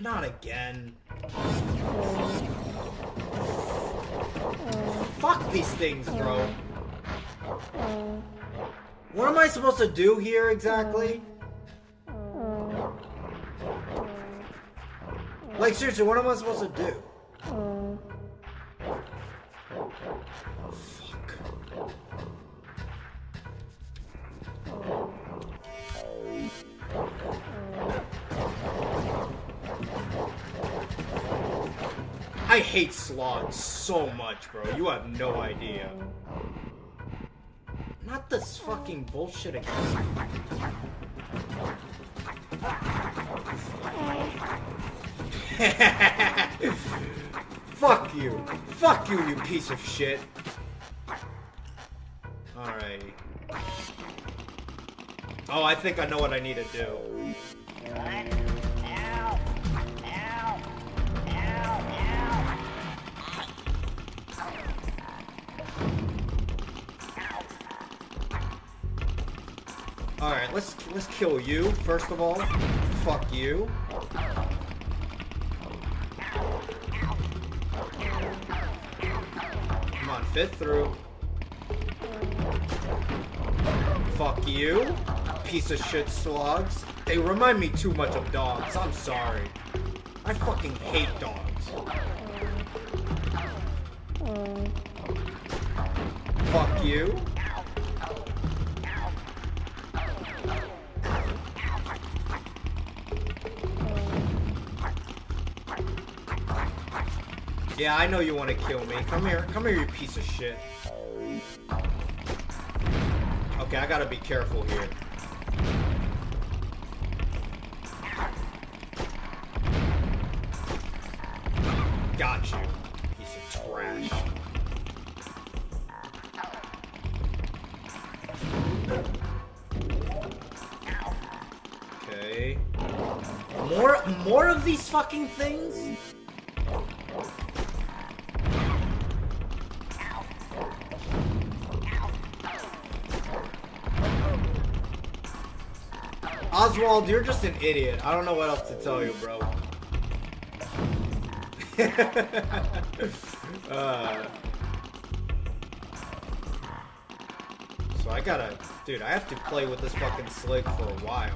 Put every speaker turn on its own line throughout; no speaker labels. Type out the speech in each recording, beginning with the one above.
Not again. Fuck these things, bro. What am I supposed to do here exactly? Like, seriously, what am I supposed to do? Fuck. I hate slogs so much, bro. You have no idea. Not this fucking bullshit again. Fuck you. Fuck you, you piece of shit. Alrighty. Oh, I think I know what I need to do. Alright, let's kill you, first of all. Fuck you. Come on, fit through. Fuck you. Piece of shit slugs. They remind me too much of dogs. I'm sorry. I fucking hate dogs. Fuck you. Yeah, I know you want to kill me. Come here, you piece of shit. Okay, I gotta be careful here. Got you, piece of trash. Okay. More of these fucking things? Oswald, you're just an idiot. I don't know what else to tell you, bro. So I gotta... Dude, I have to play with this fucking slig for a while.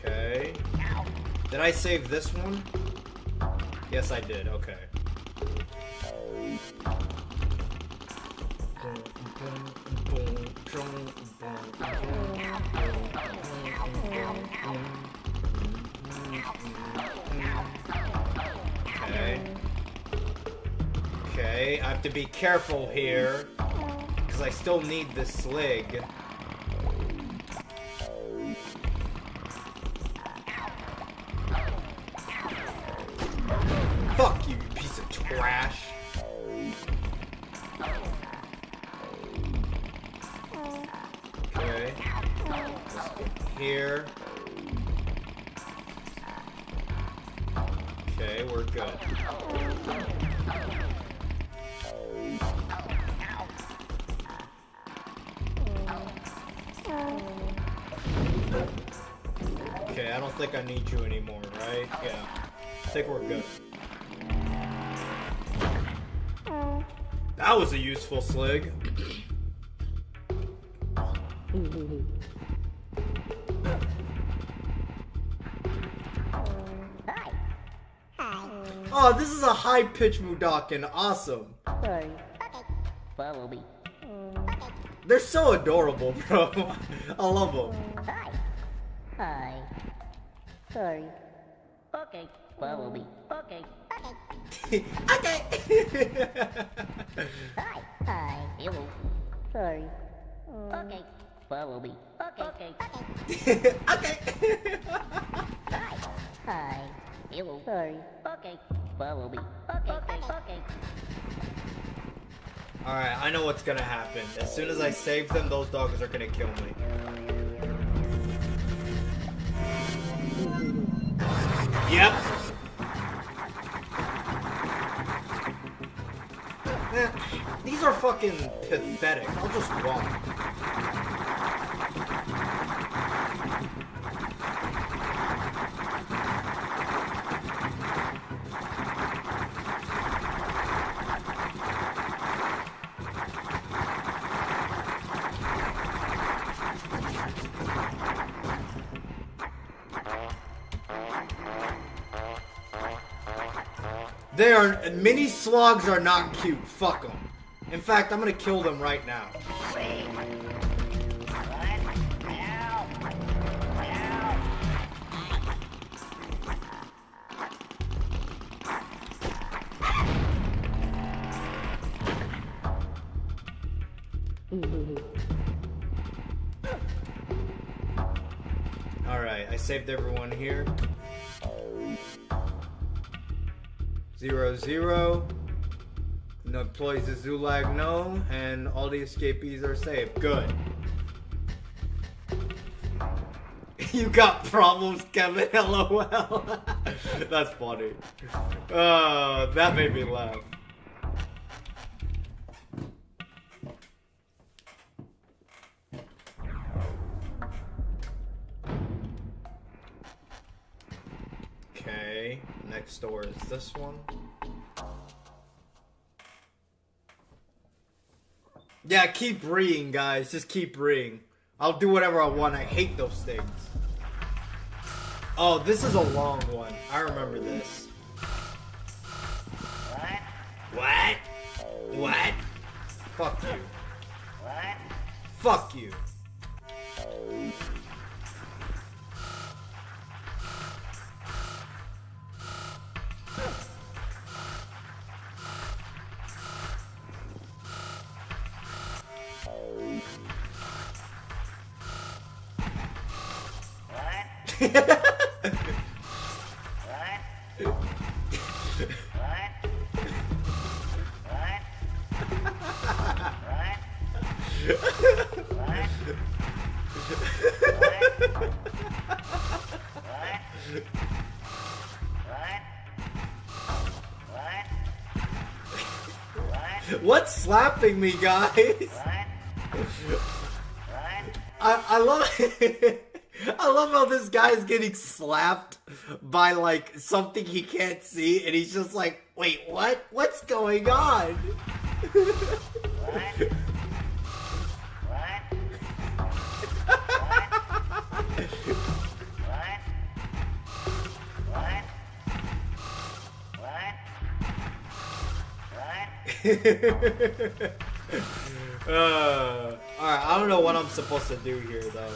Okay. Did I save this one? Yes, I did. Okay. Okay. Okay, I have to be careful here, because I still need this slig. Fuck you, you piece of trash. Okay. Let's get here. Okay, we're good. Okay, I don't think I need you anymore, right? Yeah. I think we're good. That was a useful slig. Oh, this is a high-pitched Mudakin. Awesome.
Sorry. Follow me.
They're so adorable, bro. I love them.
Hi. Hi. Sorry. Okay. Follow me. Okay.
Okay.
Hi. Hi. Hello. Sorry. Okay. Follow me. Okay.
Okay.
Hi. Hi. Hello. Sorry. Okay. Follow me. Okay.
Alright, I know what's gonna happen. As soon as I save them, those dogs are gonna kill me. Yep.
are fucking pathetic. I'll just walk. They are mini slugs are not cute. Fuck them. In fact, I'm gonna kill them right now. Alright, I saved everyone here. 0-0. No employees of Zulag, no, and all the escapees are safe. Good. You got problems, Kevin. LOL. That's funny. That made me laugh. Okay, next door is this one. Yeah, keep reading, guys. Just keep reading. I'll do whatever I want. I hate those things. Oh, this is a long one. I remember this. What? What? Fuck you. What? Fuck you. What's slapping me, guys? I love I love how this guy is getting slapped by like something he can't see, and he's just like, wait, what? What's going on? Alright, I don't know what I'm supposed to do here, though.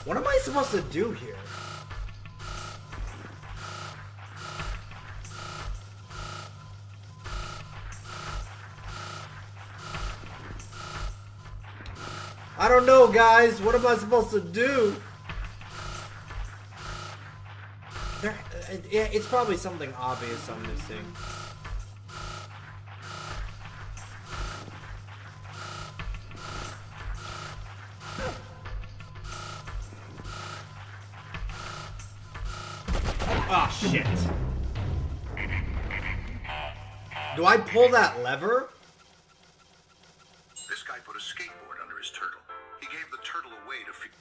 What am I supposed to do here? I don't know, guys. What am I supposed to do? Yeah, it's probably something obvious I'm missing. Oh, shit. Do I pull that lever?
This guy put a skateboard under his turtle. He gave the turtle away to feed.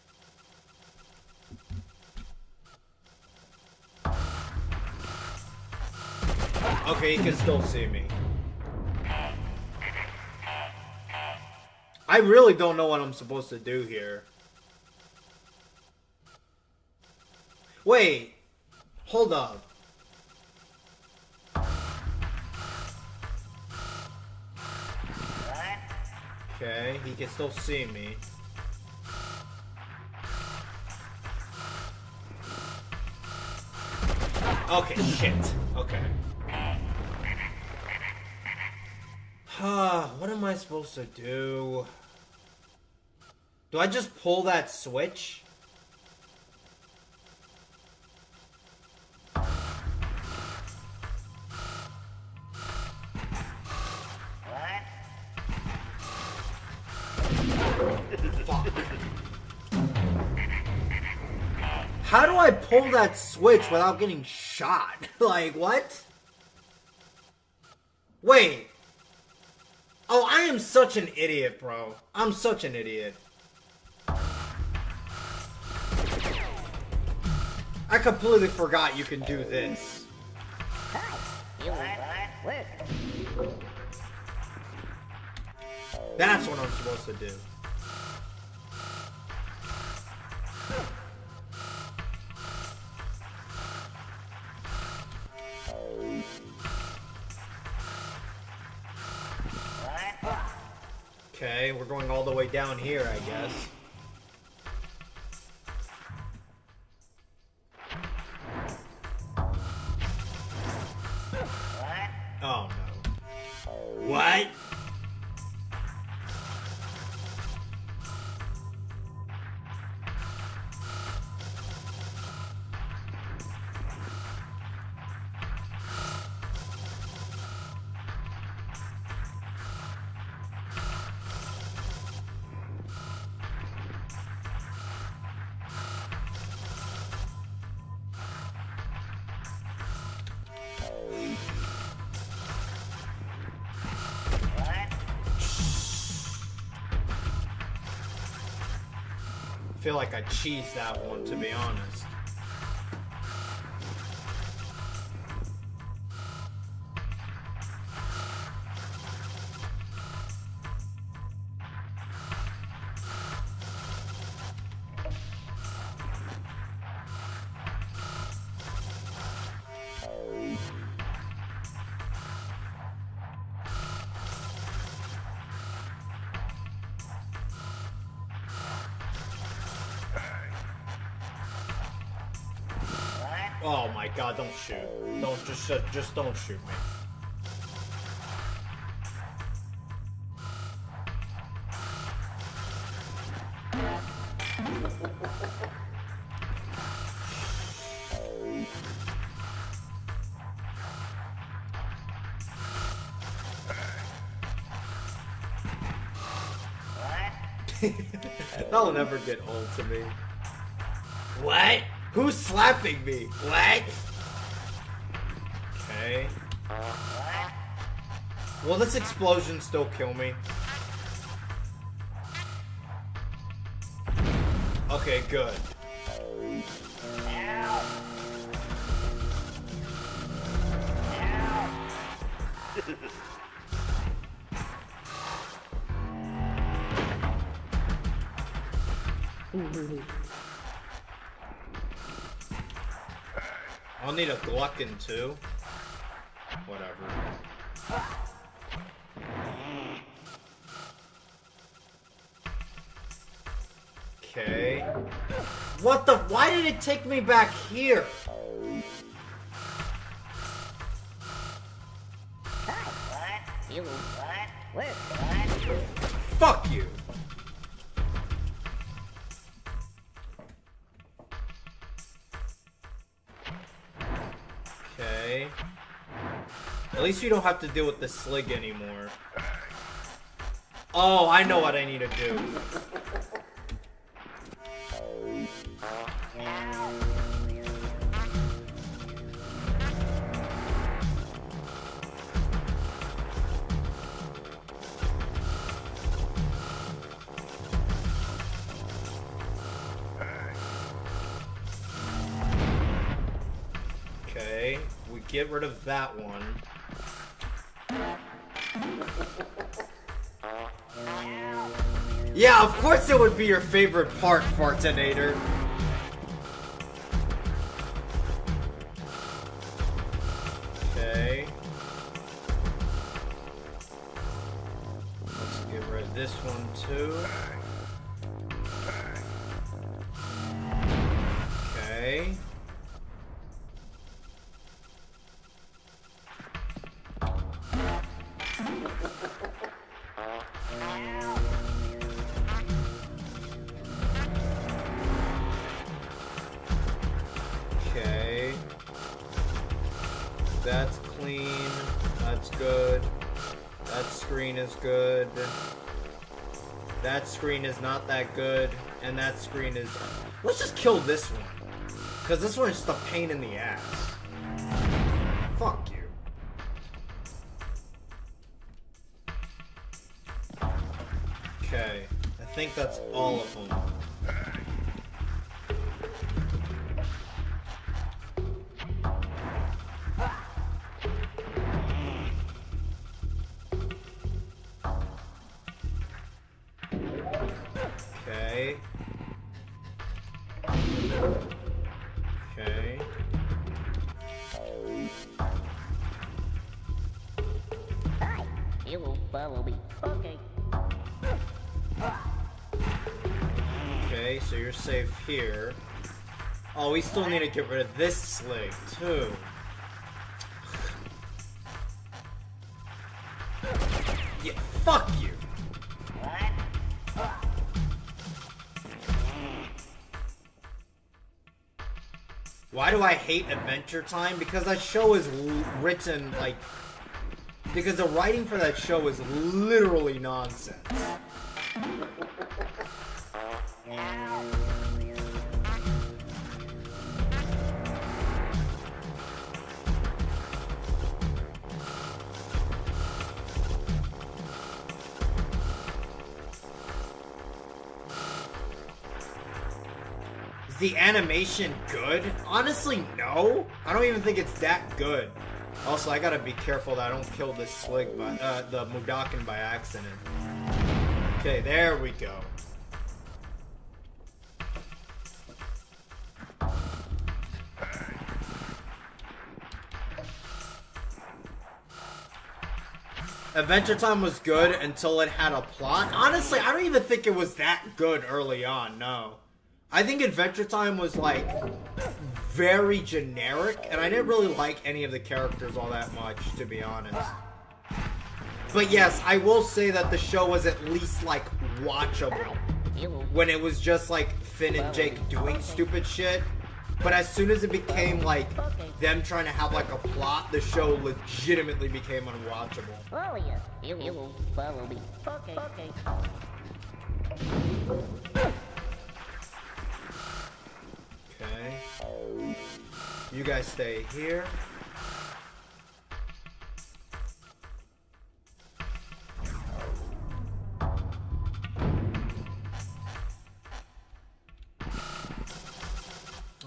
Okay, he can still see me. I really don't know what I'm supposed to do here. Wait. Hold up. Okay, he can still see me. Okay, shit. Okay. What am I supposed to do? Do I just pull that switch? Fuck. How do I pull that switch without getting shot? Like, what? Wait. Oh, I am such an idiot, bro. I'm such an idiot. I completely forgot you can do this.
Hi. You work.
That's what I'm supposed to do. Okay, we're going all the way down here, I guess. Oh no. What? I feel like I cheesed that one, to be honest. Oh my god, don't shoot. Don't just don't shoot me. That'll never get old to me. What? Who's slapping me? What? Okay. Will this explosion still kill me? Okay, good. I'll need a Gluckin too. Whatever. Okay. What the? Why did it take me back here?
Hi. You work.
Fuck you. Okay. At least you don't have to deal with the slig anymore. Oh, I know what I need to do. Okay, we get rid of that one. Yeah, of course it would be your favorite part, Fartinator. Okay. Let's get rid of this one too. Okay. Okay. That's clean. That's good. That screen is good. That screen is not that good. And that screen is... Let's just kill this one. Because this one's just a pain in the ass. Fuck you. Okay, I think that's all of them. Okay. Okay.
Hi, you will follow me. Okay.
Okay, so you're safe here. Oh, we still need to get rid of this slig, too. Yeah, fuck you! Why do I hate Adventure Time? Because that show is written, like... Because the writing for that show is literally nonsense. Is the animation good? Honestly, no. I don't even think it's that good. Also, I gotta be careful that I don't kill this slig by the Mudakin by accident. Okay, there we go. Adventure Time was good until it had a plot. Honestly, I don't even think it was that good early on, no. I think Adventure Time was, like, very generic, and I didn't really like any of the characters all that much, to be honest. But yes, I will say that the show was at least, like, watchable. When it was just, like, Finn and Jake doing stupid shit. But as soon as it became, like, them trying to have, like, a plot, the show legitimately became unwatchable.
Follow you. You will follow me. Okay. Okay.
Okay. You guys stay here.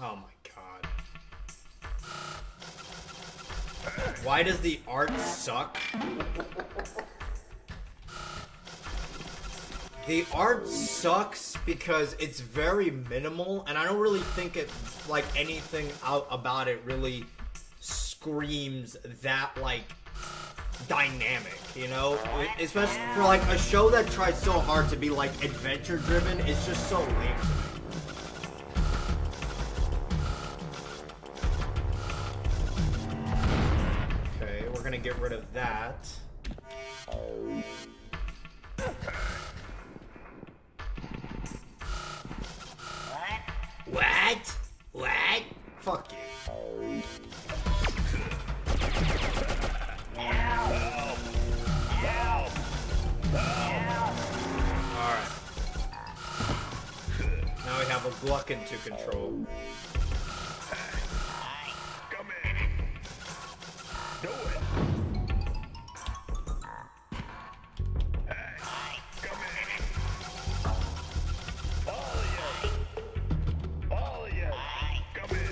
Oh my god. Why does the art suck? The art sucks because it's very minimal, and I don't really think it, like, anything out about it really screams that, like, dynamic, you know? Especially for, like, a show that tries so hard to be, like, adventure-driven, it's just so lame to me. Okay, we're gonna get rid of that. What? What? Fuck you. Alright. Now we have a Gluckin to control.
Come in. Do it. Hey, come in. All of you. All of you. Come in.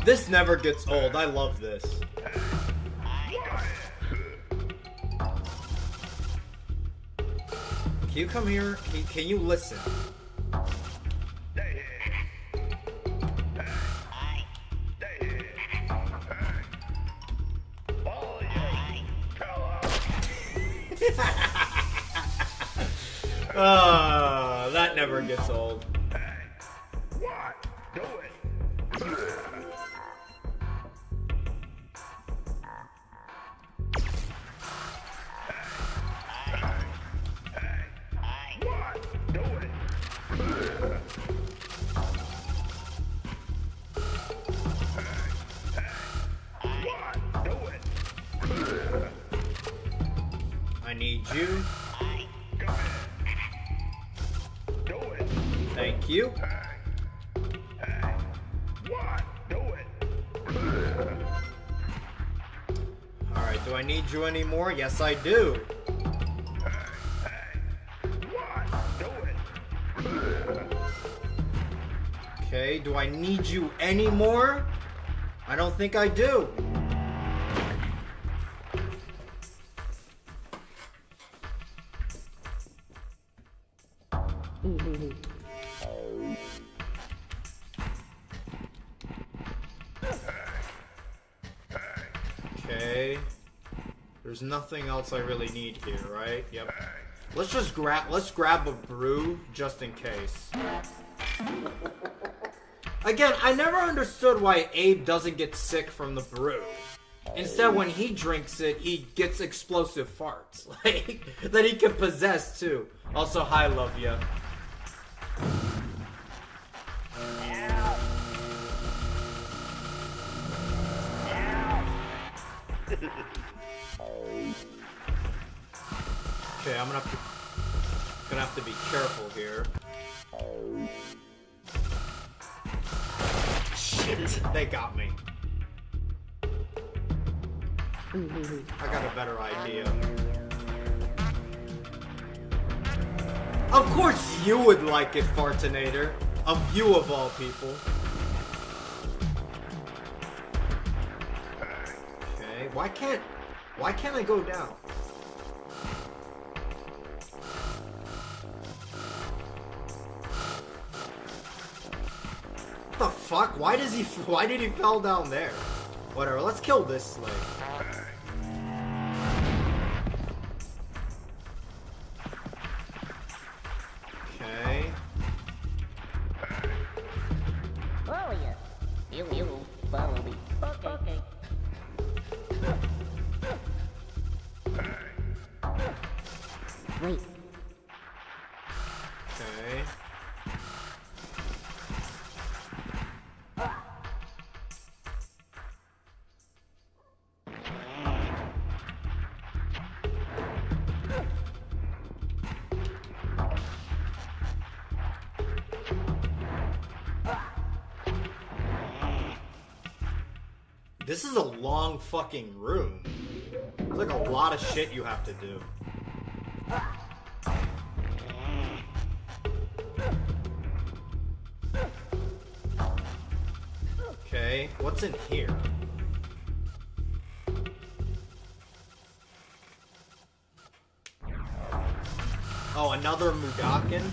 This never gets old. I love this. Can you come here? Can you listen? That never gets old.
What? Do it. What? Do it. What? Do it.
you. Thank you. Alright, do I need you anymore? Yes, I do. Okay, do I need you anymore? I don't think I do. Okay. There's nothing else I really need here, right? Yep. Let's grab a brew just in case. Again, I never understood why Abe doesn't get sick from the brew. Instead, when he drinks it, he gets explosive farts. Like, that he can possess, too. Also, hi, love ya. Okay, I'm gonna have to be careful here. Shit, they got me. I got a better idea. Of course you would like it, Fartinator. Of you of all people. Okay, why can't I go down? What the fuck? Why did he fall down there? Whatever, let's kill this slave. Okay.
Oh yeah. You follow me. Okay. Wait.
Okay. This is a long fucking room. There's like a lot of shit you have to do. Okay, what's in here? Oh, another Mudakin?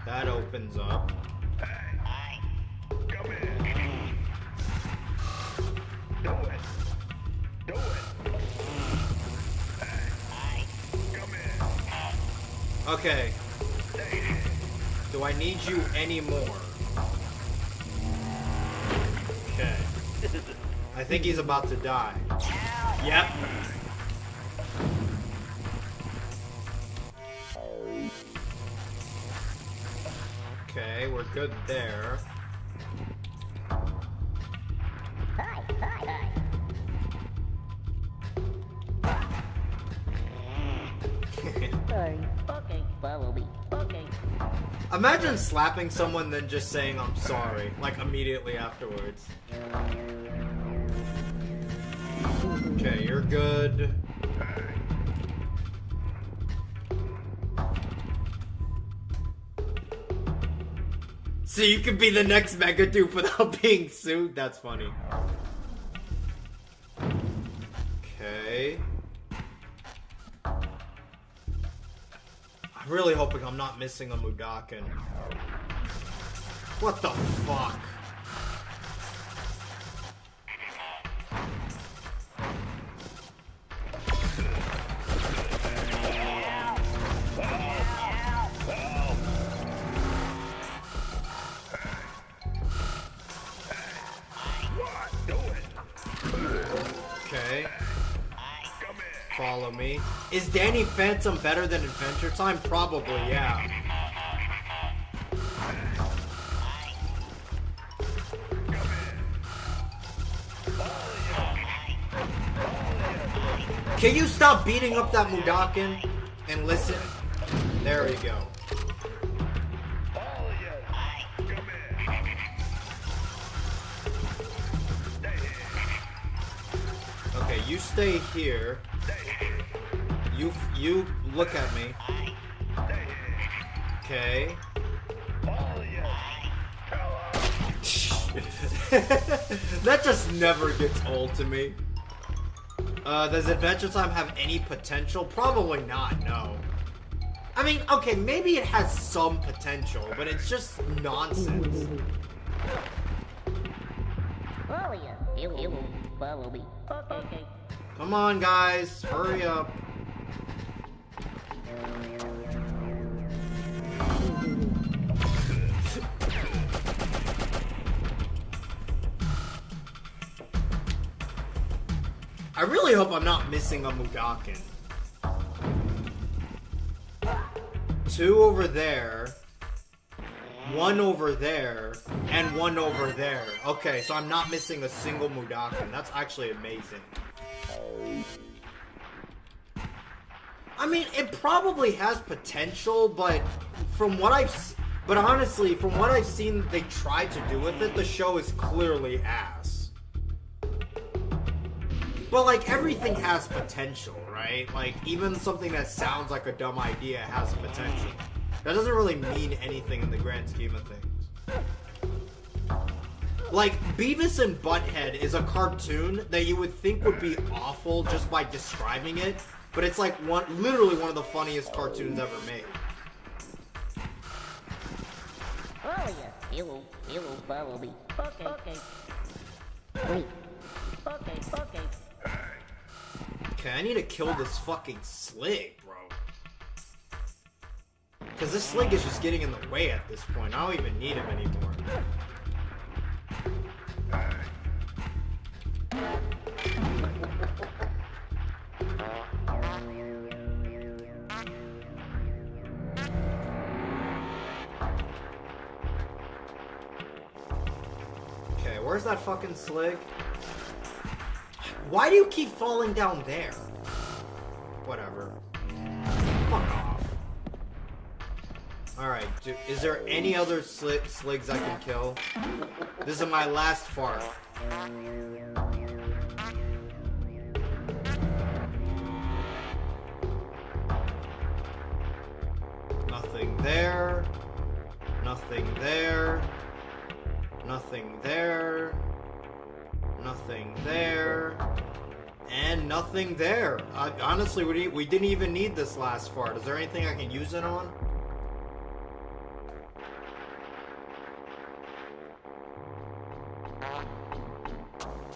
That opens up. Okay. Do I need you anymore? Okay. I think he's about to die. Yep. Okay, we're good there.
Hi. Sorry. Okay. Follow me. Okay.
Imagine slapping someone then just saying I'm sorry, like immediately afterwards. Okay, you're good. So you could be the next Mega Dupe without being sued? That's funny. Okay. I'm really hoping I'm not missing a Mudakin. What the fuck? Okay. Follow me. Is Danny Phantom better than Adventure Time? Probably, yeah. Can you stop beating up that Mudakin and listen? There we go. Okay, you stay here. You look at me. Okay. That just never gets old to me. Does Adventure Time have any potential? Probably not, no. I mean, okay, maybe it has some potential, but it's just nonsense.
Follow you. You will follow me. Okay.
Come on, guys, hurry up. I really hope I'm not missing a Mudakin. 2 over there, 1 over there, and 1 over there. Okay, so I'm not missing a single Mudakin. That's actually amazing. I mean, it probably has potential, but honestly, from what I've seen they tried to do with it, the show is clearly ass. But like, everything has potential, right? Like, even something that sounds like a dumb idea has potential. That doesn't really mean anything in the grand scheme of things. Like, Beavis and Butthead is a cartoon that you would think would be awful just by describing it, but it's like literally one of the funniest cartoons ever made.
Follow you. You will follow me. Okay. Wait. Okay.
Okay, I need to kill this fucking Slig, bro. Because this Slig is just getting in the way at this point. I don't even need him anymore. Okay, where's that fucking Slig? Why do you keep falling down there? Whatever. Fuck off. Alright, is there any other Sligs I can kill? This is my last fart. Nothing there. Nothing there. Nothing there. Nothing there. And nothing there. Honestly, we didn't even need this last fart. Is there anything I can use it on?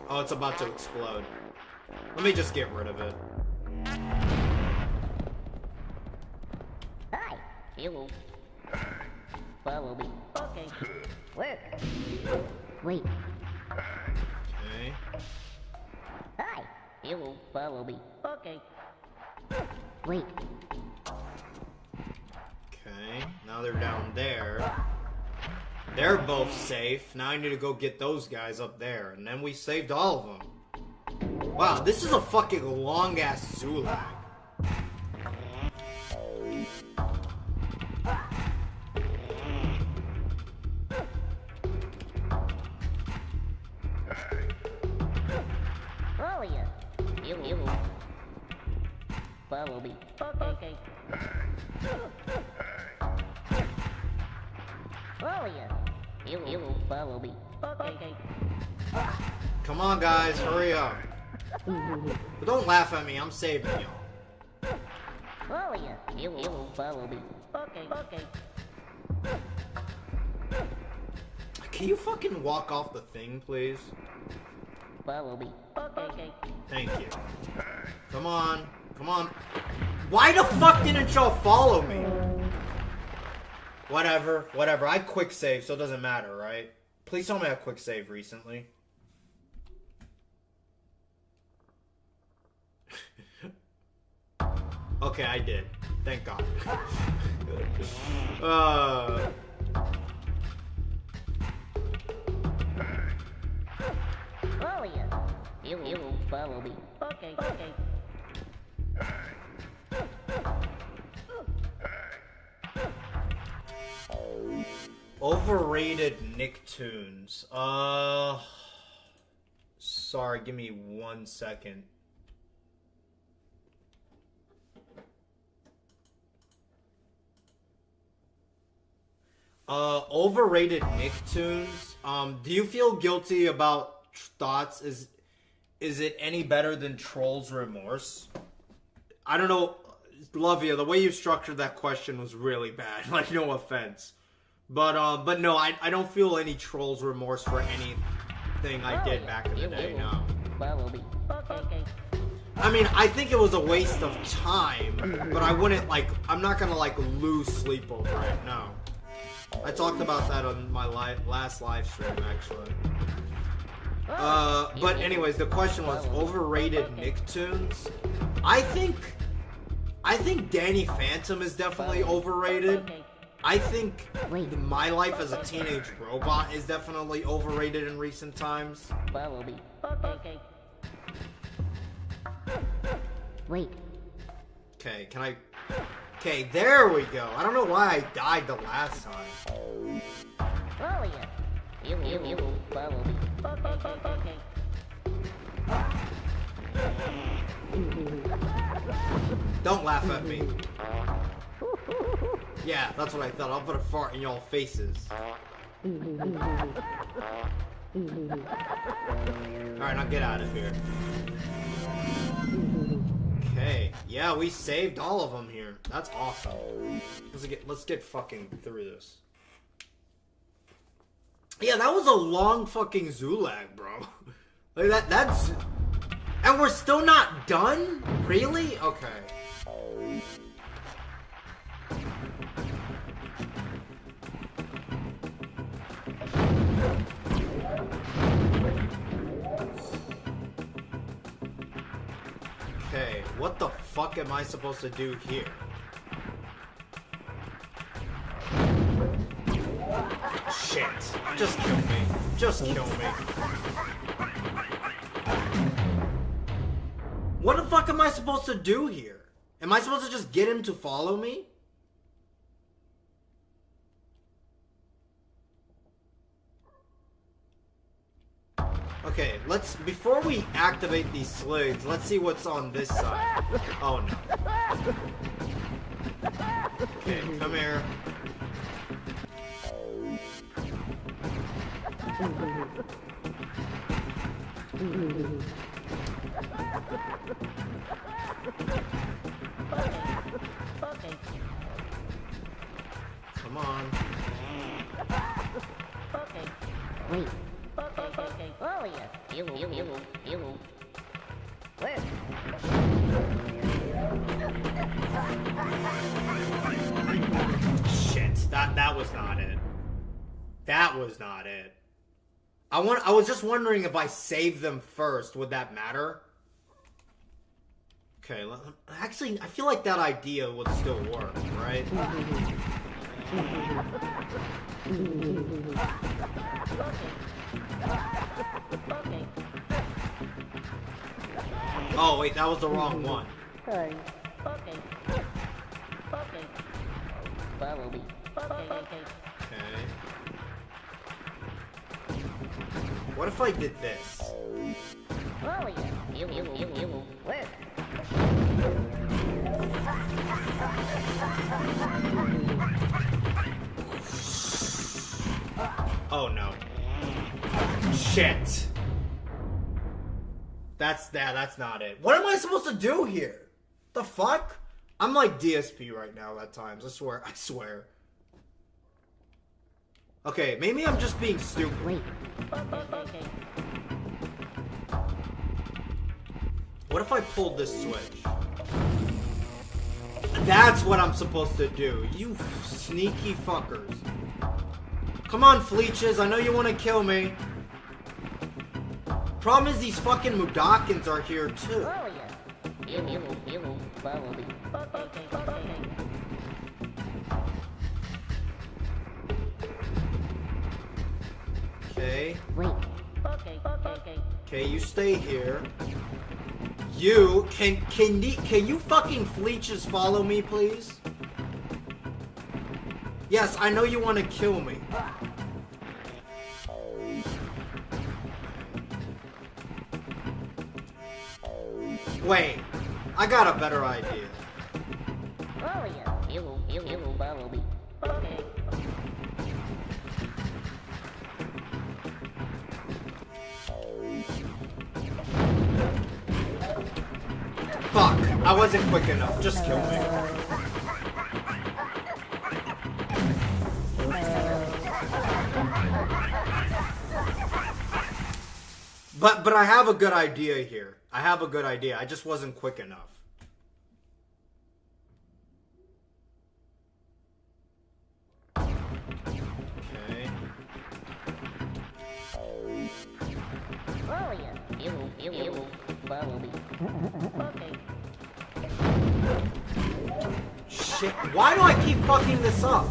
Oh, it's about to explode. Let me just get rid of it.
Hi. You will follow me. Okay. Work. Wait.
Okay.
Hi. You will follow me. Okay. Wait.
Okay. Now they're down there. They're both safe. Now I need to go get those guys up there. And then we saved all of them. Wow, this is a fucking long-ass Zulag.
Follow you. You will follow me. Okay. Follow you. You will follow me. Okay.
Come on, guys, hurry up. But don't laugh at me, I'm saving y'all.
Follow you. You will follow me. Okay.
Can you fucking walk off the thing, please?
Follow me. Okay.
Thank you. Come on. Come on. Why the fuck didn't y'all follow me? Whatever. I quick save, so it doesn't matter, right? Please tell me I quick save recently. Okay, I did. Thank God.
Oh yeah. You'll follow me. Okay.
Overrated Nicktoons. Sorry, give me 1 second. Overrated Nicktoons. Do you feel guilty about thoughts? Is it any better than Troll's Remorse? I don't know, Lovia, the way you structured that question was really bad. Like, no offense. But no, I don't feel any Troll's Remorse for anything I did back in the day, no.
Follow me. Okay.
I mean, I think it was a waste of time, but I wouldn't, like, I'm not gonna, like, lose sleep over it, no. I talked about that on my last live stream, actually. But anyways, the question was overrated Nicktoons. I think Danny Phantom is definitely overrated. I think My Life as a Teenage Robot is definitely overrated in recent times.
Follow me. Okay. Wait.
Okay, can I... Okay, there we go. I don't know why I died the last time.
Oh yeah. You'll follow me. Okay.
Don't laugh at me. Yeah, that's what I thought. I'll put a fart in y'all faces. Alright, now get out of here. Okay. Yeah, we saved all of them here. That's awesome. Let's get fucking through this. Yeah, that was a long fucking Zulag, bro. Like that's... And we're still not done? Really? Okay. Okay, what the fuck am I supposed to do here? Shit. Just kill me. Just kill me. What the fuck am I supposed to do here? Am I supposed to just get him to follow me? Okay, before we activate these sligs, let's see what's on this side. Oh no. Okay, come here. Come on.
Wait. Okay. Oh yeah. You. Where?
Shit, that was not it. That was not it. I was just wondering if I save them first, would that matter? Okay, actually, I feel like that idea would still work, right? Oh, wait, that was the wrong one.
Okay. Follow me. Okay.
What if I did this?
Oh yeah. You. Where?
Oh no. Shit. That's not it. What am I supposed to do here? The fuck? I'm like DSP right now at times. I swear. Okay, maybe I'm just being stupid.
Wait.
What if I pulled this switch? That's what I'm supposed to do. You sneaky fuckers. Come on, Fleeches. I know you want to kill me. Problem is these fucking Mudokons are here too.
Oh yeah. You will follow me.
Okay.
Wait.
Okay, you stay here. You can you fucking fleeches follow me, please? Yes, I know you want to kill me. Wait, I got a better idea.
Oh yeah. You will follow me. Okay.
Fuck, I wasn't quick enough. Just kill me. But I have a good idea here. I have a good idea. I just wasn't quick enough. Okay.
Oh yeah. You will follow me. Okay.
Shit, why do I keep fucking this up?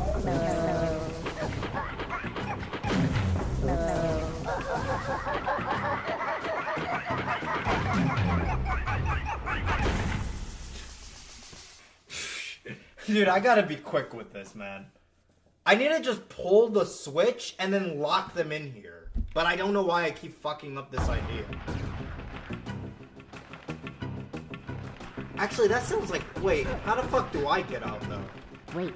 Dude, I gotta be quick with this, man. I need to just pull the switch and then lock them in here. But I don't know why I keep fucking up this idea. Actually, that sounds like... Wait, how the fuck do I get out, though?
Wait.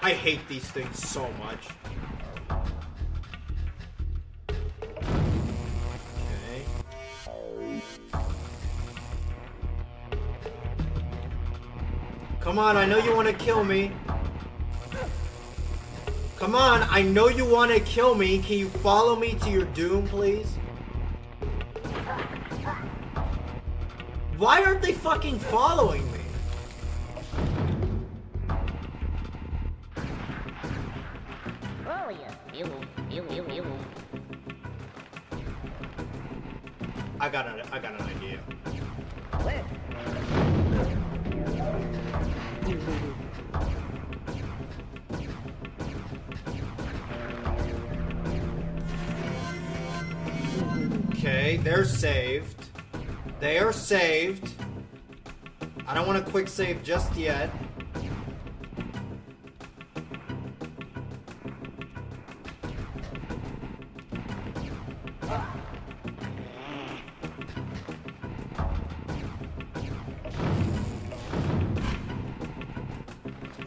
I hate these things so much. Okay. Come on, I know you want to kill me. Come on, I know you want to kill me. Can you follow me to your doom, please? Why aren't they fucking following me?
Oh yeah. You will.
I got an idea.
Where?
Okay, they're saved. They are saved. I don't want to quick save just yet.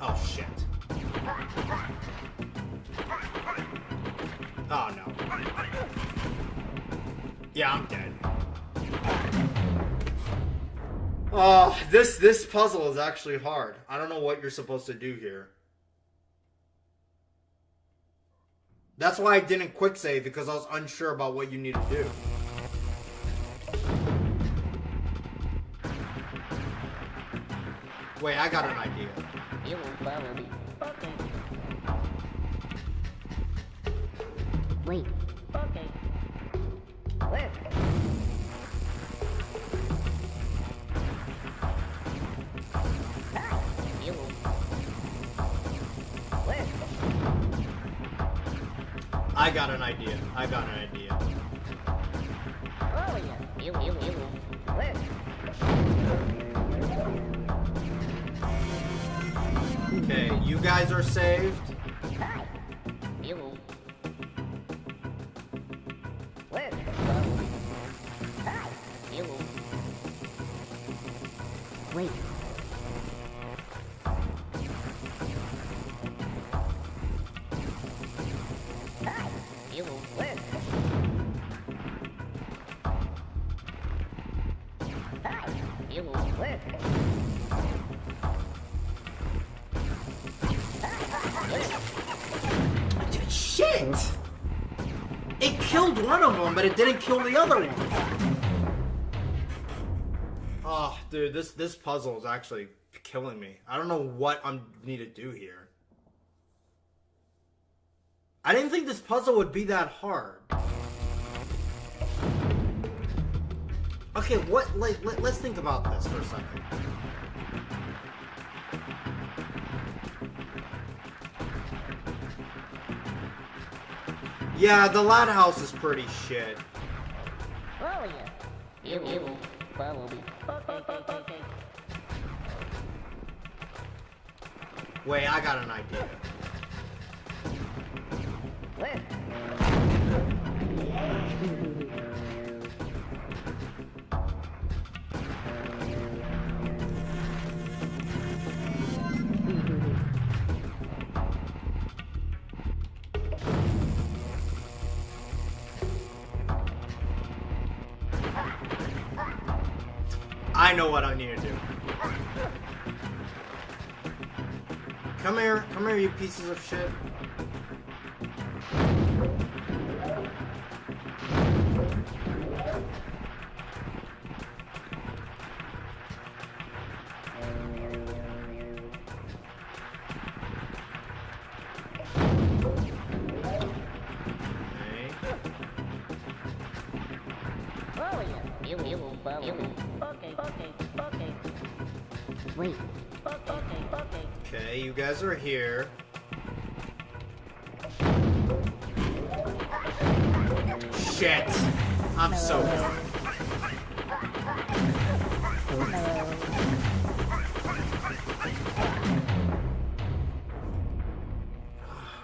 Oh shit. Oh no. Yeah, I'm dead. Oh, this puzzle is actually hard. I don't know what you're supposed to do here. That's why I didn't quick save, because I was unsure about what you need to do. Wait, I got an idea.
You will follow me. Okay. Wait. Okay. Where? You will. Where?
I got an idea. I got an idea.
Oh yeah. You will. Where?
Okay, you guys are saved.
Hi. You will. Where? Hi. You will. Wait. Hi. You will. Where? Hi. You will. Where?
Shit! It killed one of them, but it didn't kill the other one. Oh, dude, this puzzle is actually killing me. I don't know what I need to do here. I didn't think this puzzle would be that hard. Okay, what? Like, let's think about this for a second. Yeah, the Loud House is pretty shit.
Oh yeah. You will follow me. Okay.
Wait, I got an idea.
Where?
I know what I need to do. Come here, you pieces of shit.
Oh yeah. You will follow me. Okay. Wait. Okay.
Okay, you guys are here. Shit! I'm so done.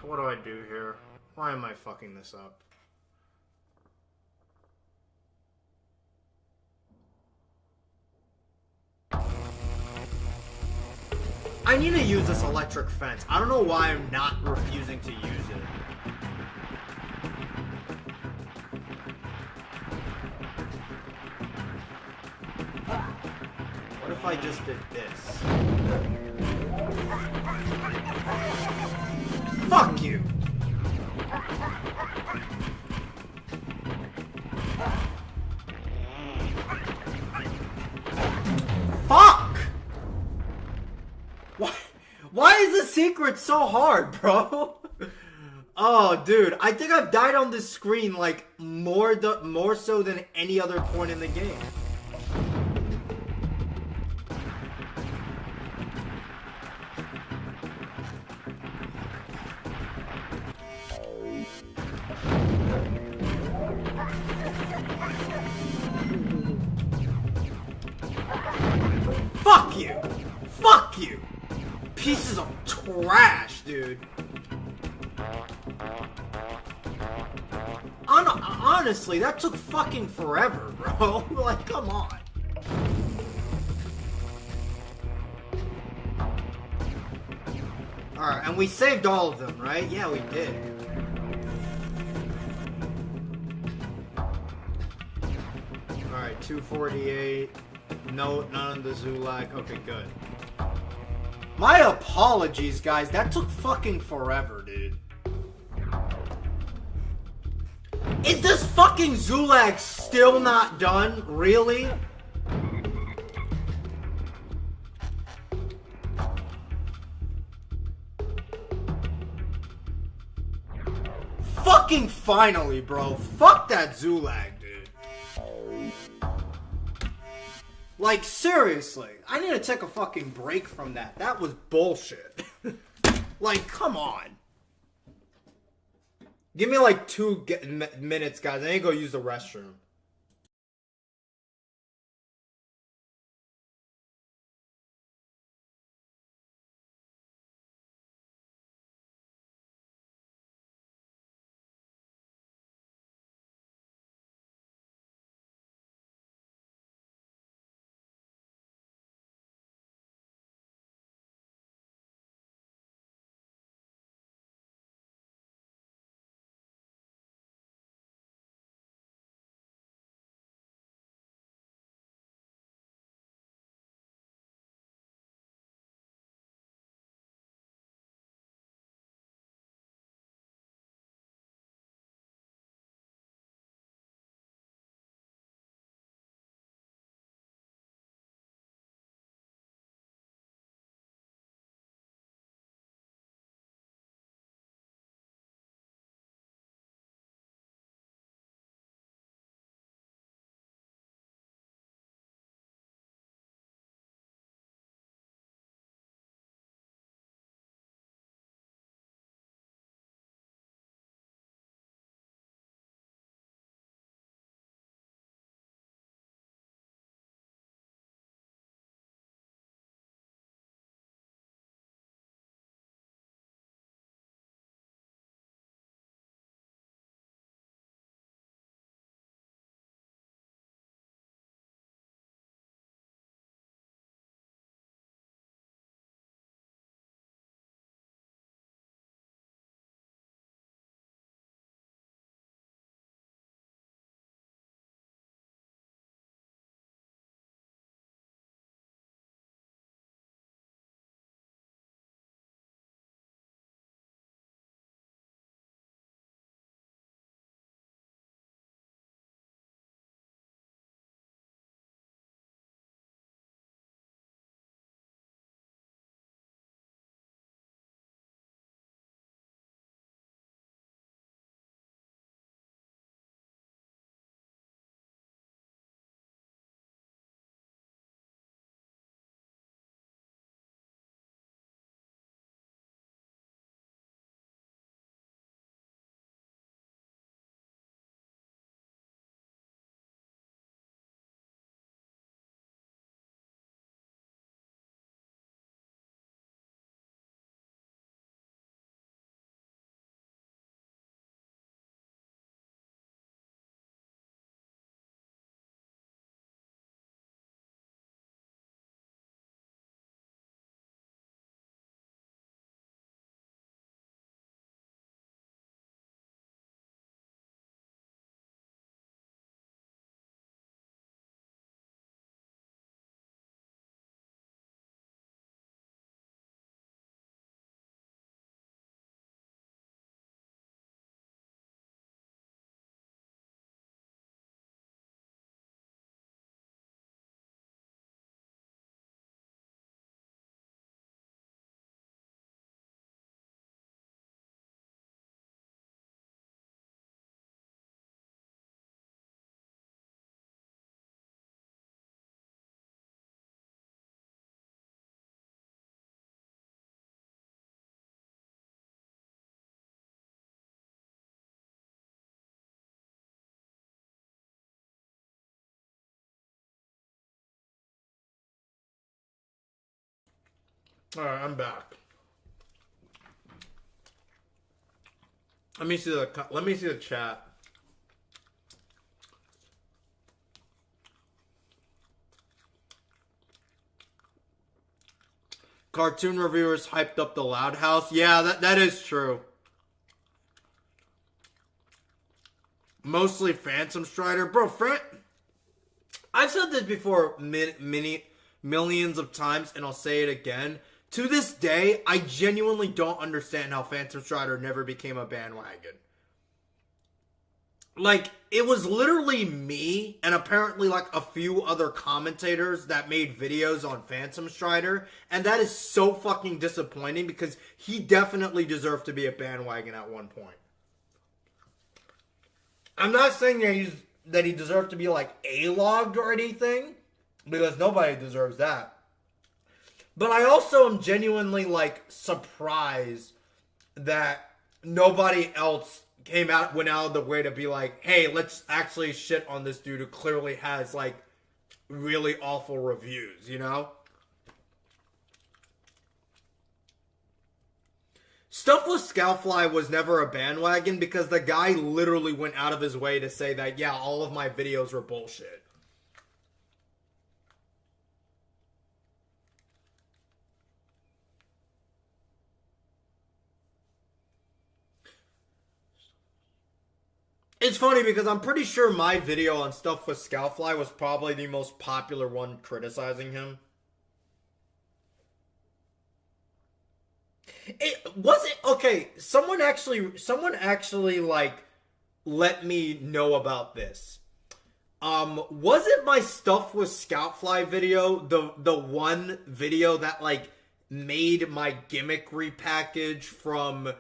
What do I do here? Why am I fucking this up? I need to use this electric fence. I don't know why I'm not refusing to use it. What if I just did this? Fuck you! Fuck! Why is the secret so hard, bro? Oh, dude, I think I've died on this screen like more so than any other point in the game. Fuck you! Fuck you! Pieces of trash, dude. Honestly, that took fucking forever, bro. Like, come on. Alright, and we saved all of them, right? Yeah, we did. Alright, 248. No, none of the Zulak. Okay, good. My apologies, guys. That took fucking forever, dude. Is this fucking Zulak still not done? Really? Fucking finally, bro. Fuck that Zulak, dude. Like, seriously. I need to take a fucking break from that. That was bullshit. Like, come on. Give me like 2 minutes, guys. I need to go use the restroom. Alright, I'm back. Let me see the chat. Cartoon reviewers hyped up the Loud House. Yeah, that is true. Mostly Phantom Strider. Bro, I've said this before millions of times, and I'll say it again. To this day, I genuinely don't understand how Phantom Strider never became a bandwagon. Like, it was literally me and apparently like a few other commentators that made videos on Phantom Strider, and that is so fucking disappointing because he definitely deserved to be a bandwagon at one point. I'm not saying that he deserved to be like A-logged or anything, because nobody deserves that. But I also am genuinely like surprised that nobody else went out of the way to be like, hey, let's actually shit on this dude who clearly has like really awful reviews, you know? Stuff with Scoutfly was never a bandwagon because the guy literally went out of his way to say that, yeah, all of my videos were bullshit. It's funny because I'm pretty sure my video on Stuff with Scoutfly was probably the most popular one criticizing him. Okay, someone actually like let me know about this. Was it my Stuff with Scoutfly video, the one video that like made my gimmick repackage from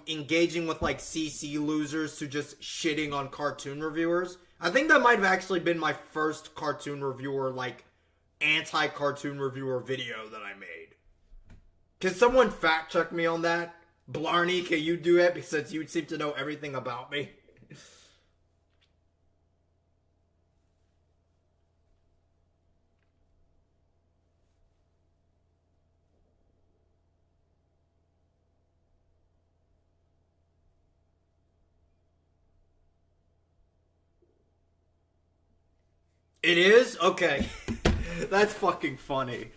engaging with like CC losers to just shitting on cartoon reviewers? I think that might have actually been my first cartoon reviewer, like anti-cartoon reviewer video that I made. Can someone fact check me on that? Blarney, can you do it? Because you seem to know everything about me. It is? Okay. That's fucking funny.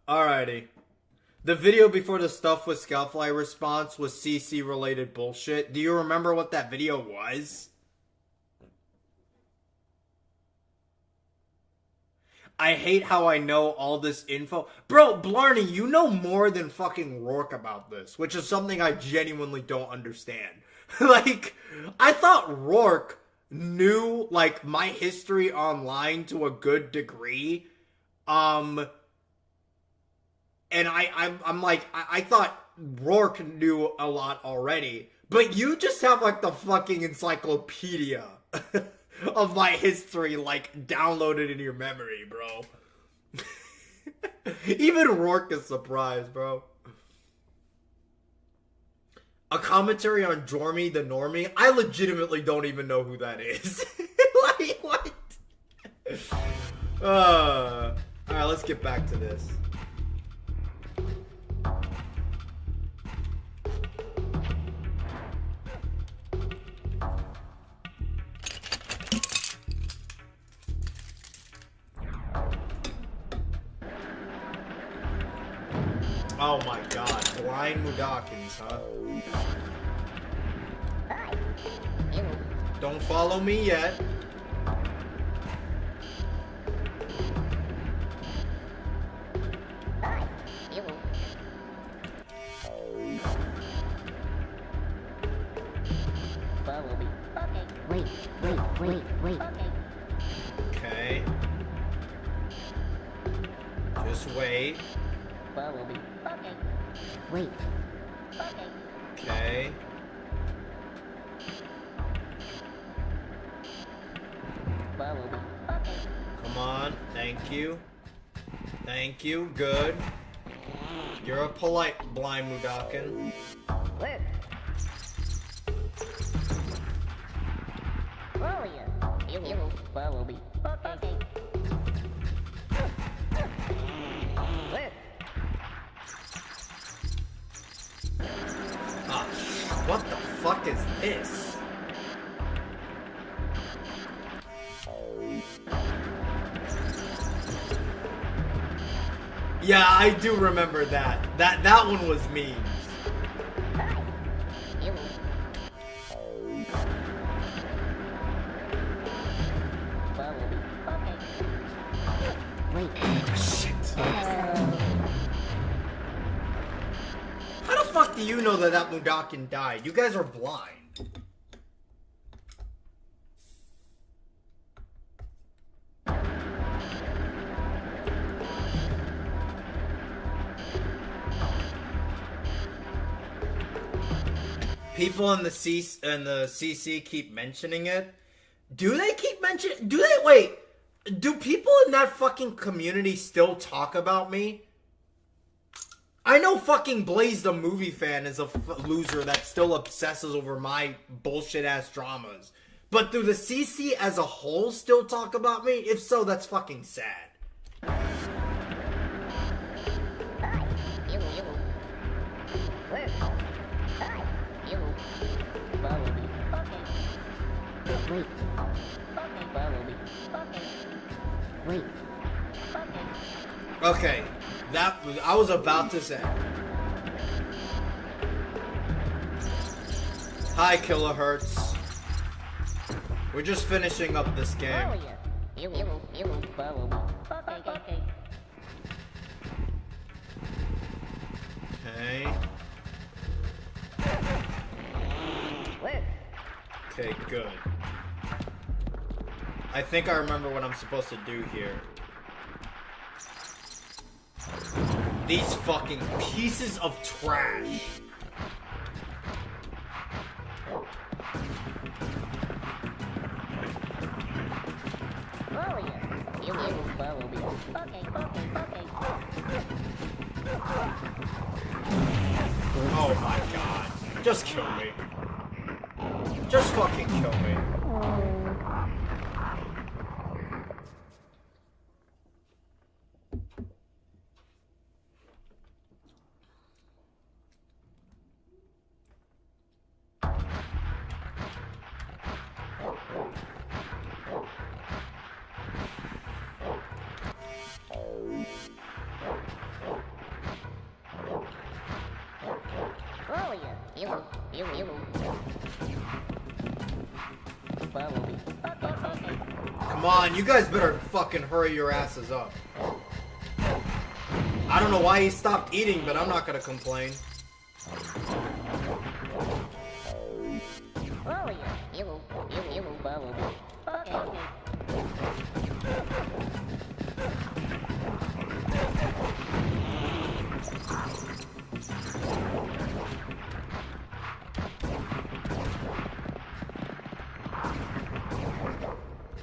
Alrighty. The video before the Stuff with Scoutfly response was CC related bullshit. Do you remember what that video was? I hate how I know all this info. Bro, Blarney, you know more than fucking Rourke about this, which is something I genuinely don't understand. Like, I thought Rourke knew like my history online to a good degree, and I'm like I thought Rourke knew a lot already, but you just have like the fucking encyclopedia of my history like downloaded in your memory, bro. Even Rourke is surprised, bro. A commentary on Jormy the Normie? I legitimately don't even know who that is. Like, what? Alright, let's get back to this. Oh my god, blind Mudokins, huh? Don't follow me yet.
Follow me. Okay. Wait.
Okay. Just wait.
Follow me. Okay. Wait. Okay.
Okay.
Follow me. Okay.
Come on. Thank you. Thank you. Good. You're a polite blind Mudokin.
Where? Oh yeah. You follow me. Okay.
What the fuck is this? Yeah, I do remember that. That one was memes. Shit. How the fuck do you know that Mudakin died? You guys are blind. People in the CC keep mentioning it. Do they keep mentioning? Do they wait? Do people in that fucking community still talk about me? I know fucking Blaze the movie fan is a loser that still obsesses over my bullshit ass dramas. But do the CC as a whole still talk about me? If so, that's fucking sad. Okay, I was about to say. Hi, Kilohertz. We're just finishing up this game. Okay. Okay, good. I think I remember what I'm supposed to do here. These fucking pieces of trash. Oh my god. Just kill me. Just fucking kill me. Come on, you guys better fucking hurry your asses up. I don't know why he stopped eating, but I'm not gonna complain.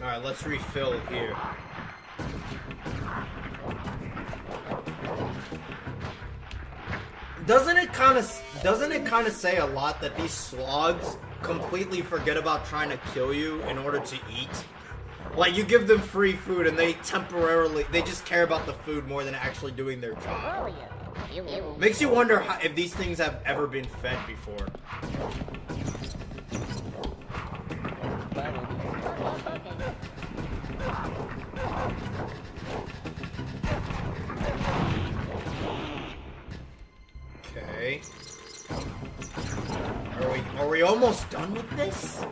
Alright, let's refill here. Doesn't it kind of say a lot that these slogs completely forget about trying to kill you in order to eat? Like, you give them free food and they just care about the food more than actually doing their job. Makes you wonder if these things have ever been fed before. Okay. Are we almost done with this?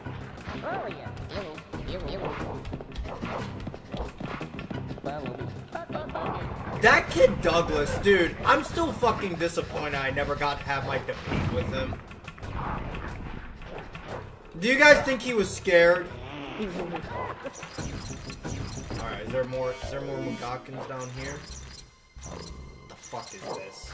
That kid Douglas, dude, I'm still fucking disappointed I never got to have my debate with him. Do you guys think he was scared? Alright, is there more Mudokons down here? What the fuck is this?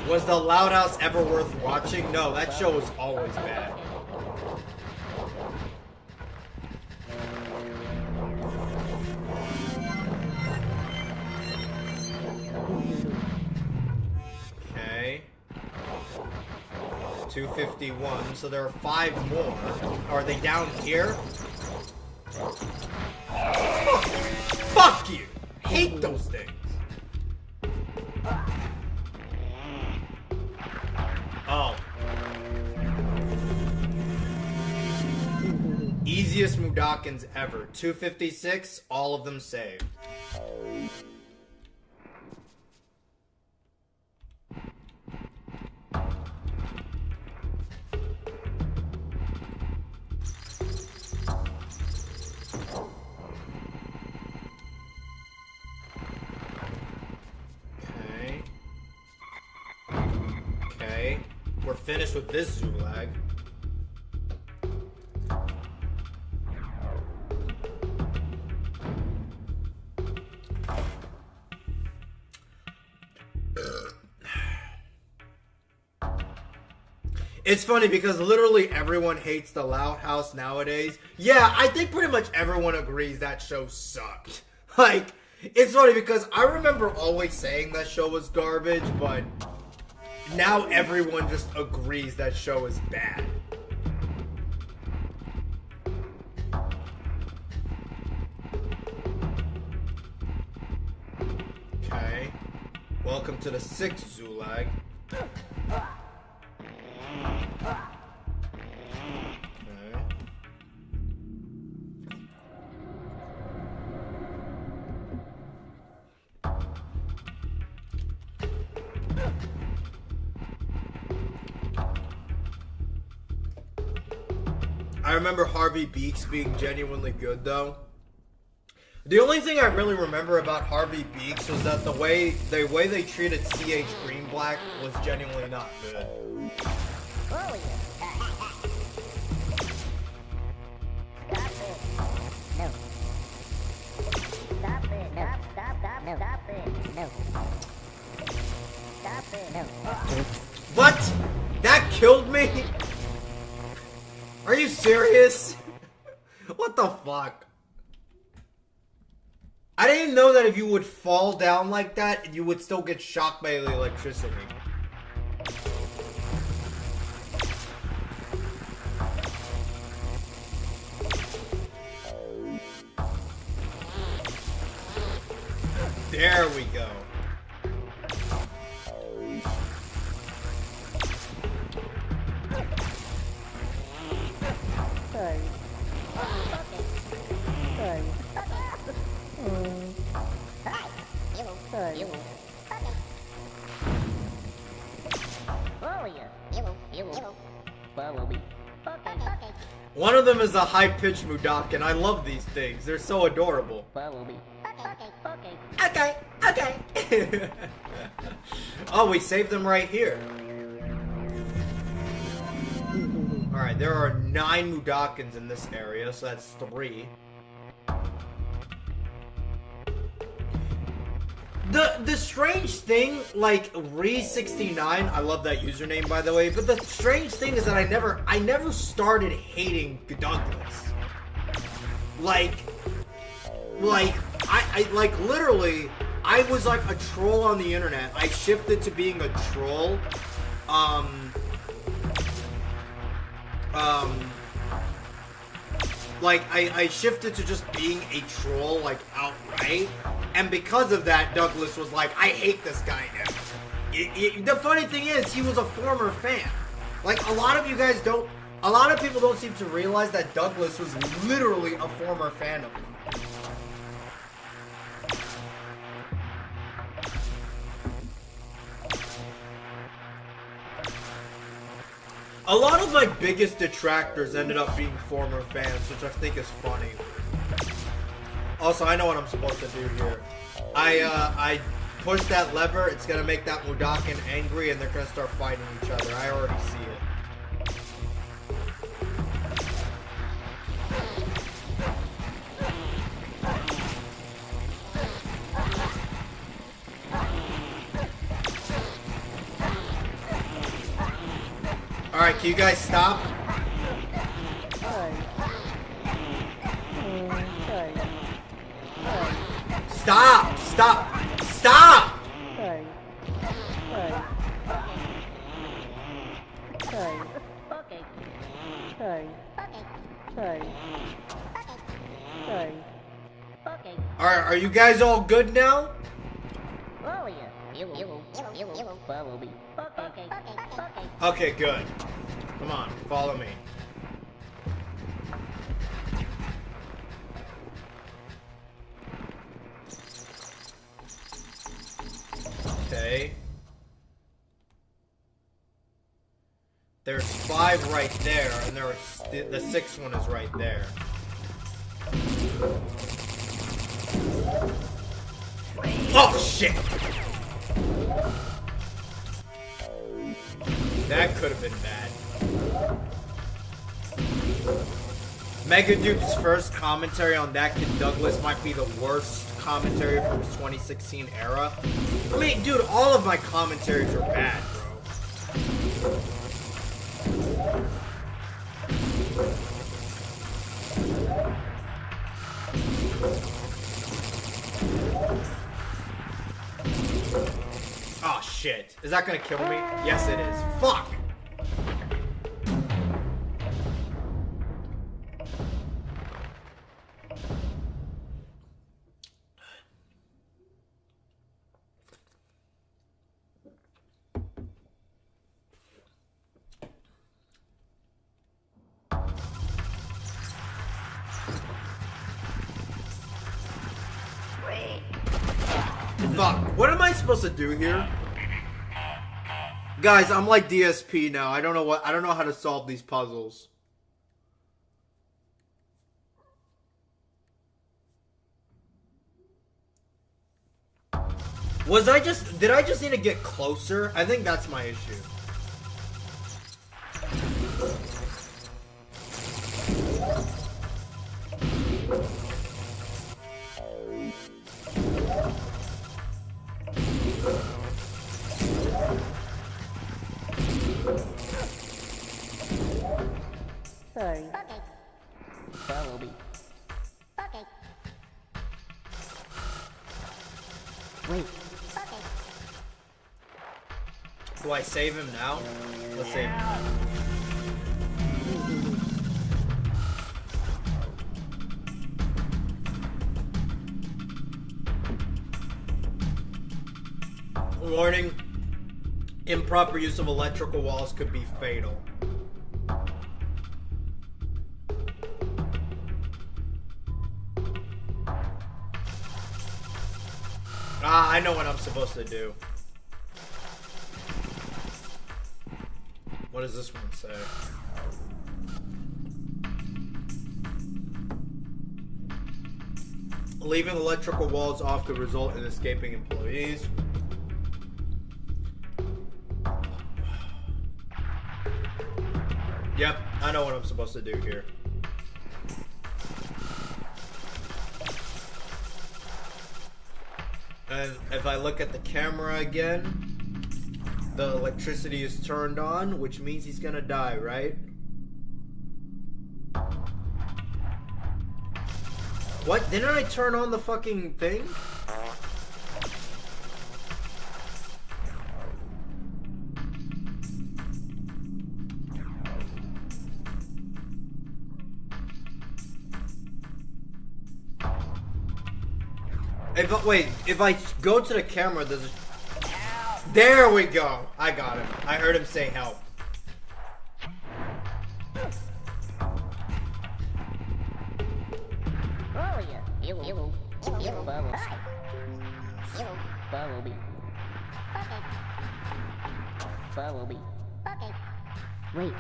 Was the Loud House ever worth watching? No, that show was always bad. Okay. 251, so there are 5 more. Are they down here? Oh. hate those things. Oh. Easiest Mudokons ever. 256, all of them saved. Okay. We're finished with this Zulag. It's funny because literally everyone hates the Loud House nowadays. Yeah, I think pretty much everyone agrees that show sucked. Like, it's funny because I remember always saying that show was garbage, but now everyone just agrees that show is bad. Okay. Welcome to the 6th Zulag. Okay. I remember Harvey Beaks being genuinely good though. The only thing I really remember about Harvey Beaks was that the way they treated C.H. Greenblatt was genuinely not good.
Oh, yeah. Stop it. No. Stop it. No. Stop it. No. Stop it. No.
What? That killed me? Are you serious? What the fuck? I didn't know that if you would fall down like that, you would still get shocked by the electricity. There we go.
Sorry. Sorry. Sorry. Oh, yeah. Follow me. Okay.
One of them is a high-pitched Mudokan. I love these things. They're so adorable.
Follow me.
Okay. Oh, we saved them right here. Alright, there are 9 Mudokons in this area, so that's 3. The strange thing, like Re69, I love that username by the way, but the strange thing is that I never started hating Douglas. I literally, I was like a troll on the internet. I shifted to being a troll. I shifted to just being a troll, like, outright. And because of that, Douglas was like, I hate this guy now. The funny thing is, he was a former fan. Like, a lot of people don't seem to realize that Douglas was literally a former fan of him. A lot of my biggest detractors ended up being former fans, which I think is funny. Also, I know what I'm supposed to do here. I push that lever, it's gonna make that Mudokan angry, and they're gonna start fighting each other. I already see it. Alright, can you guys stop? Stop! Stop! Stop!
Sorry. Okay. Sorry. Okay.
Are you guys all good now?
Oh yeah. You follow me. Okay.
Okay, good. Come on, follow me. Okay. There's 5 right there, and the 6th one is right there. Oh shit! That could have been bad. Megaduke's first commentary on That Kid Douglas might be the worst commentary from his 2016 era. I mean, dude, all of my commentaries are bad, bro. Oh shit. Is that gonna kill me? Yes it is. Fuck! Fuck. What am I supposed to do here? Guys, I'm like DSP now. I don't know how to solve these puzzles. Did I just need to get closer? I think that's my issue.
Sorry. Okay. Follow me. Okay. Wait. Okay.
Do I save him now? Let's save him. Warning. Improper use of electrical walls could be fatal. I know what I'm supposed to do. What does this one say? Leaving electrical walls off could result in escaping employees. Yep, I know what I'm supposed to do here. And if I look at the camera again, the electricity is turned on, which means he's gonna die, right? What? Didn't I turn on the fucking thing? If I go to the camera, there's a... There we go. I got him. I heard him say help.
Oh yeah. You follow me. You follow me. Okay. Follow me. Okay. Wait.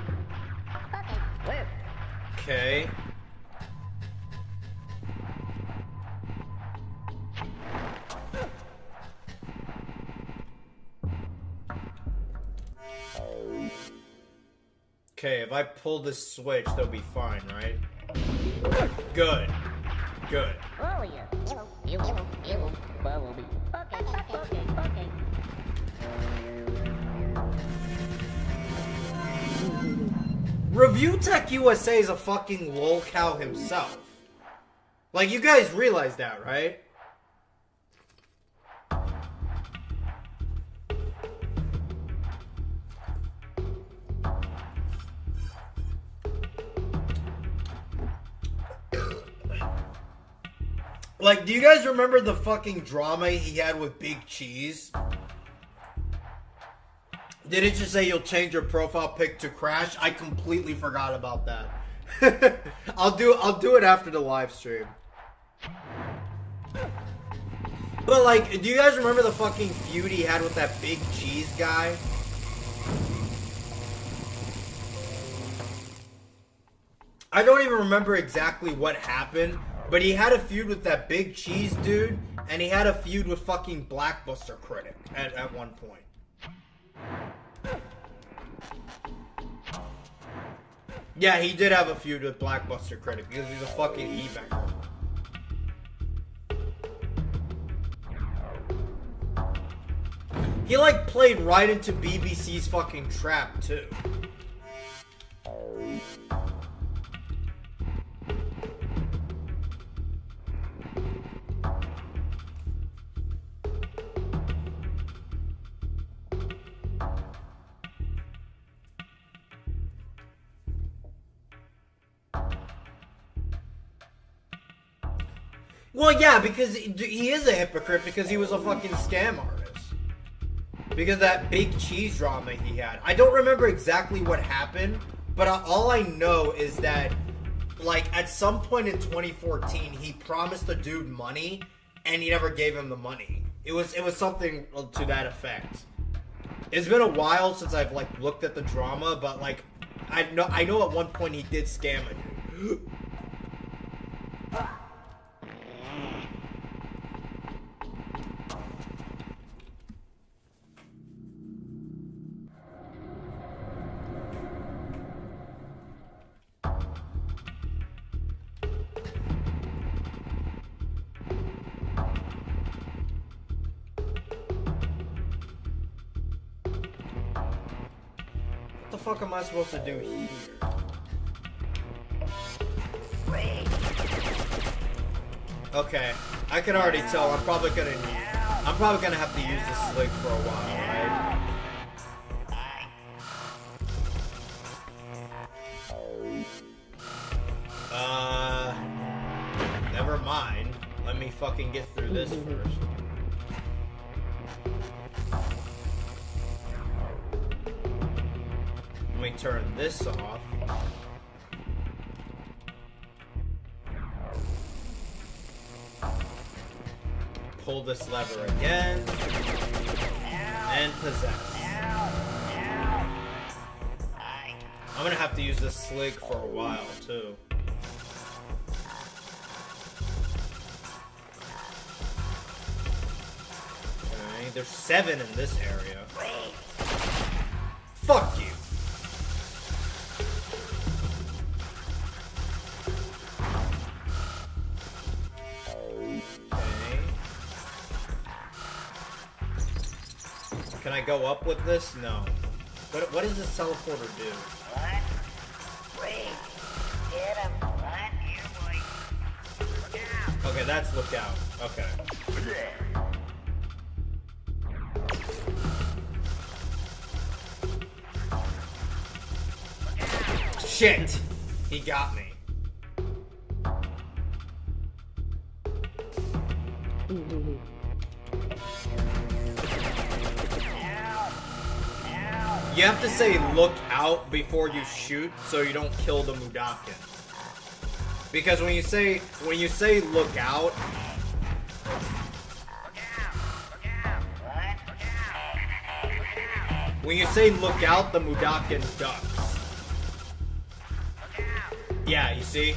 Okay. Where?
Okay. Okay, if I pull this switch, they'll be fine, right? Good. Good.
Oh yeah. You follow me. Okay.
Review Tech USA is a fucking lolcow himself. Like, you guys realize that, right? Like, do you guys remember the fucking drama he had with Big Cheese? Didn't you say you'll change your profile pic to Crash? I completely forgot about that. I'll do it after the live stream. But like, do you guys remember the fucking feud he had with that Big Cheese guy? I don't even remember exactly what happened, but he had a feud with that Big Cheese dude, and he had a feud with fucking Blackbuster Critic at one point. Yeah, he did have a feud with Blackbuster Critic because he's a fucking e-banger. He like played right into BBC's fucking trap too. Well, yeah, because he is a hypocrite because he was a fucking scam artist. Because of that Big Cheese drama he had. I don't remember exactly what happened, but all I know is that, like, at some point in 2014, he promised the dude money, and he never gave him the money. It was something to that effect. It's been a while since I've, like, looked at the drama, but, like, I know at one point he did scam a dude. What the fuck am I supposed to do here? Okay, I can already tell I'm probably gonna have to use this sling for a while, right? Never mind. Let me fucking get through this first. Let me turn this off. Pull this lever again. And possess. I'm gonna have to use this slig for a while, too. Okay, there's 7 in this area. Fuck you. Can I go up with this? No. What does this teleporter do?
What? Wait. Get him. What? Here, boy. Look out.
Okay, that's look out. Okay. Shit! He got me. You have to say look out before you shoot so you don't kill the Mudakin. Because when you say look out, when you say look out, the Mudakin ducks. Yeah, you see?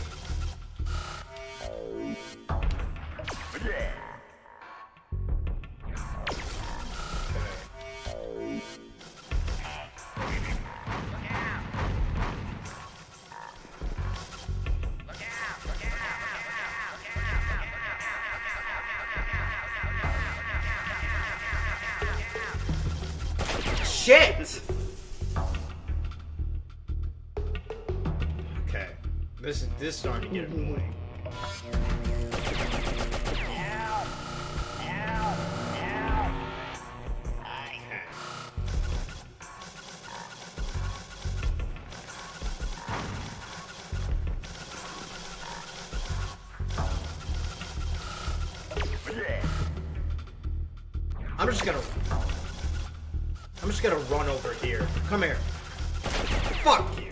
Shit! Okay. This is starting to get annoying. I'm just gonna run over here. Come here. Fuck you.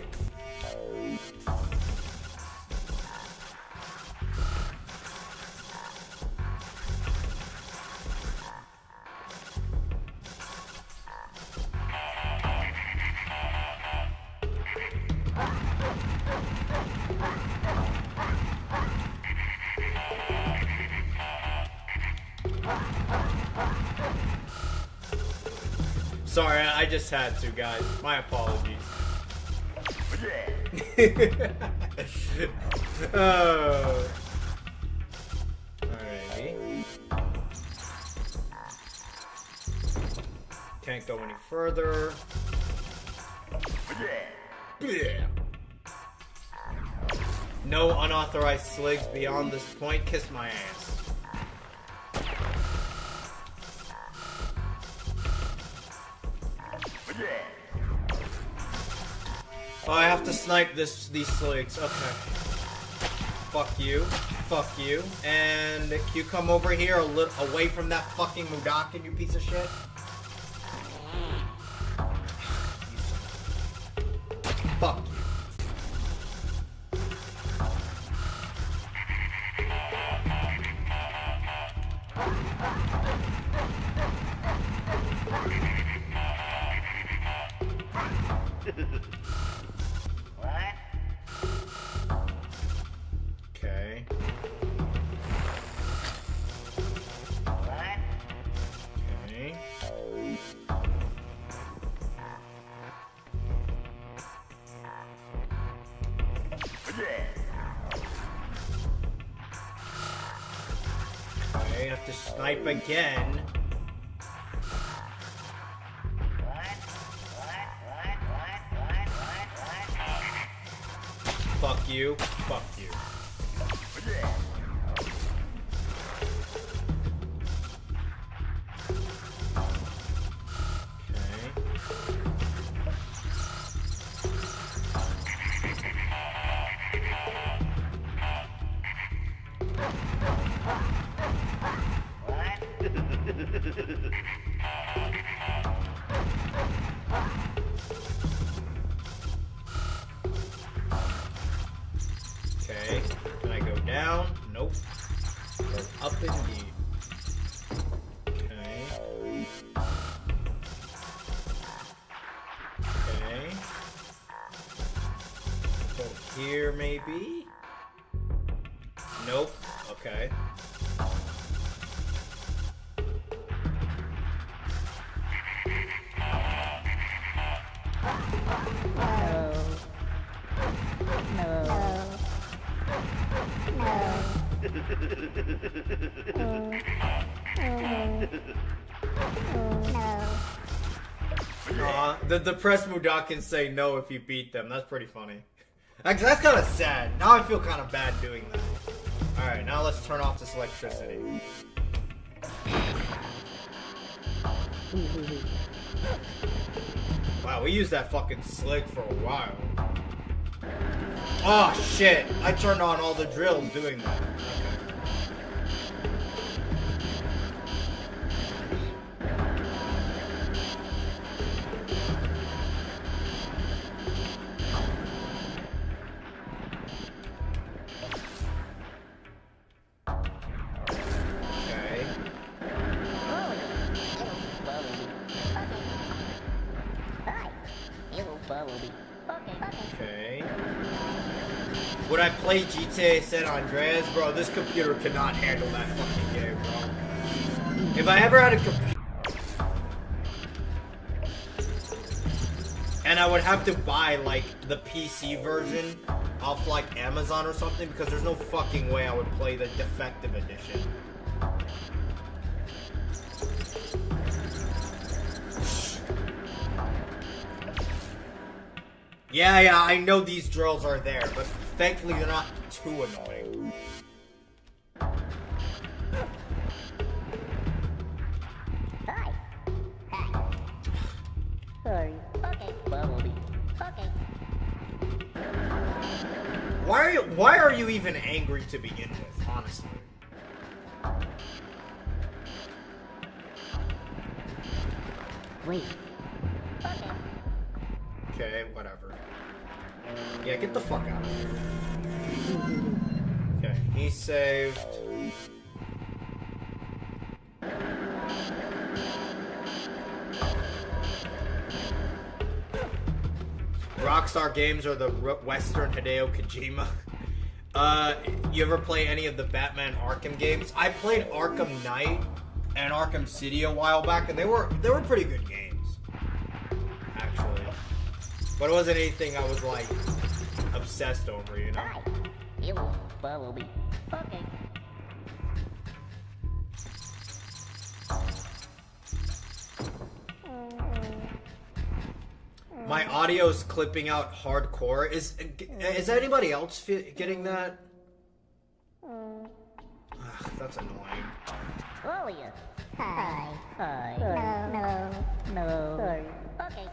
Sorry, I just had to, guys. My apologies. Oh. Alrighty. Can't go any further. No unauthorized sligs beyond this point. Kiss my ass. Oh, I have to snipe these sligs. Okay. Fuck you. Fuck you. And you come over here a little away from that fucking Mudakin, you piece of shit. Fuck you.
What?
Okay.
What?
Okay. Okay, have to snipe again. Fuck you. Fuck you. Okay, can I go down? Nope. Go up indeed. Okay. Okay. Go here maybe? Nope. Okay. The depressed Mudokans say no if you beat them. That's pretty funny. That's kind of sad. Now I feel kind of bad doing that. Alright, now let's turn off this electricity. Wow, we used that fucking slick for a while. Oh shit, I turned on all the drills doing that. Okay. Would I play GTA San Andreas? Bro, this computer cannot handle that fucking game, bro. If I ever had a computer... And I would have to buy, like, the PC version off, like, Amazon or something, because there's no fucking way I would play the defective edition. Yeah, I know these drills are there, but thankfully they're not too annoying.
Hi. Hi. Sorry. Okay. Bumblebee. Okay.
Why are you even angry to begin with, honestly?
Wait. Okay.
Okay, whatever. Yeah, get the fuck out of here. Okay, he's saved. Rockstar Games are the Western Hideo Kojima. You ever play any of the Batman Arkham games? I played Arkham Knight and Arkham City a while back, and they were pretty good games, actually. But it wasn't anything I was like obsessed over, you know.
Alright. You will follow me. Okay.
My audio's clipping out hardcore. Is anybody else getting that? Ugh, that's annoying.
Who are you? Hi. Hi. No. Sorry. Okay.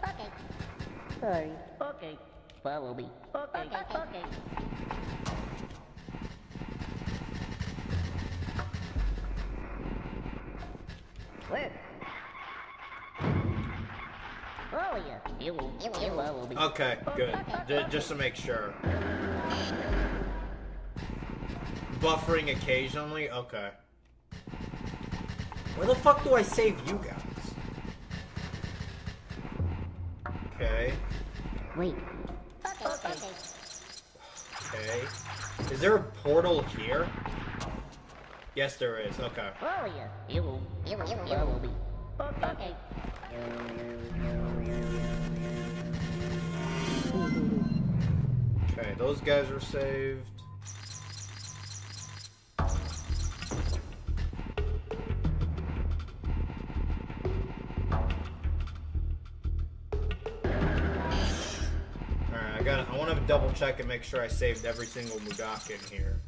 Sorry. Okay. Follow me. Okay. Where? Who are you? You follow me.
Okay, good. Just to make sure. Buffering occasionally? Okay. Where the fuck do I save you guys? Okay.
Wait.
Okay. Is there a portal here? Yes, there is. Okay.
Who are you? You follow me. Okay.
Okay, those guys are saved. I want to double check and make sure I saved every single Mudakin here.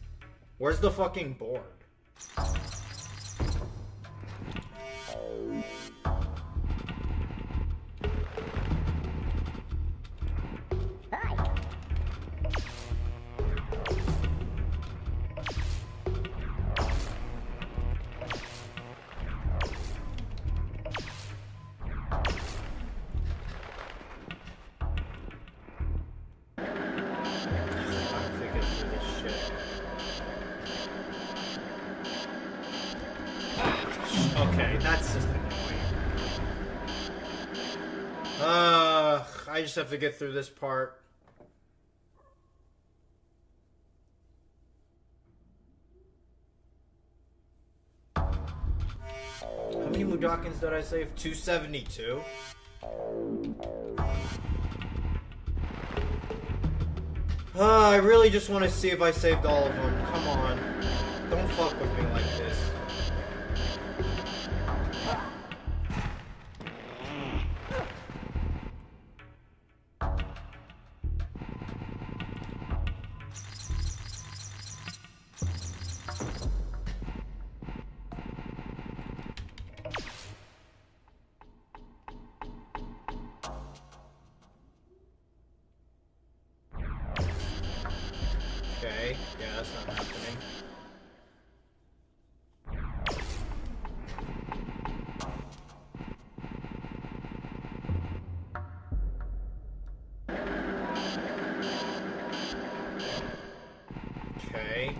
Where's the fucking board?
Hi.
Okay, that's just annoying. I just have to get through this part. How many Mudokons did I save? 272? I really just want to see if I saved all of them. Come on. Don't fuck with me like this. Okay, yeah, that's not happening. Okay.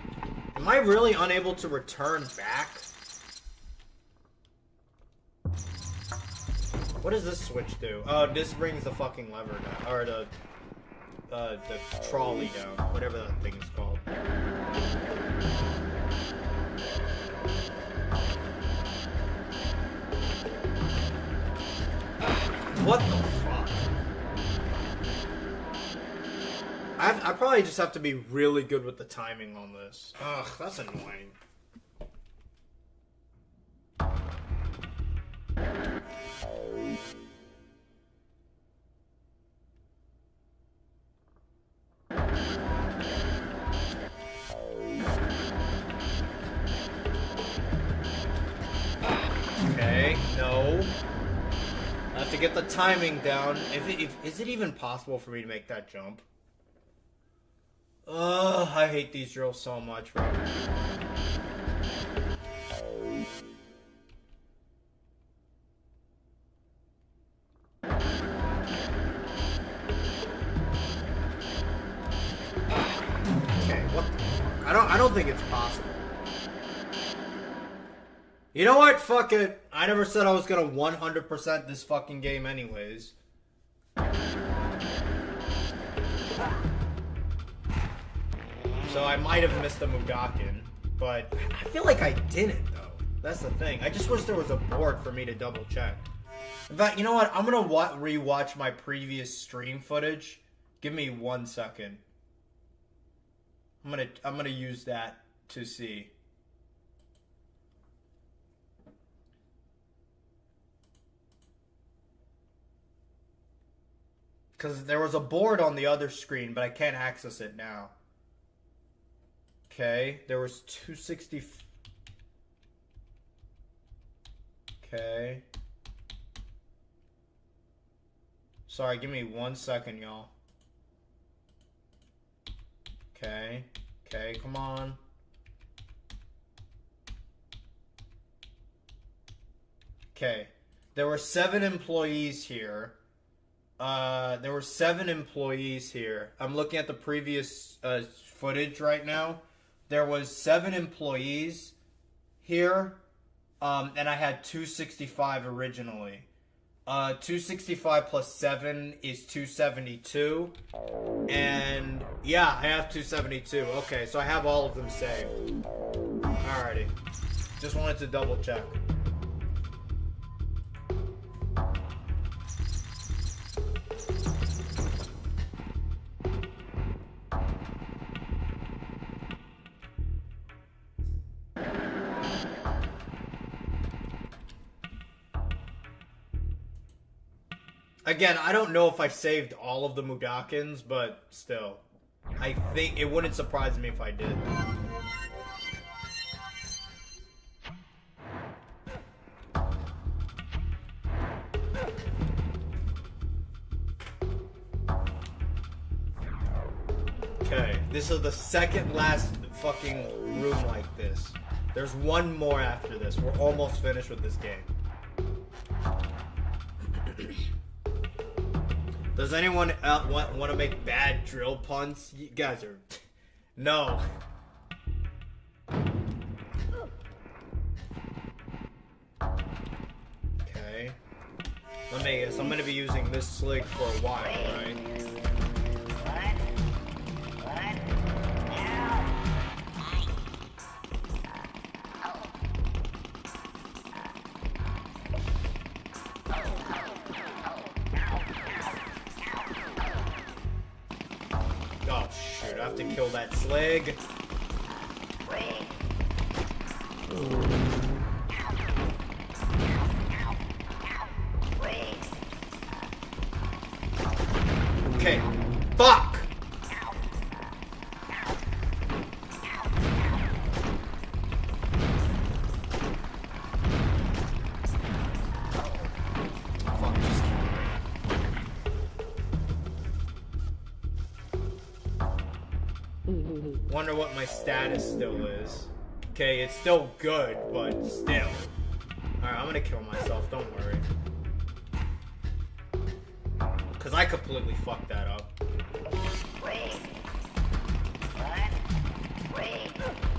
Am I really unable to return back? What does this switch do? Oh, this brings the fucking lever down, or the trolley down, whatever that thing is called. What the fuck? I probably just have to be really good with the timing on this. Ugh, that's annoying. Okay, no. I have to get the timing down. Is it even possible for me to make that jump? Ugh, I hate these drills so much, bro. think it's possible. You know what? Fuck it. I never said I was gonna 100% this fucking game anyways. So I might have missed a Mudakin, but I feel like I didn't though. That's the thing. I just wish there was a board for me to double check. In fact, you know what? I'm gonna rewatch my previous stream footage. Give me 1 second. I'm gonna use that to see. Because there was a board on the other screen, but I can't access it now. Okay, there was 260. Okay. Sorry, give me 1 second, y'all. Okay. Okay, come on. Okay. There were 7 employees here. There were 7 employees here. I'm looking at the previous footage right now. There was 7 employees here, and I had 265 originally. 265 plus 7 is 272, and yeah, I have 272. Okay, so I have all of them saved. Alrighty. Just wanted to double check. Again, I don't know if I saved all of the Mudakins, but still. I think it wouldn't surprise me if I did. Okay, this is the second last fucking room like this. There's one more after this. We're almost finished with this game. Does anyone want to make bad drill puns? You guys are... No. Okay. Let me guess. I'm going to be using this slig for a while, right? Oh shoot, I have to kill that slig. Okay, fuck! Wonder what my status still is. Okay, it's still good, but still. Alright, I'm gonna kill myself, don't worry. Cause I completely fucked that up.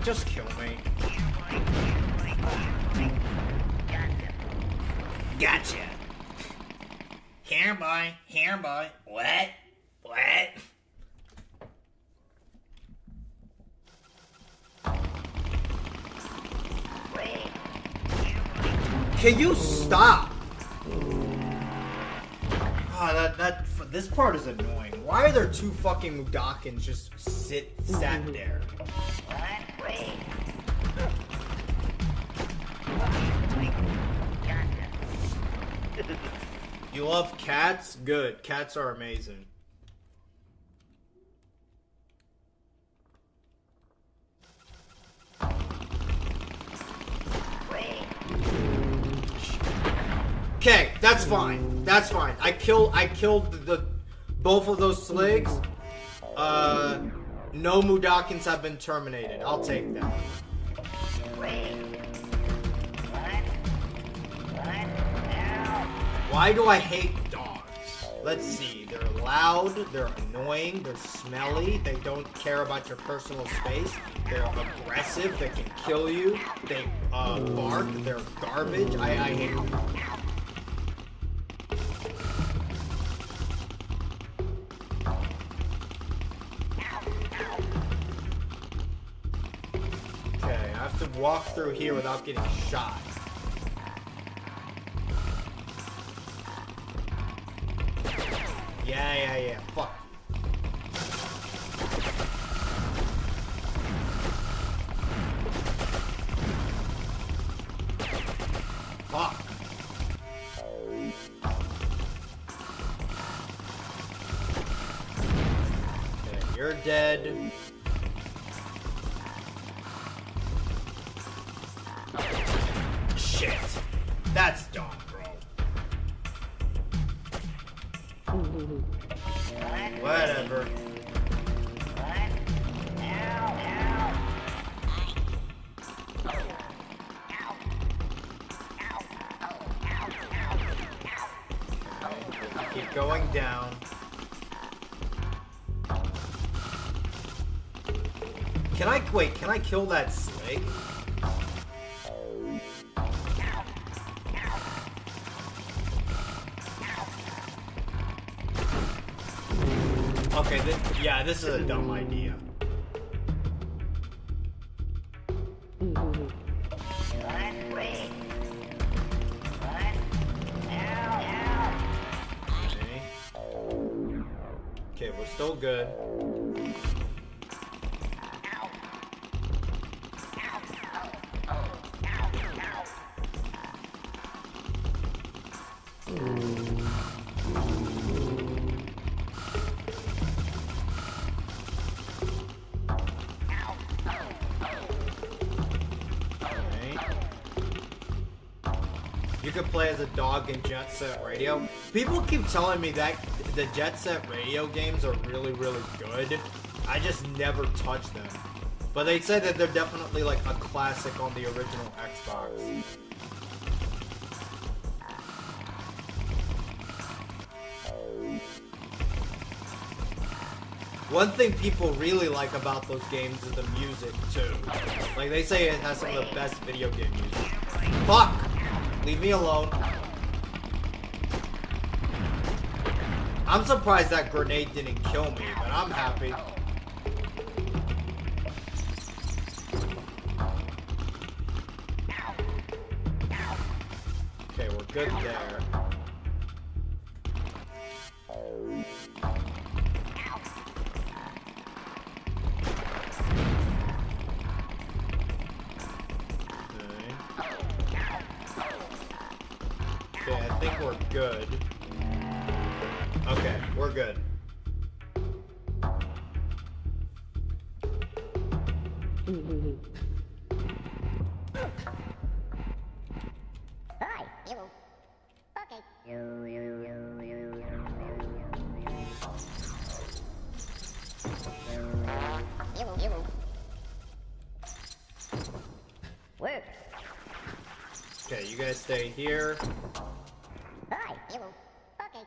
Just kill me. Gotcha. Here, boy. Here, boy. What? What? Can you stop? Oh, this part is annoying. Why are there 2 fucking Mudakins just sat there? You love cats? Good. Cats are amazing. Okay, that's fine. That's fine. I killed the both of those sligs. No Mudakins have been terminated. I'll take that. Why do I hate dogs? Let's see. They're loud, they're annoying, they're smelly, they don't care about your personal space, they're aggressive, they can kill you, they bark, they're garbage. I hate them. Okay, I have to walk through here without getting shot. Yeah. Fuck. Fuck. Okay, you're dead. Shit. That's dumb, bro. Whatever. Keep going down. Can I kill that snake? Okay, this is a dumb idea. Okay, we're still good. You could play as a dog in Jet Set Radio. People keep telling me that the Jet Set Radio games are really, really good. I just never touch them. But they say that they're definitely like a classic on the original Xbox. One thing people really like about those games is the music too. Like they say it has some of the best video game music. Fuck! Leave me alone. I'm surprised that grenade didn't kill me, but I'm happy. Okay, we're good there. Okay, I think we're good. Okay, we're good.
Hi, you. Okay. You. Work.
Okay, you guys stay here.
Hi, you. Okay.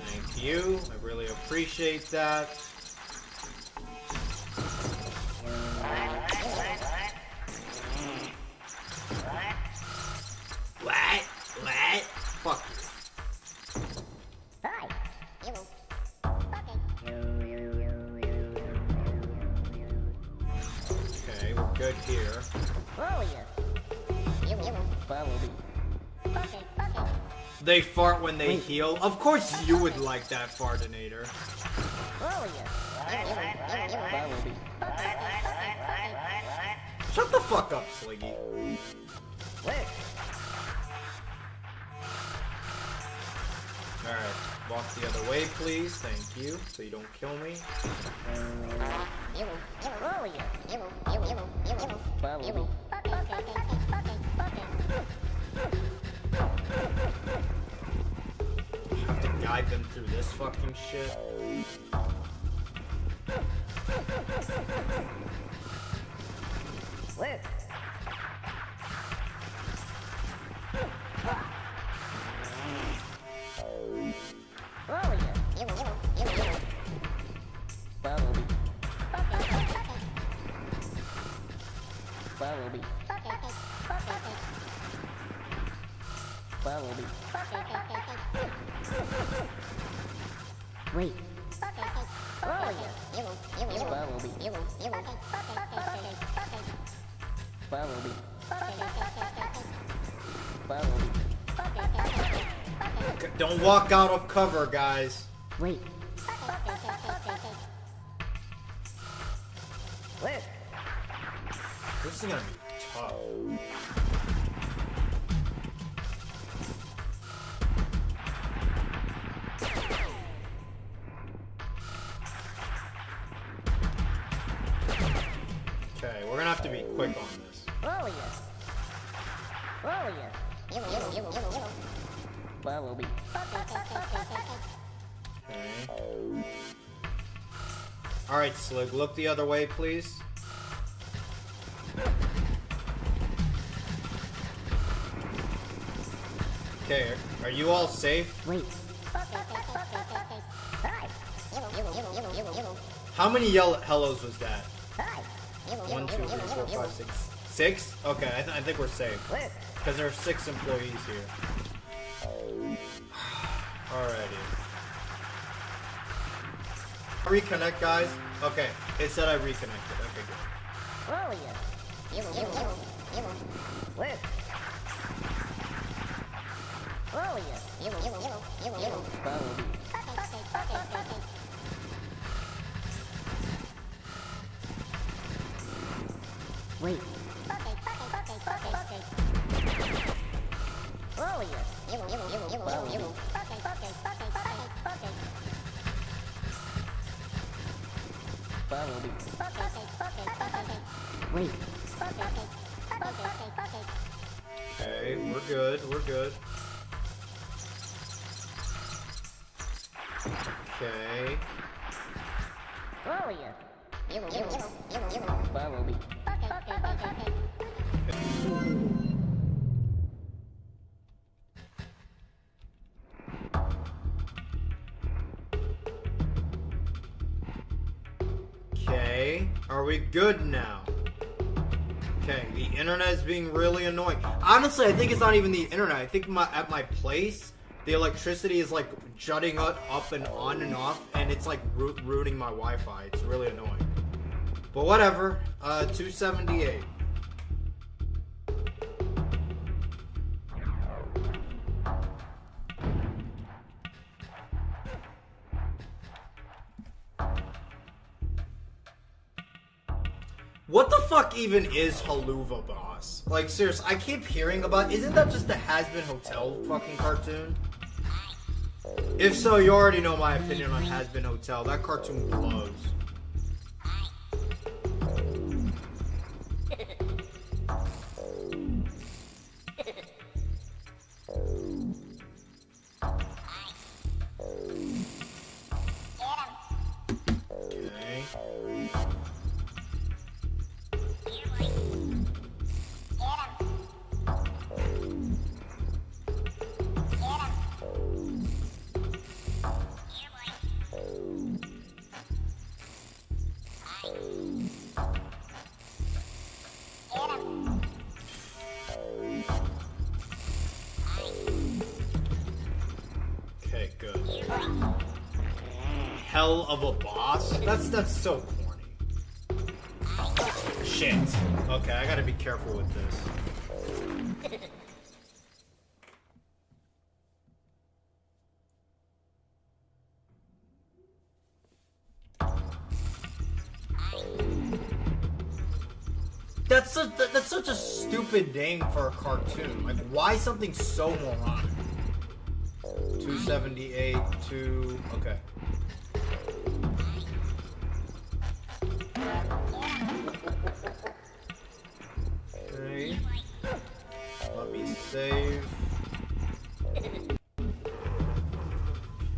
Thank you. I really appreciate that. What? Fuck you.
Hi, you.
Okay, we're good here.
Follow you. You. Follow me. Okay.
They fart when they heal. Of course you would like that, Fartinator.
Follow you. Follow me.
Shut the fuck up, Sliggy.
Work.
Alright, walk the other way, please. Thank you. So you don't kill me.
You. Follow you. Follow me.
Have to guide them through this fucking shit.
Work. Bumblebee. Bumblebee. Wait. Oh yeah. Bumblebee. Bumblebee. Bumblebee.
Don't walk out of cover, guys.
Wait. Where?
This is gonna be tough. Okay, we're gonna have to be quick on this.
Oh yeah. Oh yeah. Bumblebee.
Okay. Alright, Slig, look the other way, please. Okay, are you all safe?
Wait.
How many yellow hellos was that? 1, 2, 3, 4, 5, 6. 6? Okay, I think we're safe. Because there are 6 employees here. Alrighty. Reconnect, guys. Okay, it said I reconnected. Okay, good.
Oh yeah. Where? Oh yeah. Bumblebee. Wait. Oh yeah. Bumblebee. Bumblebee. Wait.
Okay, we're good. We're good. Okay.
Oh yeah. Bumblebee.
Okay, are we good now? Okay, the internet is being really annoying. Honestly, I think it's not even the internet. I think at my place, the electricity is like jutting up and on and off, and it's like ruining my Wi-Fi. It's really annoying. But whatever. 278. What the fuck even is Haluva Boss? Like, seriously, I keep hearing about... Isn't that just the Has-Been Hotel fucking cartoon? If so, you already know my opinion on Has-Been Hotel. That cartoon blows. Okay. Okay, good. Hell of a boss? That's so corny. Shit. Okay, I gotta be careful with this. That's such a stupid name for a cartoon. Like, why something so moronic? 278, 2... Okay. Okay. Let me save.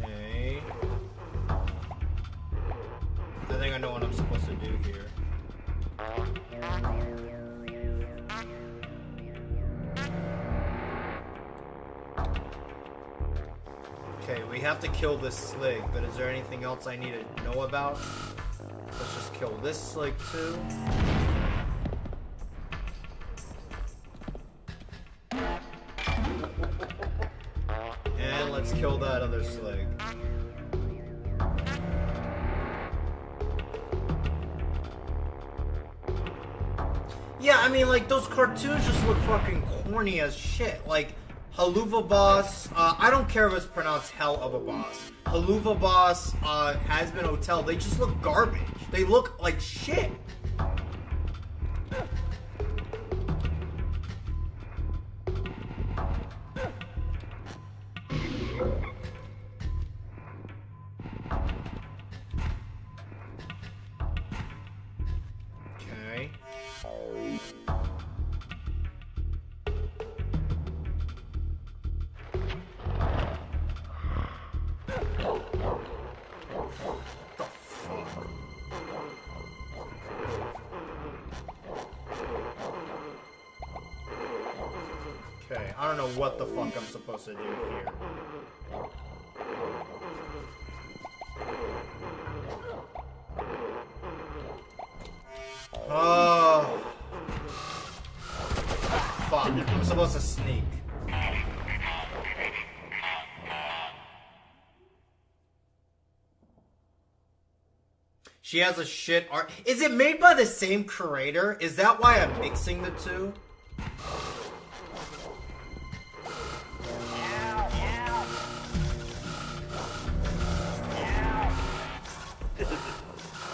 Okay. I think I know what I'm supposed to do here. Okay, we have to kill this Slig, but is there anything else I need to know about? Let's just kill this Slig too. kill that other Slig. Yeah, I mean, like, those cartoons just look fucking corny as shit. Like, Haluva Boss, I don't care if it's pronounced Hell of a Boss. Haluva Boss, Has-Been Hotel, they just look garbage. They look like shit. Okay. Okay, I don't know what the fuck I'm supposed to do here. Oh. Fuck, I'm supposed to sneak. She has a shit art. Is it made by the same creator? Is that why I'm mixing the two?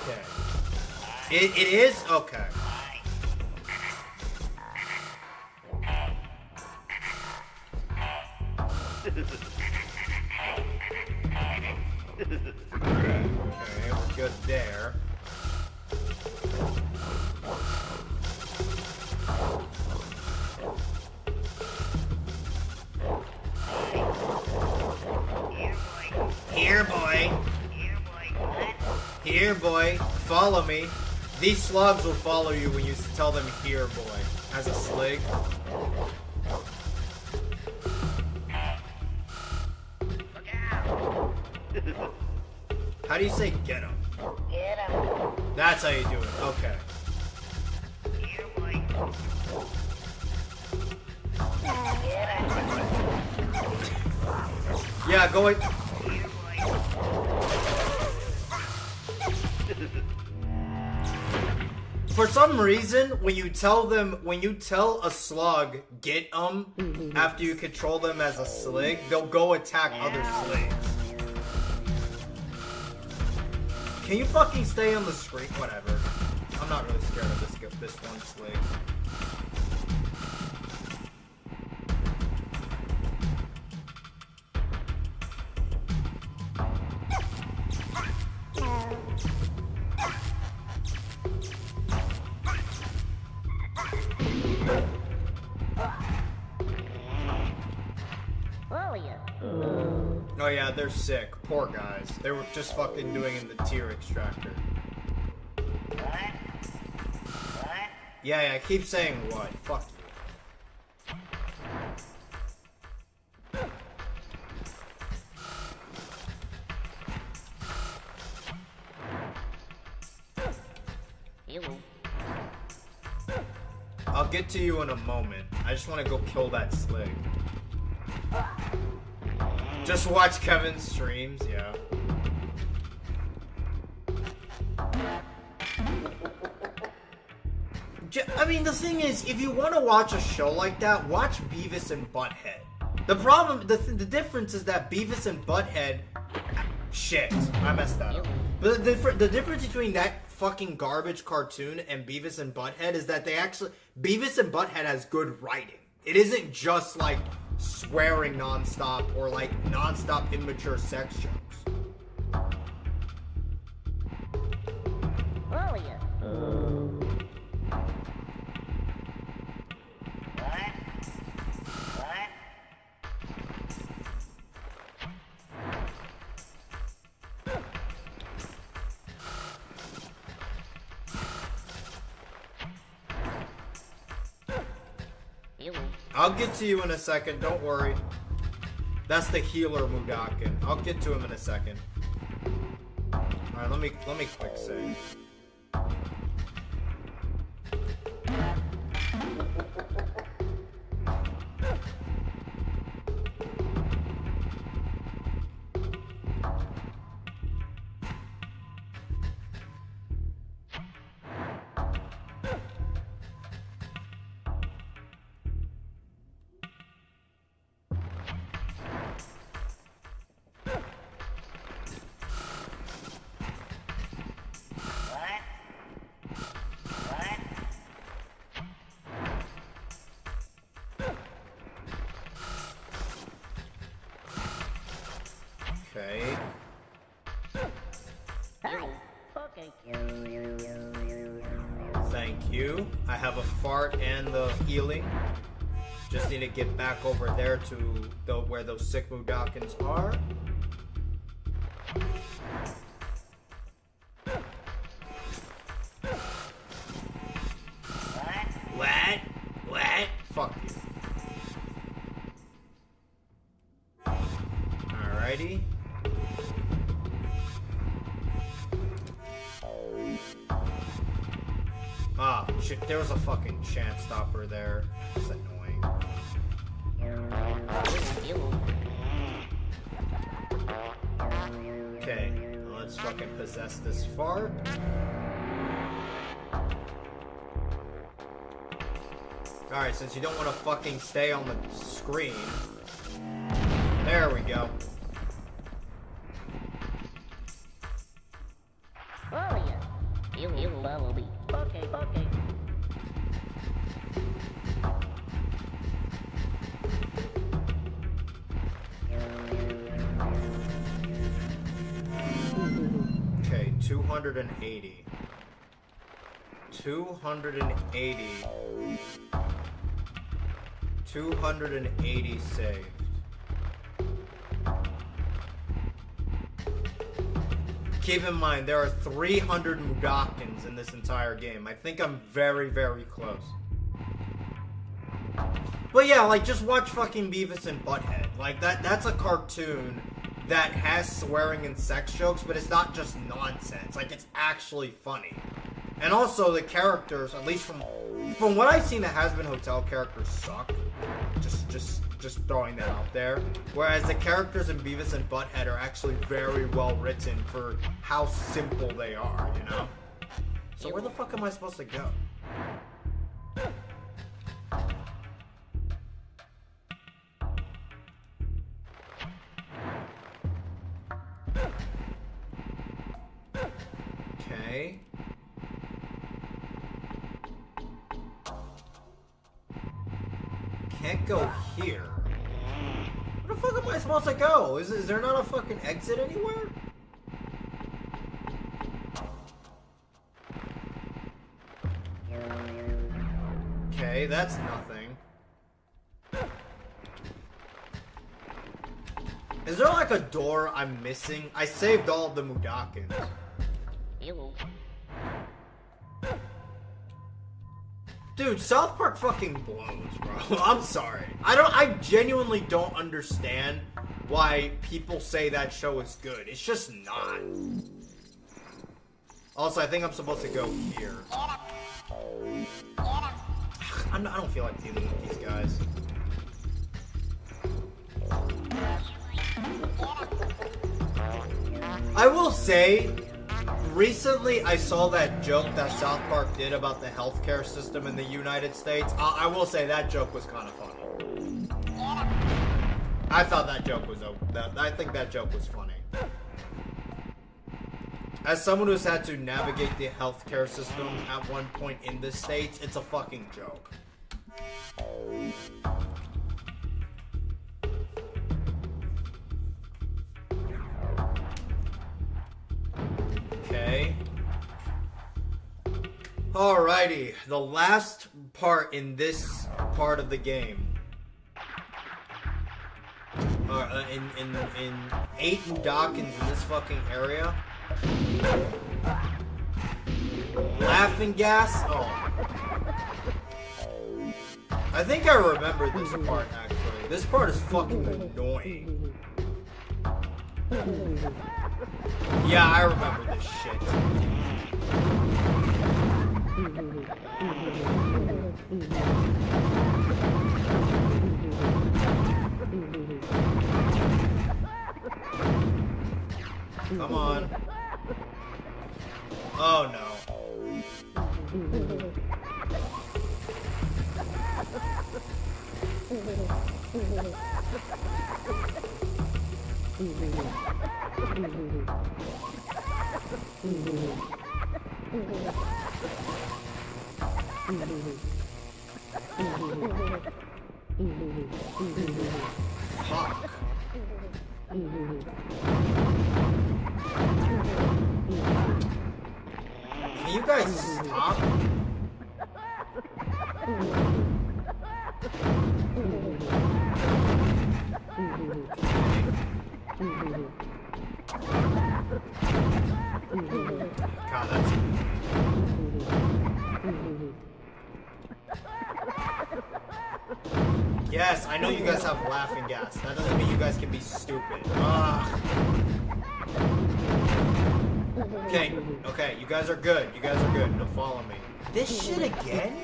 Okay. It is? Okay. Okay, we're good there. Here, boy. Here, boy. Follow me. These slugs will follow you when you tell them here, boy. As a Slig. How do you say get him?
Get him.
That's how you do it. Okay.
Here, boy. Get him.
Yeah, go ahead.
Here, boy.
For some reason, when you tell a slug, get 'em, after you control them as a Slig, they'll go attack other Sligs. Can you fucking stay on the screen? Whatever. I'm not really scared of this one Slig.
Oh, yeah.
Oh yeah, they're sick. Poor guys. They were just fucking doing in the tier extractor.
What? What?
Yeah, keep saying what. Fuck you.
You.
I'll get to you in a moment. I just want to go kill that Slig. Just watch Kevin's streams, yeah. I mean, the thing is, if you want to watch a show like that, watch Beavis and Butthead. The problem, the difference is that Beavis and Butthead... Shit, I messed that up. But the difference between that fucking garbage cartoon and Beavis and Butthead is that they actually... Beavis and Butthead has good writing. It isn't just, like, swearing nonstop or, like, nonstop immature sex jokes.
Oh, yeah. What? What? You.
I'll get to you in a second, don't worry. That's the healer Mudakin. I'll get to him in a second. Alright, let me quick save. you. I have a fart and the healing. Just need to get back over there to where those sick Mudokons are. What? What? Fuck you. Alrighty. Ah, shit, there was a fucking chance stopper there. That's annoying. Okay, let's fucking possess this fart. Alright, since you don't want to fucking stay on the screen. There we go.
Oh yeah. You will be. Okay.
Okay, 280. 280. 280 saved. Keep in mind, there are 300 Mudokons in this entire game. I think I'm very, very close. But yeah, like, just watch fucking Beavis and Butthead. Like, that's a cartoon that has swearing and sex jokes, but it's not just nonsense. Like, it's actually funny. And also, the characters, at least from what I've seen, the Has-Been Hotel characters suck. Just throwing that out there. Whereas the characters in Beavis and Butthead are actually very well written for how simple they are, you know? So where the fuck am I supposed to go? Okay. Can't go here. Where the fuck am I supposed to go? Is there not a fucking exit anywhere? Okay, that's nothing. Is there like a door I'm missing? I saved all of the Mudokons. Dude, South Park fucking blows, bro. I'm sorry. I genuinely don't understand why people say that show is good. It's just not. Also, I think I'm supposed to go here. I don't feel like dealing with these guys. I will say, recently I saw that joke that South Park did about the healthcare system in the United States. I will say that joke was kind of funny. I thought that joke was I think that joke was funny. As someone who's had to navigate the healthcare system at one point in the States, it's a fucking joke. Okay. Alrighty, the last part in this part of the game. In 8 Mudokons in this fucking area. Laughing gas? Oh. I think I remember this part, actually. This part is fucking annoying. Yeah, I remember this shit. Come on. Oh no. Fuck. Can you guys stop? God, that's... Yes, I know you guys have laughing gas. That doesn't mean you guys can be stupid. Ugh. Okay, okay, you guys are good. You guys are good. Now follow me. This shit again?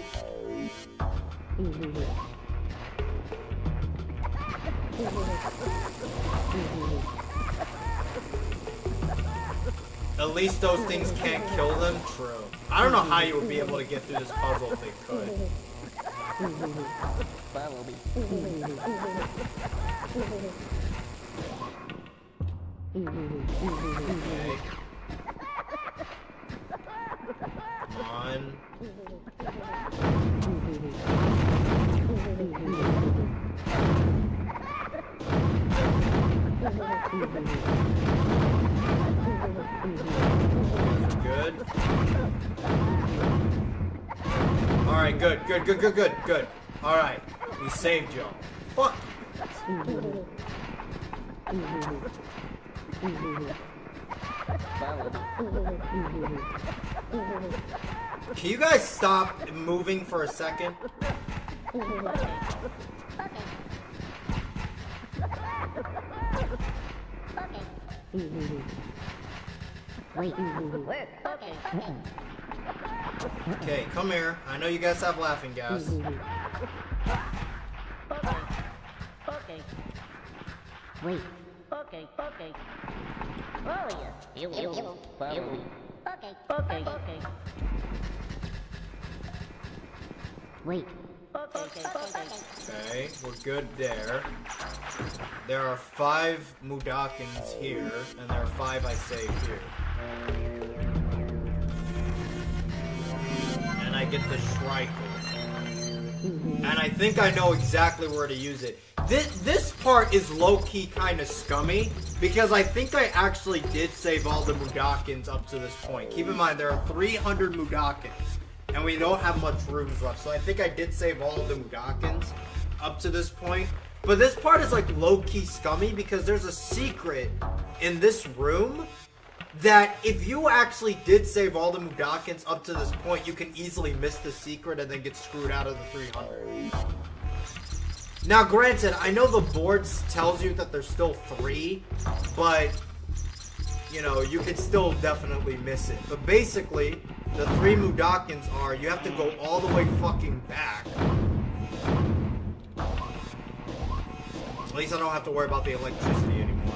At least those things can't kill them? True. I don't know how you would be able to get through this puzzle if they could.
Follow me.
Okay. Come on. Good. Alright, good. Alright. We saved y'all. Fuck you. Can you guys stop moving for a second?
Wait. Okay.
Okay, come here. I know you guys have laughing gas.
Okay. Wait. Okay. Oh yeah. You. Follow me. Okay. Wait.
Okay, we're good there. There are 5 Mudokons here, and there are 5 I saved here. And I get the Shrike. And I think I know exactly where to use it. This part is low-key kind of scummy, because I think I actually did save all the Mudokons up to this point. Keep in mind, there are 300 Mudokons, and we don't have much rooms left, so I think I did save all of the Mudokons up to this point. But this part is like low-key scummy, because there's a secret in this room that if you actually did save all the Mudokons up to this point, you can easily miss the secret and then get screwed out of the 300. Now, granted, I know the board tells you that there's still 3, but, you know, you could still definitely miss it. But basically, the 3 Mudokons are, you have to go all the way fucking back. At least I don't have to worry about the electricity anymore.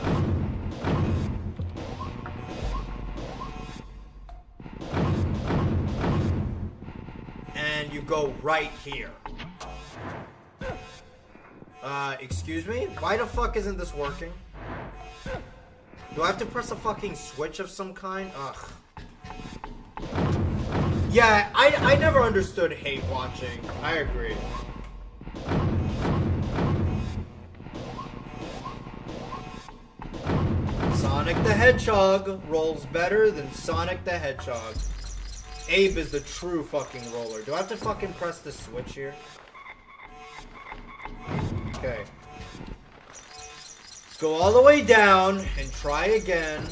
And you go right here. Excuse me? Why the fuck isn't this working? Do I have to press a fucking switch of some kind? Ugh. Yeah, I never understood hate watching. I agree. Sonic the Hedgehog rolls better than Sonic the Hedgehog. Abe is the true fucking roller. Do I have to fucking press the switch here? Okay. Let's go all the way down and try again.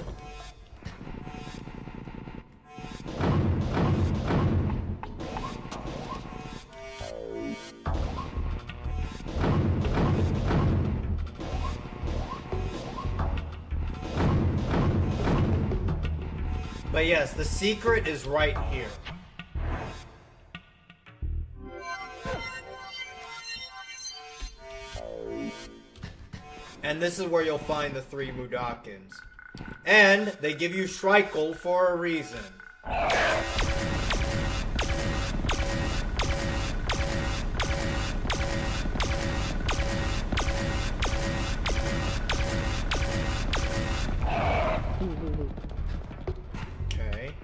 But yes, the secret is right here. And this is where you'll find the 3 Mudokons. And they give you Shrike for a reason. Okay.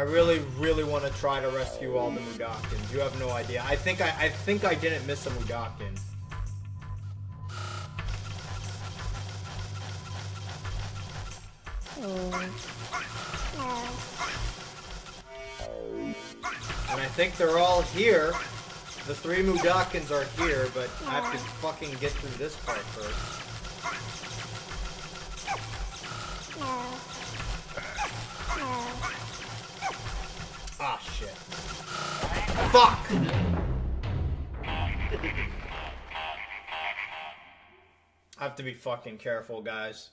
really, really want to try to rescue all the Mudokons. You have no idea. I think I didn't miss a Mudokin. And I think they're all here. The 3 Mudokons are here, but I have to fucking get through this part first. Ah, shit. Fuck! I have to be fucking careful, guys.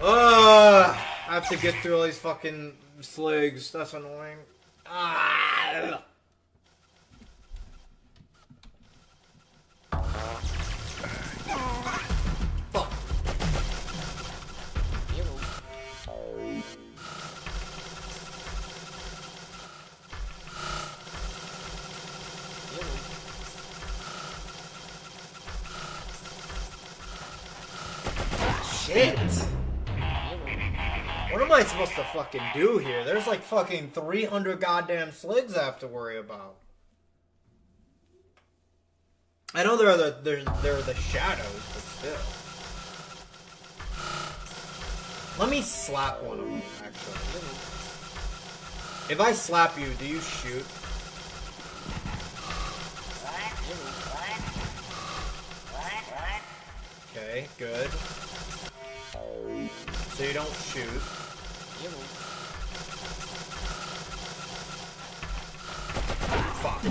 I have to get through all these fucking sligs. That's annoying. Ah! Fuck. Shit. What am I supposed to fucking do here? There's like fucking 300 goddamn sligs I have to worry about. I know there are the shadows, but still. Let me slap one of them, actually. If I slap you, do you shoot? Okay, good. So you don't shoot. Fuck.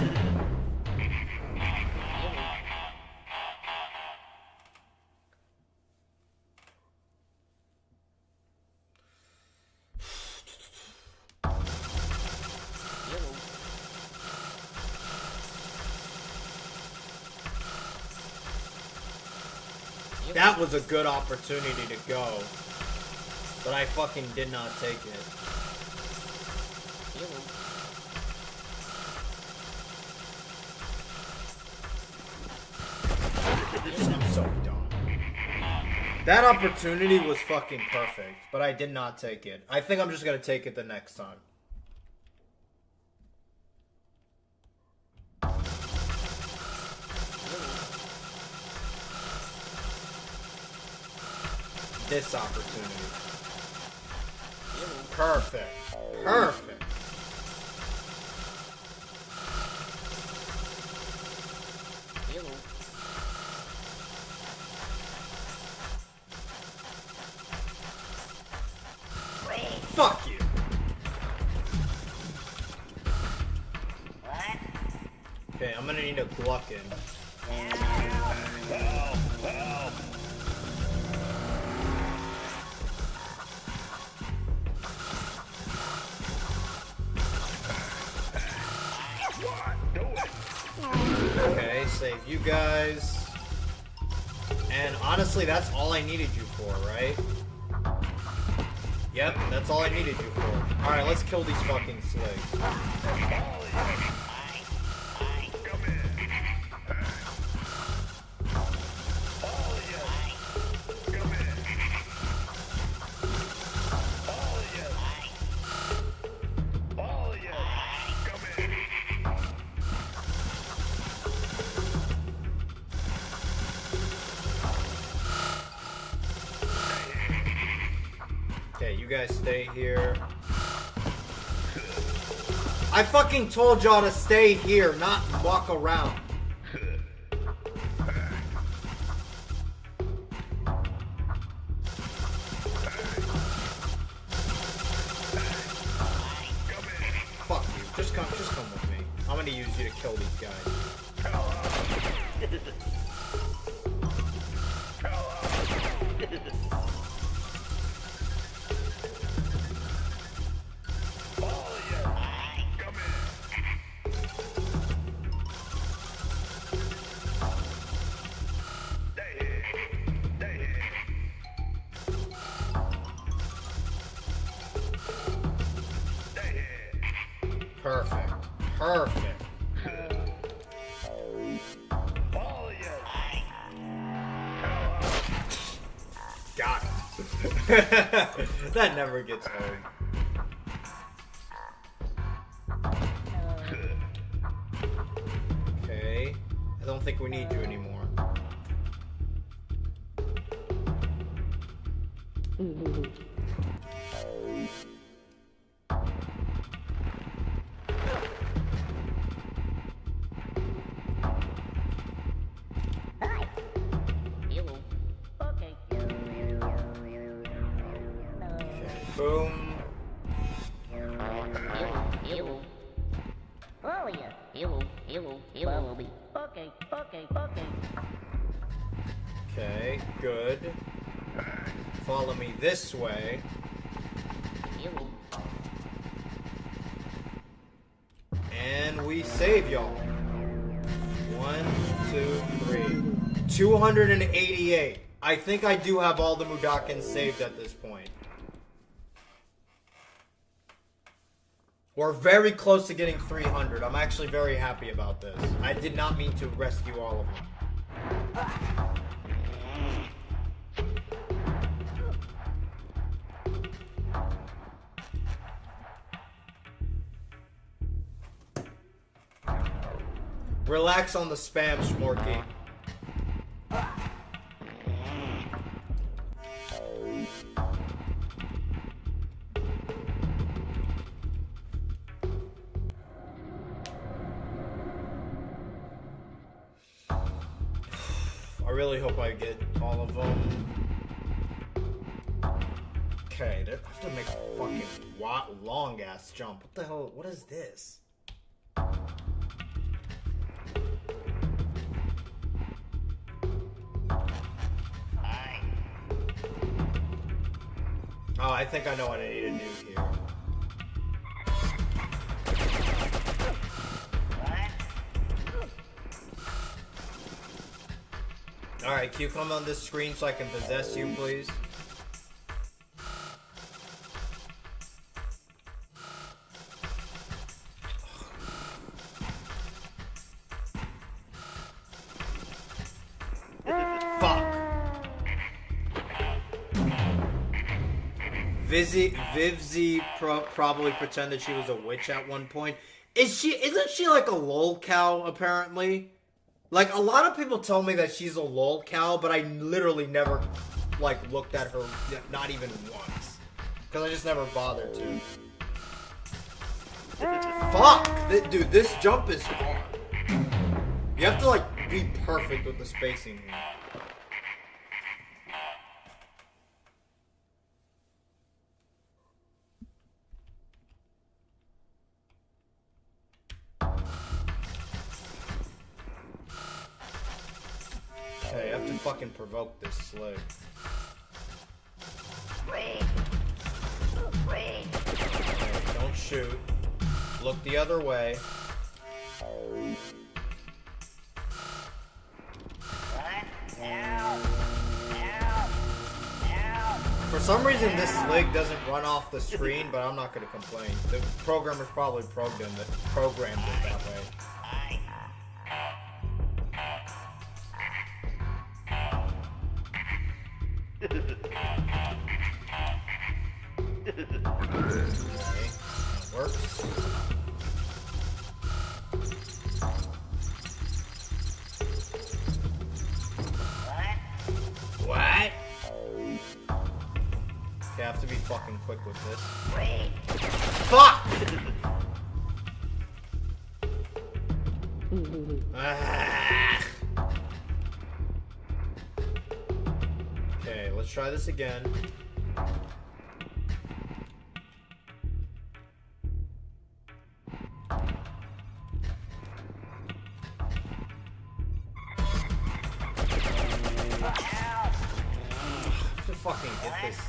That was a good opportunity to go, but I fucking did not take it. I'm so dumb. That opportunity was fucking perfect, but I did not take it. I think I'm just gonna take it the next time. This opportunity. Perfect. Perfect. Fuck you. Okay, I'm gonna need a Gluckin. Okay, save you guys. And honestly, that's all I needed you for, right? Yep, that's all I needed you for. Alright, let's kill these fucking slaves. Okay, you guys stay here. I fucking told y'all to stay here, not walk around. Fuck you. Just come with me. I'm gonna use you to kill these guys. Perfect. Perfect. That never gets old. Okay. I don't think we need you anymore.
Hi. You. Okay.
Boom.
You. Oh yeah. You. Bumblebee. Okay.
Okay, good. Follow me this way.
You.
And we save y'all. 1, 2, 3. 288. I think I do have all the Mudokons saved at this point. We're very close to getting 300. I'm actually very happy about this. I did not mean to rescue all of them. Relax on the spam, Smorky. I really hope I get all of them. Okay, I have to make a fucking long ass jump. What the hell? What is this? Oh, I think I know what I need to do here. Alright, Q, come on this screen so I can possess you, please. Vivzy probably pretended she was a witch at one point. Isn't she like a lol cow, apparently? Like, a lot of people tell me that she's a lol cow, but I literally never, like, looked at her, not even once. Because I just never bothered to. Fuck! Dude, this jump is hard. You have to, like, be perfect with the spacing here. Okay, you have to fucking provoke this slug. Okay, don't shoot. Look the other way. For some reason, this slig doesn't run off the screen, but I'm not gonna complain. The programmers probably programmed it that way. Okay, that works. What? Okay, I have to be fucking quick with this. Fuck! Ah. Okay, let's try this again. To fucking get this.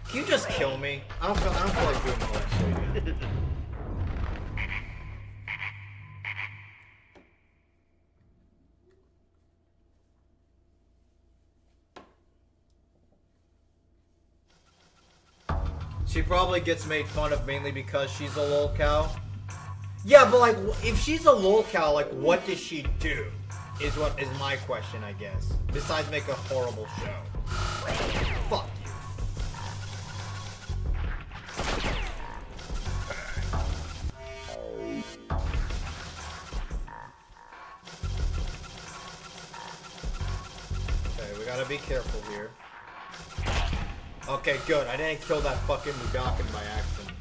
Can you just kill me? I don't feel like doing all that shit again. She probably gets made fun of mainly because she's a lol cow. Yeah, but like, if she's a lol cow, like, what does she do? Is my question, I guess. Besides make a horrible show. Fuck you. Okay, we gotta be careful here. Okay, good. I didn't kill that fucking Mudakin by accident.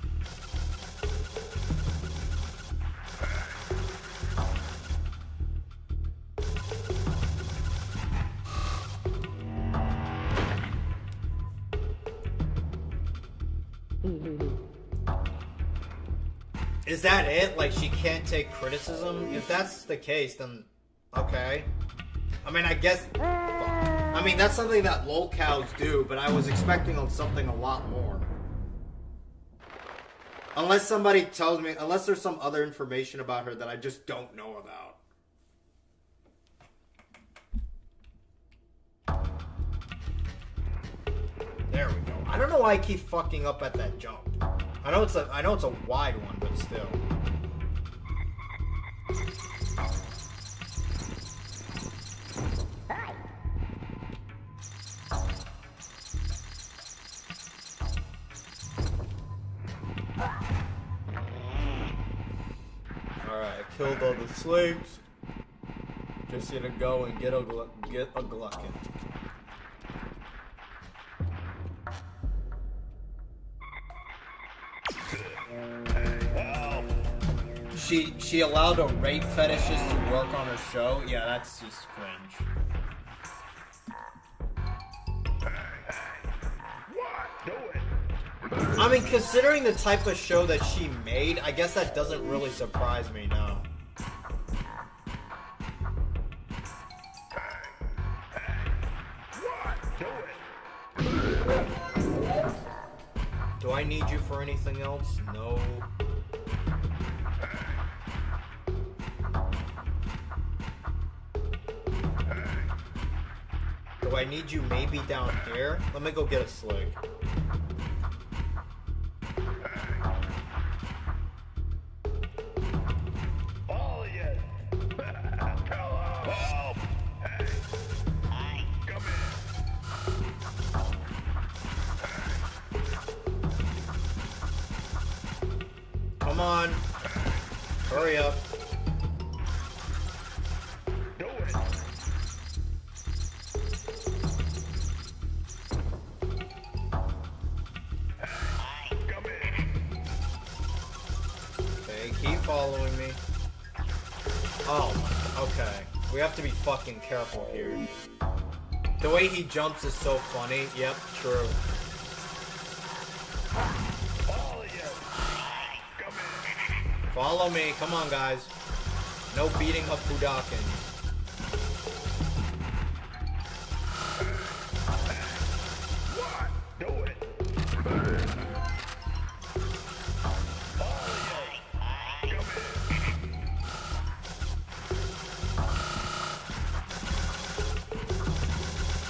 Is that it? Like, she can't take criticism? If that's the case, then... Okay. I mean, I guess... I mean, that's something that lolcows do, but I was expecting something a lot more. Unless somebody tells me... Unless there's some other information about her that I just don't know about. There we go. I don't know why I keep fucking up at that jump. I know it's a wide one, but still.
Hi.
Alright, I killed all the slaves. Just gonna go and get a gluckin. She allowed a rape fetishist to work on her show? Yeah, that's just cringe. I mean, considering the type of show that she made, I guess that doesn't really surprise me now. Do I need you for anything else? No. Do I need you maybe down here? Let me go get a slig.
Oh, yes. Help. Hey. Come in.
Come on. Hurry up.
Do it. Come in.
Okay, keep following me. Oh, okay. We have to be fucking careful here. The way he jumps is so funny. Yep, true.
Oh, yes. Come in.
Follow me. Come on, guys. No beating up Budakins.
What? Do it. Oh, yes. Come in.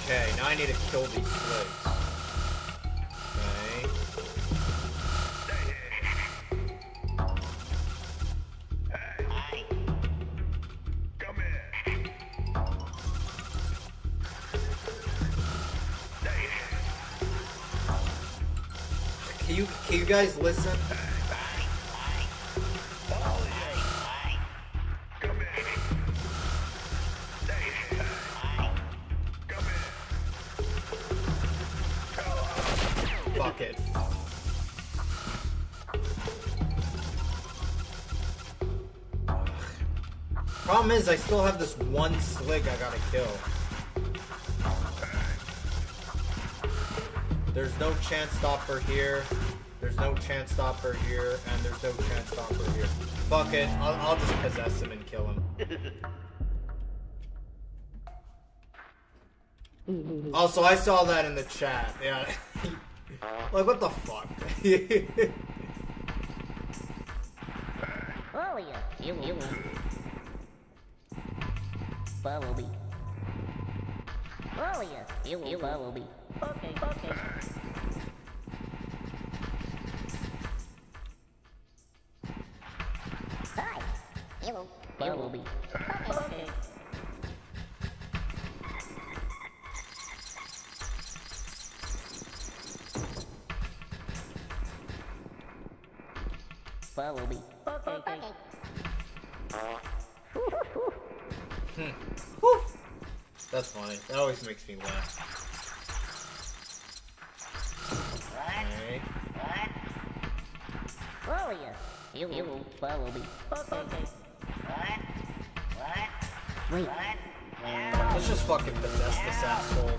Okay, now I need to kill these slaves. Okay.
Hey. Come in.
Can you guys listen?
Oh, yes. Come in. Come in.
Fuck it. Problem is, I still have this one slig I gotta kill. There's no chance stopper here. There's no chance stopper here, and there's no chance stopper here. Fuck it. I'll just possess him and kill him. Also, I saw that in the chat. Yeah. Like, what the fuck?
Oh, yeah. You. Follow me. Oh, yeah. You follow me. Okay. Hi. You follow me. Okay. Follow me. Okay.
Whew. That's funny. That always makes me laugh. Okay.
Where are you? You will follow me. Okay. Wait.
Let's just fucking possess this asshole.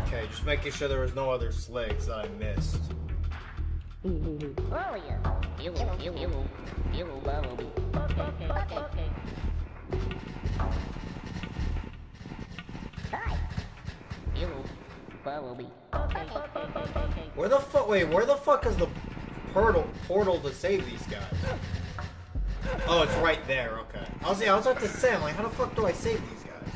Okay, just making sure there was no other sligs that I missed.
Where are you? You will follow me. Okay. Hi. You will follow me. Okay.
Where the fuck? Wait, where the fuck is the portal to save these guys? Oh, it's right there. Okay. I was about to say, I'm like, how the fuck do I save these guys?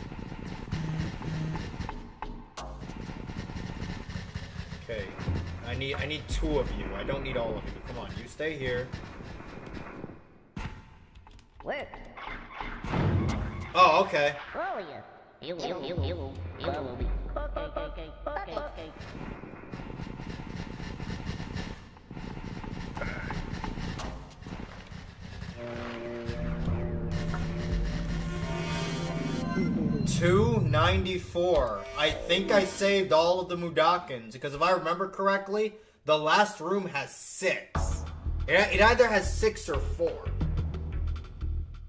Okay. I need 2 of you. I don't need all of you. Come on, you stay here.
Where?
Oh, okay.
Where are you? You will follow me. Okay.
294. I think I saved all of the Mudokons, because if I remember correctly, the last room has 6. It either has 6 or 4.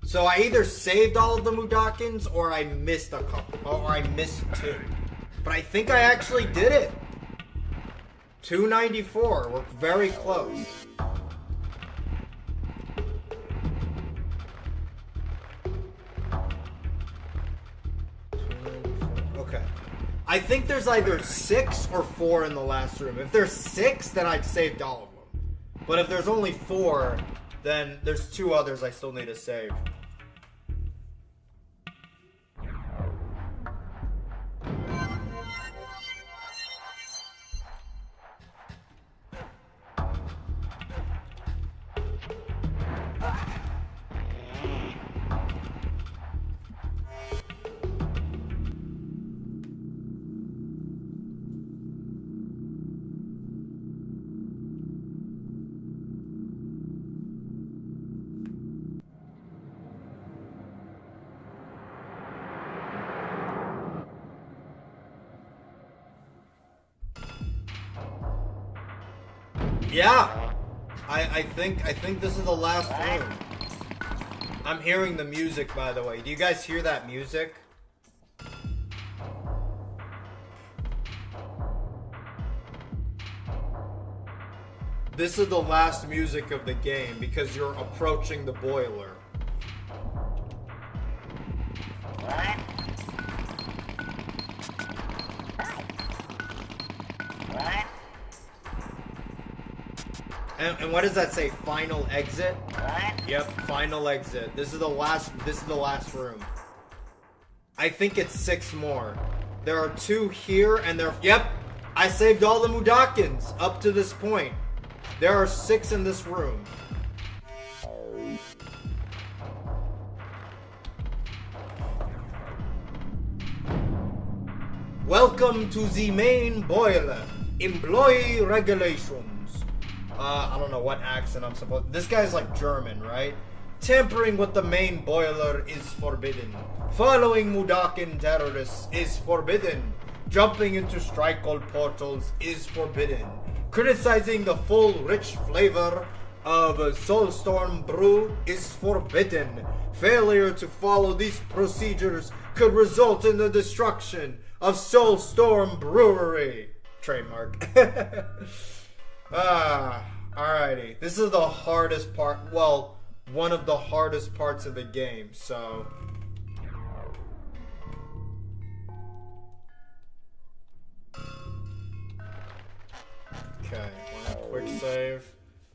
So I either saved all of the Mudokons, or I missed a couple, or I missed 2. But I think I actually did it. 294. We're very close. Okay. I think there's either 6 or 4 in the last room. If there's 6, then I've saved all of them. But if there's only 4, then there's 2 others I still need to save. Yeah, I think this is the last room. I'm hearing the music, by the way. Do you guys hear that music? This is the last music of the game because you're approaching the boiler. And what does that say? Final exit? Yep, final exit. This is the last room. I think it's 6 more. There are 2 here and there. Yep, I saved all the Mudokons up to this point. There are 6 in this room. Welcome to the main boiler. Employee regulations. I don't know what accent I'm supposed. This guy's like German, right? Tampering with the main boiler is forbidden. Following Mudokon terrorists is forbidden. Jumping into strike-hold portals is forbidden. Criticizing the full, rich flavor of Soulstorm brew is forbidden. Failure to follow these procedures could result in the destruction of Soulstorm Brewery. Trademark. Alrighty. This is the hardest part. Well, one of the hardest parts of the game, so. Okay, quick save.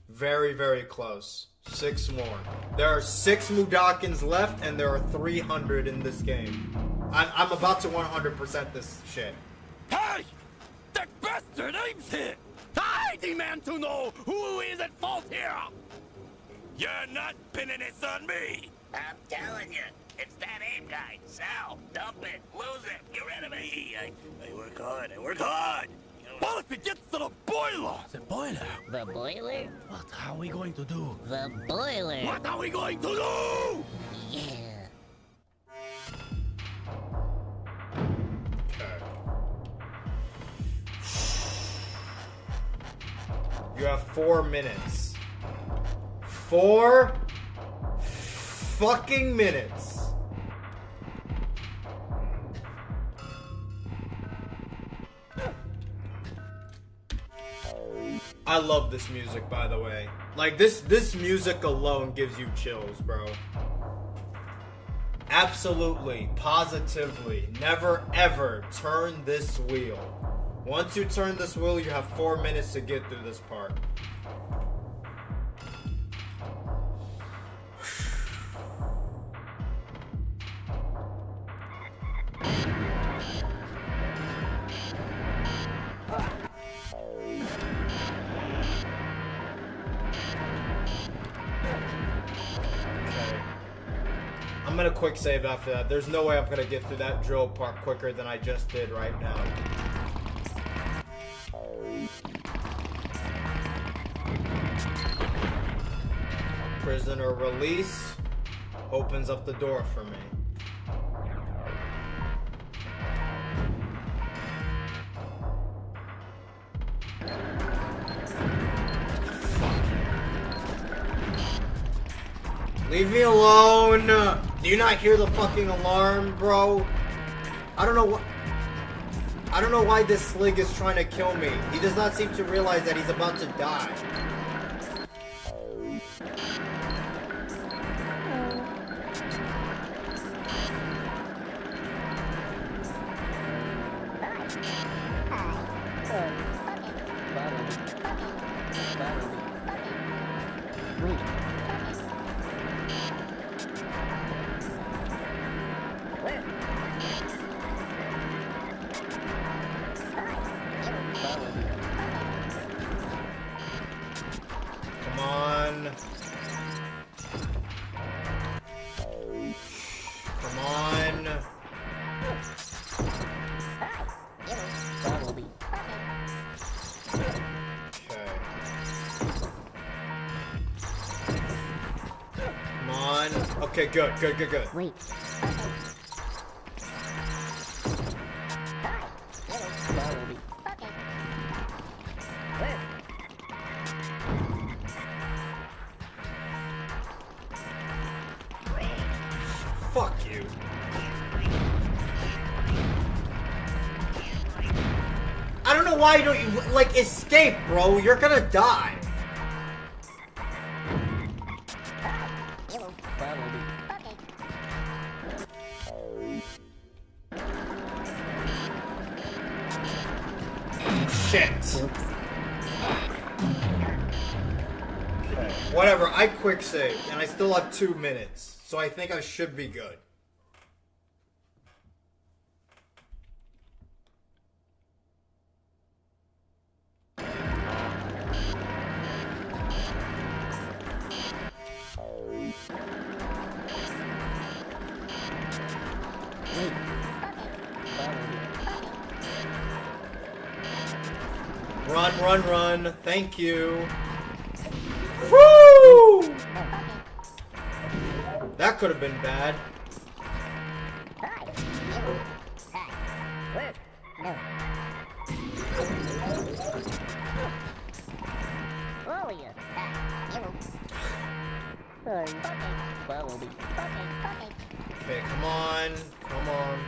Very, very close. 6 more. There are 6 Mudokons left, and there are 300 in this game. I'm about to 100% this shit.
Hey! That bastard aims here! I demand to know who is at fault here! You're not pinning this on me!
I'm telling you, it's that aim guy. Sal, dump it, lose it, get rid of it.
I work hard, What if it gets to the boiler? The boiler?
The boiler?
What are we going to do?
The boiler.
What are we going to do?
Yeah.
Okay. You have 4 minutes. 4 fucking minutes. I love this music, by the way. Like, this music alone gives you chills, bro. Absolutely, positively, never ever turn this wheel. Once you turn this wheel, you have 4 minutes to get through this part. I'm gonna quick save after that. There's no way I'm gonna get through that drill part quicker than I just did right now. Prisoner release opens up the door for me. Leave me alone! Do you not hear the fucking alarm, bro? I don't know why this slig is trying to kill me. He does not seem to realize that he's about to die. Come on. Come on. Okay. Come on. Okay, good.
Wait.
Fuck you. I don't know why you don't, like, escape, bro. You're gonna die. Shit. Whatever, I quick saved, and I still have 2 minutes, so I think I should be good. Run. Thank you. Woo! That could have been bad. Okay, come on. Come on.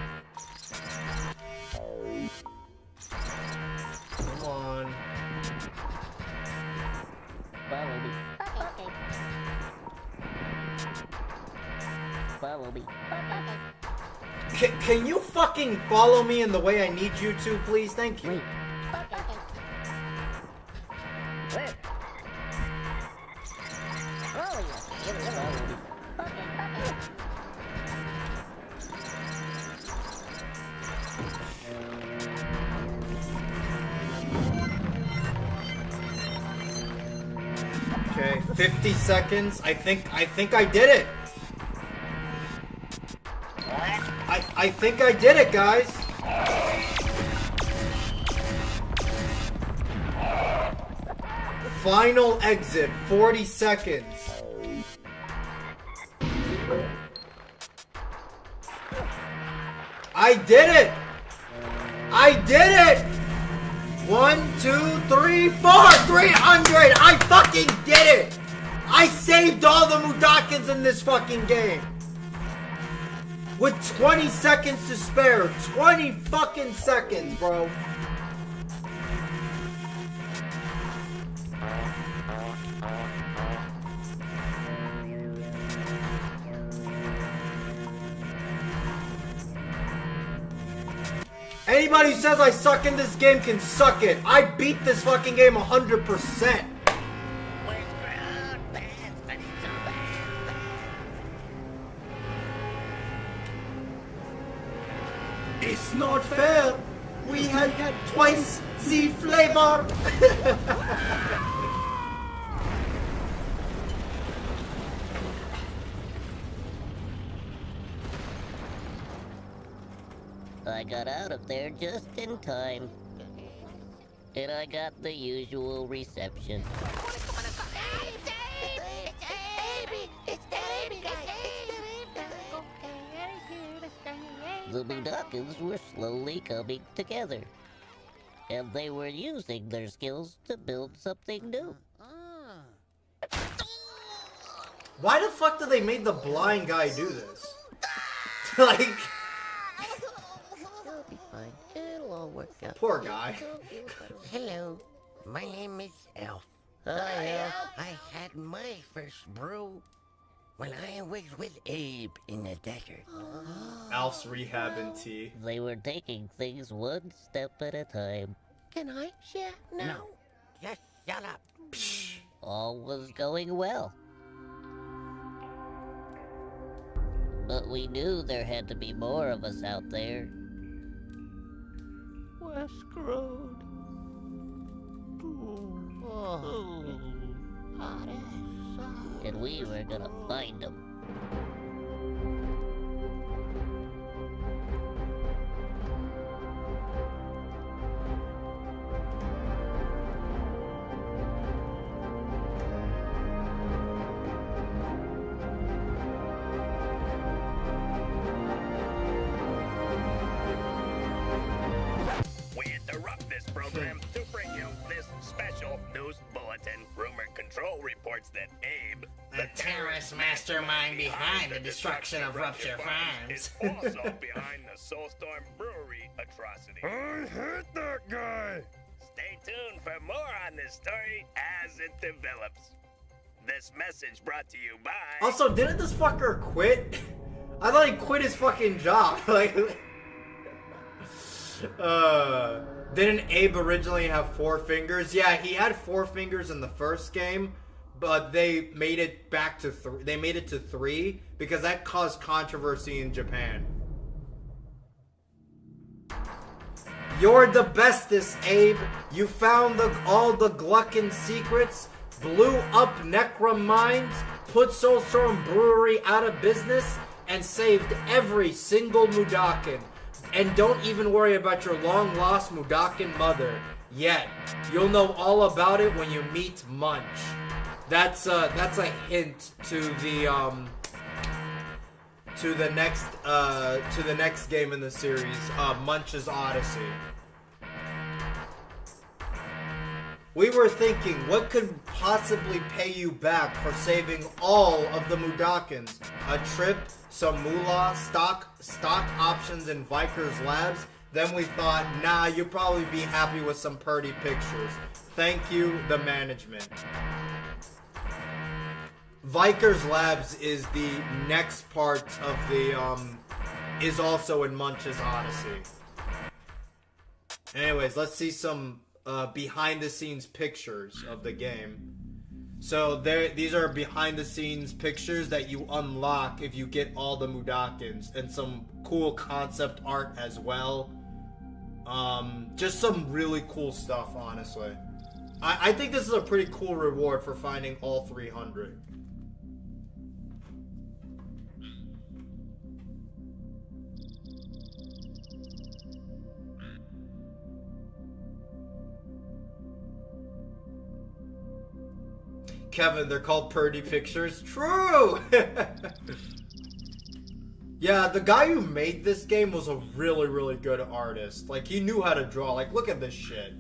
Follow me.
Can you fucking follow me in the way I need you to, please? Thank you.
Wait. Follow me.
Okay, 50 seconds. I think I did it. I think I did it, guys. Final exit, 40 seconds. I did it! I did it! 1, 2, 3, 4! 300! I fucking did it! I saved all the Mudokons in this fucking game! With 20 seconds to spare. 20 fucking seconds, bro. Anybody who says I suck in this game can suck it. I beat this fucking game 100%. It's not fair. We had twice the flavor.
I got out of there just in time. And I got the usual reception. The Mudokons were slowly coming together. And they were using their skills to build something new.
Why the fuck did they make the blind guy do this? Like...
It'll be fine. It'll all work out.
Poor guy.
Hello, my name is Elf.
Hi, Elf.
I had my first brew when I was with Abe in the desert.
Alf's rehab and tea.
They were taking things one step at a time.
Can I share? No. Just shut up.
All was going well. But we knew there had to be more of us out there.
West Road.
And we were gonna find them.
We interrupt this program to bring you this special news bulletin. Rumor Control reports that Abe,
The terrorist mastermind behind the destruction of Rupture Farms.
is also behind the Soulstorm Brewery atrocity. I hate that guy! Stay tuned for more on this story as it develops. This message brought to you by...
Also, didn't this fucker quit? I thought he quit his fucking job. Like... Didn't Abe originally have 4 fingers? Yeah, he had 4 fingers in the first game, but they made it back to 3. They made it to 3 because that caused controversy in Japan. You're the bestest, Abe. You found all the Gluckin secrets, blew up Necrum mines, put Soulstorm Brewery out of business, and saved every single Mudokon. And don't even worry about your long-lost Mudokon mother yet. You'll know all about it when you meet Munch. That's a hint to the next game in the series, Munch's Odyssey. We were thinking, what could possibly pay you back for saving all of the Mudokons? A trip, some moolah, stock options in Viker's Labs? Then we thought, nah, you'll probably be happy with some purty pictures. Thank you, the management. Viker's Labs is the next part of the, is also in Munch's Odyssey. Anyways, let's see some behind the scenes pictures of the game. So these are behind the scenes pictures that you unlock if you get all the Mudokons, and some cool concept art as well. Just some really cool stuff, honestly. I think this is a pretty cool reward for finding all 300. Kevin, they're called Purdy pictures. True! Yeah, the guy who made this game was a really, really good artist. Like, he knew how to draw. Like, look at this shit.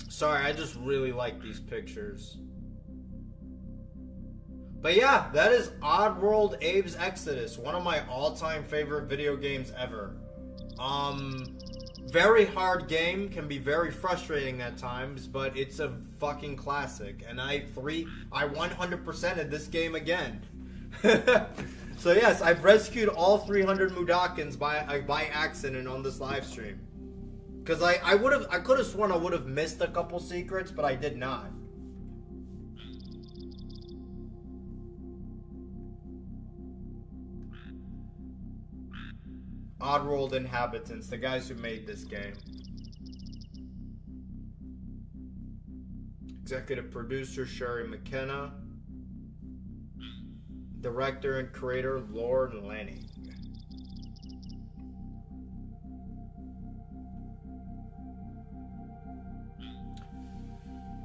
Sorry, I just really like these pictures. But yeah, that is Oddworld Abe's Exoddus, one of my all-time favorite video games ever. Very hard game, can be very frustrating at times, but it's a fucking classic. And I 100%ed this game again. So yes, I've rescued all 300 Mudokons by accident on this live stream. Because I could have sworn I would have missed a couple secrets, but I did not. Oddworld inhabitants, the guys who made this game. Executive producer Sherry McKenna. Director and creator Lord Lanning.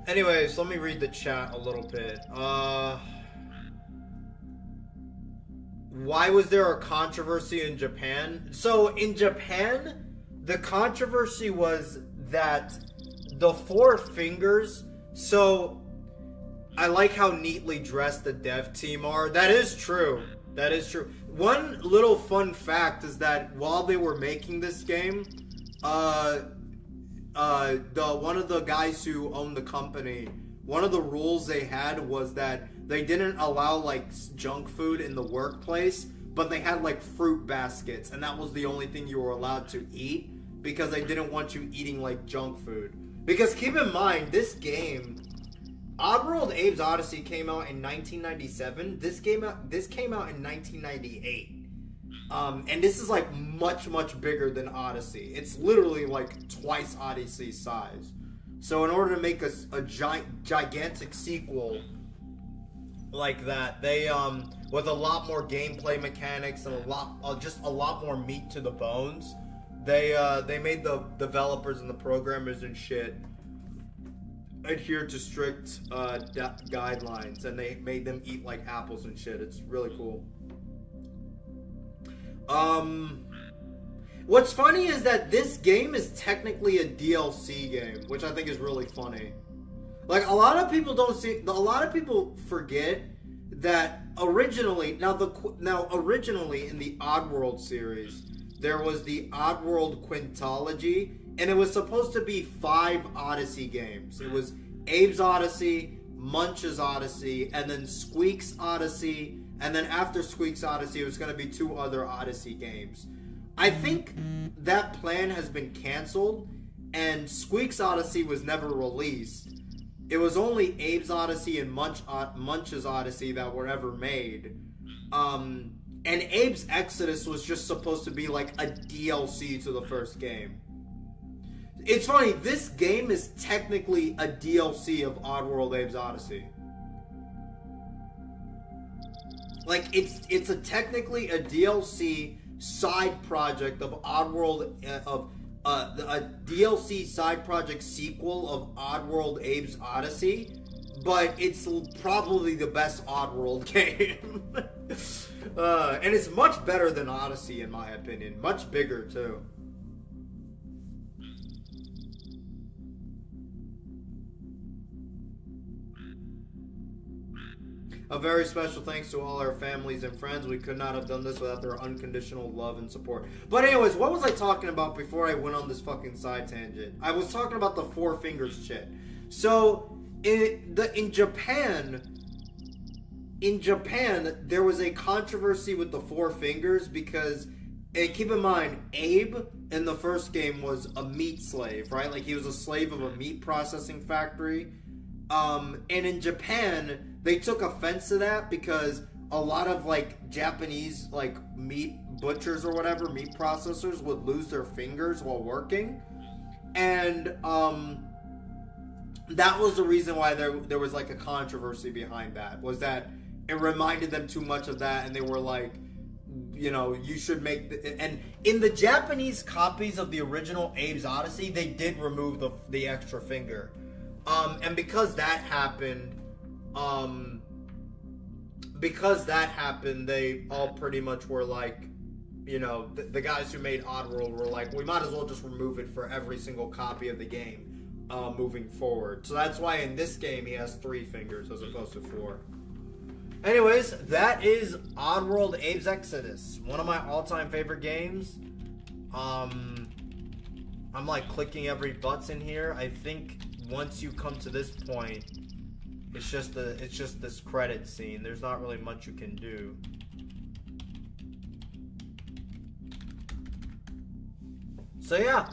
Anyways, let me read the chat a little bit. Why was there a controversy in Japan? So, in Japan, the controversy was that the Four Fingers... So, I like how neatly dressed the dev team are. That is true. That is true. One little fun fact is that while they were making this game, one of the guys who owned the company, one of the rules they had was that they didn't allow like junk food in the workplace, but they had like fruit baskets, and that was the only thing you were allowed to eat because they didn't want you eating like junk food. Because keep in mind, this game, Oddworld Abe's Odyssey came out in 1997. This came out in 1998. And this is like much bigger than Odyssey. It's literally like twice Odyssey's size. So in order to make a gigantic sequel like that, they with a lot more gameplay mechanics and just a lot more meat to the bones, they made the developers and the programmers and shit adhere to strict guidelines, and they made them eat like apples and shit. It's really cool. What's funny is that this game is technically a DLC game, which I think is really funny. Like, a lot of people forget that originally in the Oddworld series, there was the Oddworld Quintology, and it was supposed to be 5 Odyssey games. It was Abe's Odyssey, Munch's Odyssey, and then Squeak's Odyssey, and then after Squeak's Odyssey, it was going to be 2 other Odyssey games. I think that plan has been canceled, and Squeak's Odyssey was never released. It was only Abe's Odyssey and Munch's Odyssey that were ever made. And Abe's Exoddus was just supposed to be like a DLC to the first game. It's funny, this game is technically a DLC of Oddworld Abe's Odyssey. Like, it's technically a DLC side project of Oddworld, a DLC side project sequel of Oddworld Abe's Odyssey, but it's probably the best Oddworld game. And it's much better than Odyssey, in my opinion. Much bigger, too. A very special thanks to all our families and friends. We could not have done this without their unconditional love and support. But anyways, what was I talking about before I went on this fucking side tangent? I was talking about the Four Fingers shit. So, in Japan, in Japan, there was a controversy with the four fingers because, and keep in mind, Abe in the first game was a meat slave, right? Like, he was a slave of a meat processing factory. And in Japan, they took offense to that because a lot of, like, Japanese, like, meat butchers or whatever, meat processors, would lose their fingers while working. And, that was the reason why there was, like, a controversy behind that, was that it reminded them too much of that, and they were like, you know, you should make and in the Japanese copies of the original Abe's Odyssey, they did remove the extra finger. And because that happened, they all pretty much were like, you know, the guys who made Oddworld were like, we might as well just remove it for every single copy of the game, moving forward. So that's why in this game he has 3 fingers as opposed to 4. Anyways, that is Oddworld Abe's Exoddus. One of my all-time favorite games. I'm like clicking every button here. I think once you come to this point, it's just this credit scene. There's not really much you can do. So yeah.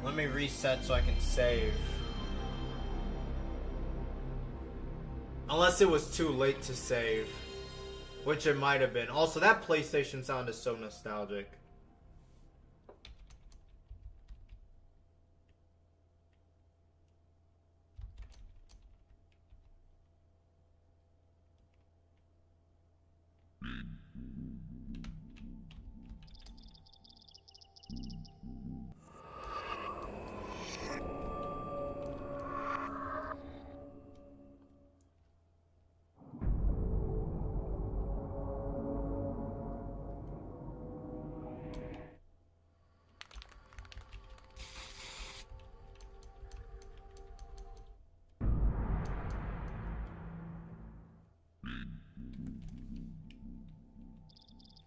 Let me reset so I can save. Unless it was too late to save. Which it might have been. Also, that PlayStation sound is so nostalgic.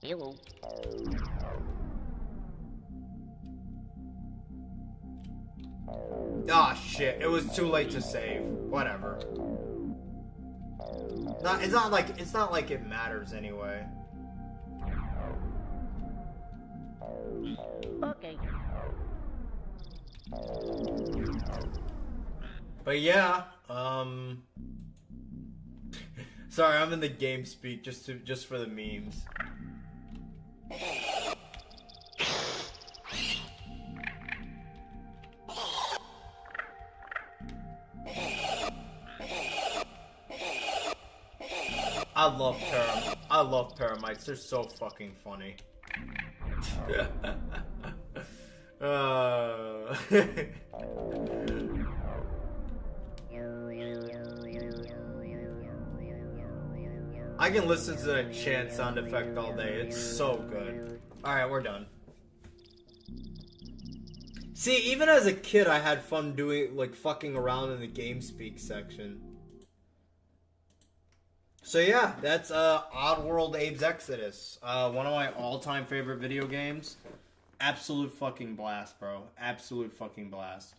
Hello.
Ah, shit. It was too late to save. Whatever. No, it's not like it matters anyway.
Okay.
But yeah, sorry, I'm in the game speak just for the memes. I love paramites. They're so fucking funny. I can listen to that chant sound effect all day. It's so good. Alright, we're done. See, even as a kid, I had fun doing, like, fucking around in the game speak section. So yeah, that's Oddworld Abe's Exoddus. One of my all-time favorite video games. Absolute fucking blast, bro. Absolute fucking blast.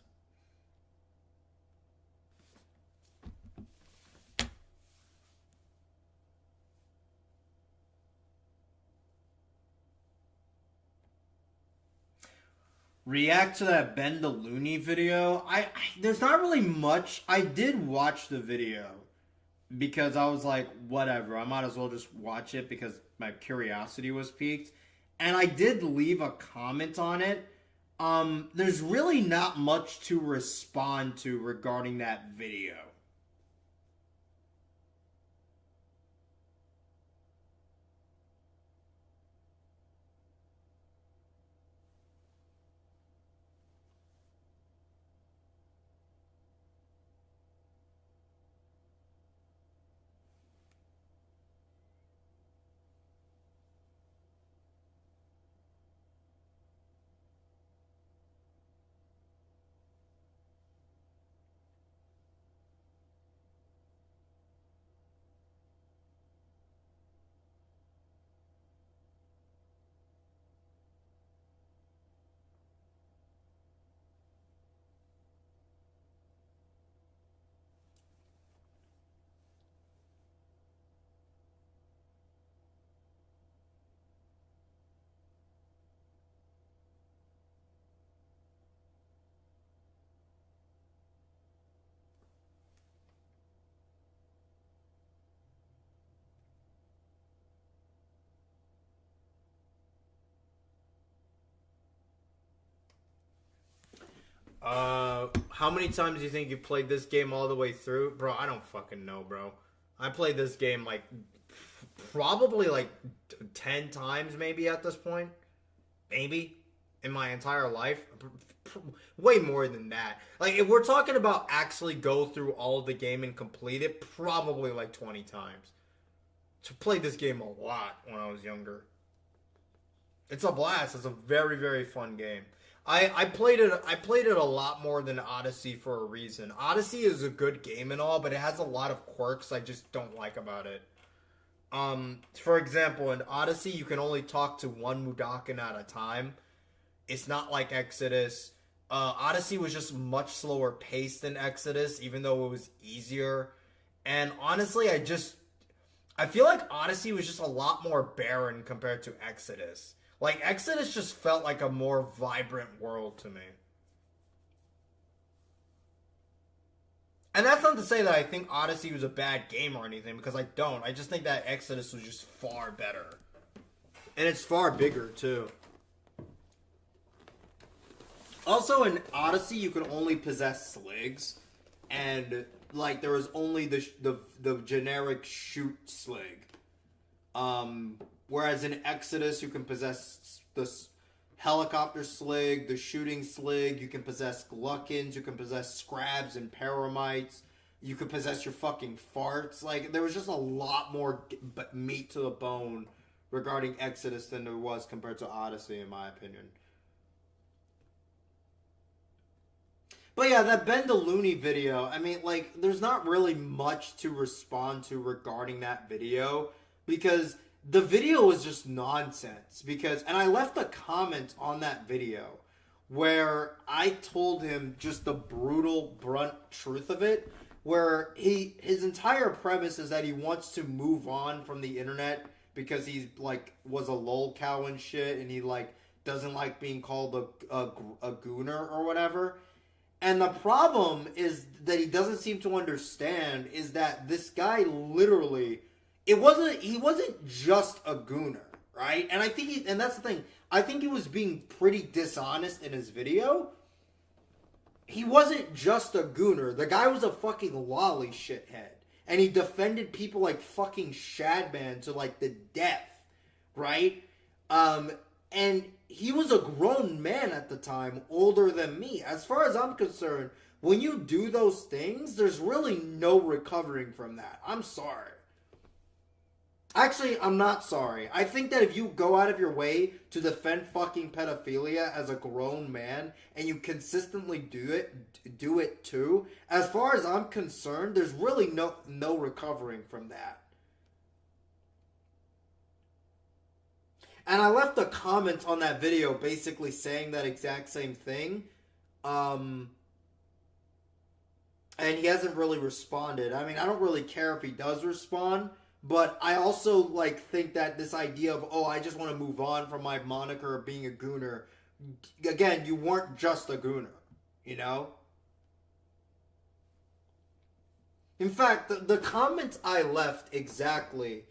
React to that Ben the Looney video. There's not really much. I did watch the video because I was like, whatever, I might as well just watch it because my curiosity was piqued. And I did leave a comment on it. There's really not much to respond to regarding that video. How many times do you think you played this game all the way through? Bro, I don't fucking know, bro. I played this game, like, probably, like, 10 times maybe at this point. Maybe. In my entire life. Way more than that. Like, if we're talking about actually go through all of the game and complete it, probably, like, 20 times. To play this game a lot when I was younger. It's a blast. It's a very, very fun game. I played it a lot more than Odyssey for a reason. Odyssey is a good game and all, but it has a lot of quirks I just don't like about it. For example, in Odyssey, you can only talk to one Mudakin at a time. It's not like Exoddus. Odyssey was just much slower paced than Exoddus, even though it was easier. And honestly, I feel like Odyssey was just a lot more barren compared to Exoddus. Like, Exoddus just felt like a more vibrant world to me. And that's not to say that I think Odyssey was a bad game or anything, because I don't. I just think that Exoddus was just far better. And it's far bigger, too. Also, in Odyssey, you could only possess Sligs. And, like, there was only the generic shoot Slig. Whereas in Exoddus, you can possess the helicopter Slig, the shooting Slig, you can possess Gluckins, you can possess Scrabs and Paramites, you can possess your fucking farts. Like, there was just a lot more meat to the bone regarding Exoddus than there was compared to Odyssey, in my opinion. But yeah, that Bendaluni video, I mean, like, there's not really much to respond to regarding that video, because the video was just nonsense. And I left a comment on that video where I told him just the brutal, blunt truth of it, where his entire premise is that he wants to move on from the internet because he's, like, was a lol cow and shit, and he, like, doesn't like being called a gooner or whatever. And the problem is that he doesn't seem to understand is that this guy literally, he wasn't just a gooner, right? And I think and that's the thing, I think he was being pretty dishonest in his video. He wasn't just a gooner. The guy was a fucking lolly shithead. And he defended people like fucking Shadman to, like, the death, right? And he was a grown man at the time, older than me. As far as I'm concerned, when you do those things, there's really no recovering from that. I'm sorry. Actually, I'm not sorry. I think that if you go out of your way to defend fucking pedophilia as a grown man, and you consistently do it too, as far as I'm concerned, there's really no recovering from that. And I left a comment on that video basically saying that exact same thing. And he hasn't really responded. I mean, I don't really care if he does respond. But I also, like, think that this idea of, oh, I just want to move on from my moniker of being a gooner. Again, you weren't just a gooner, you know? In fact, the comment I left exactly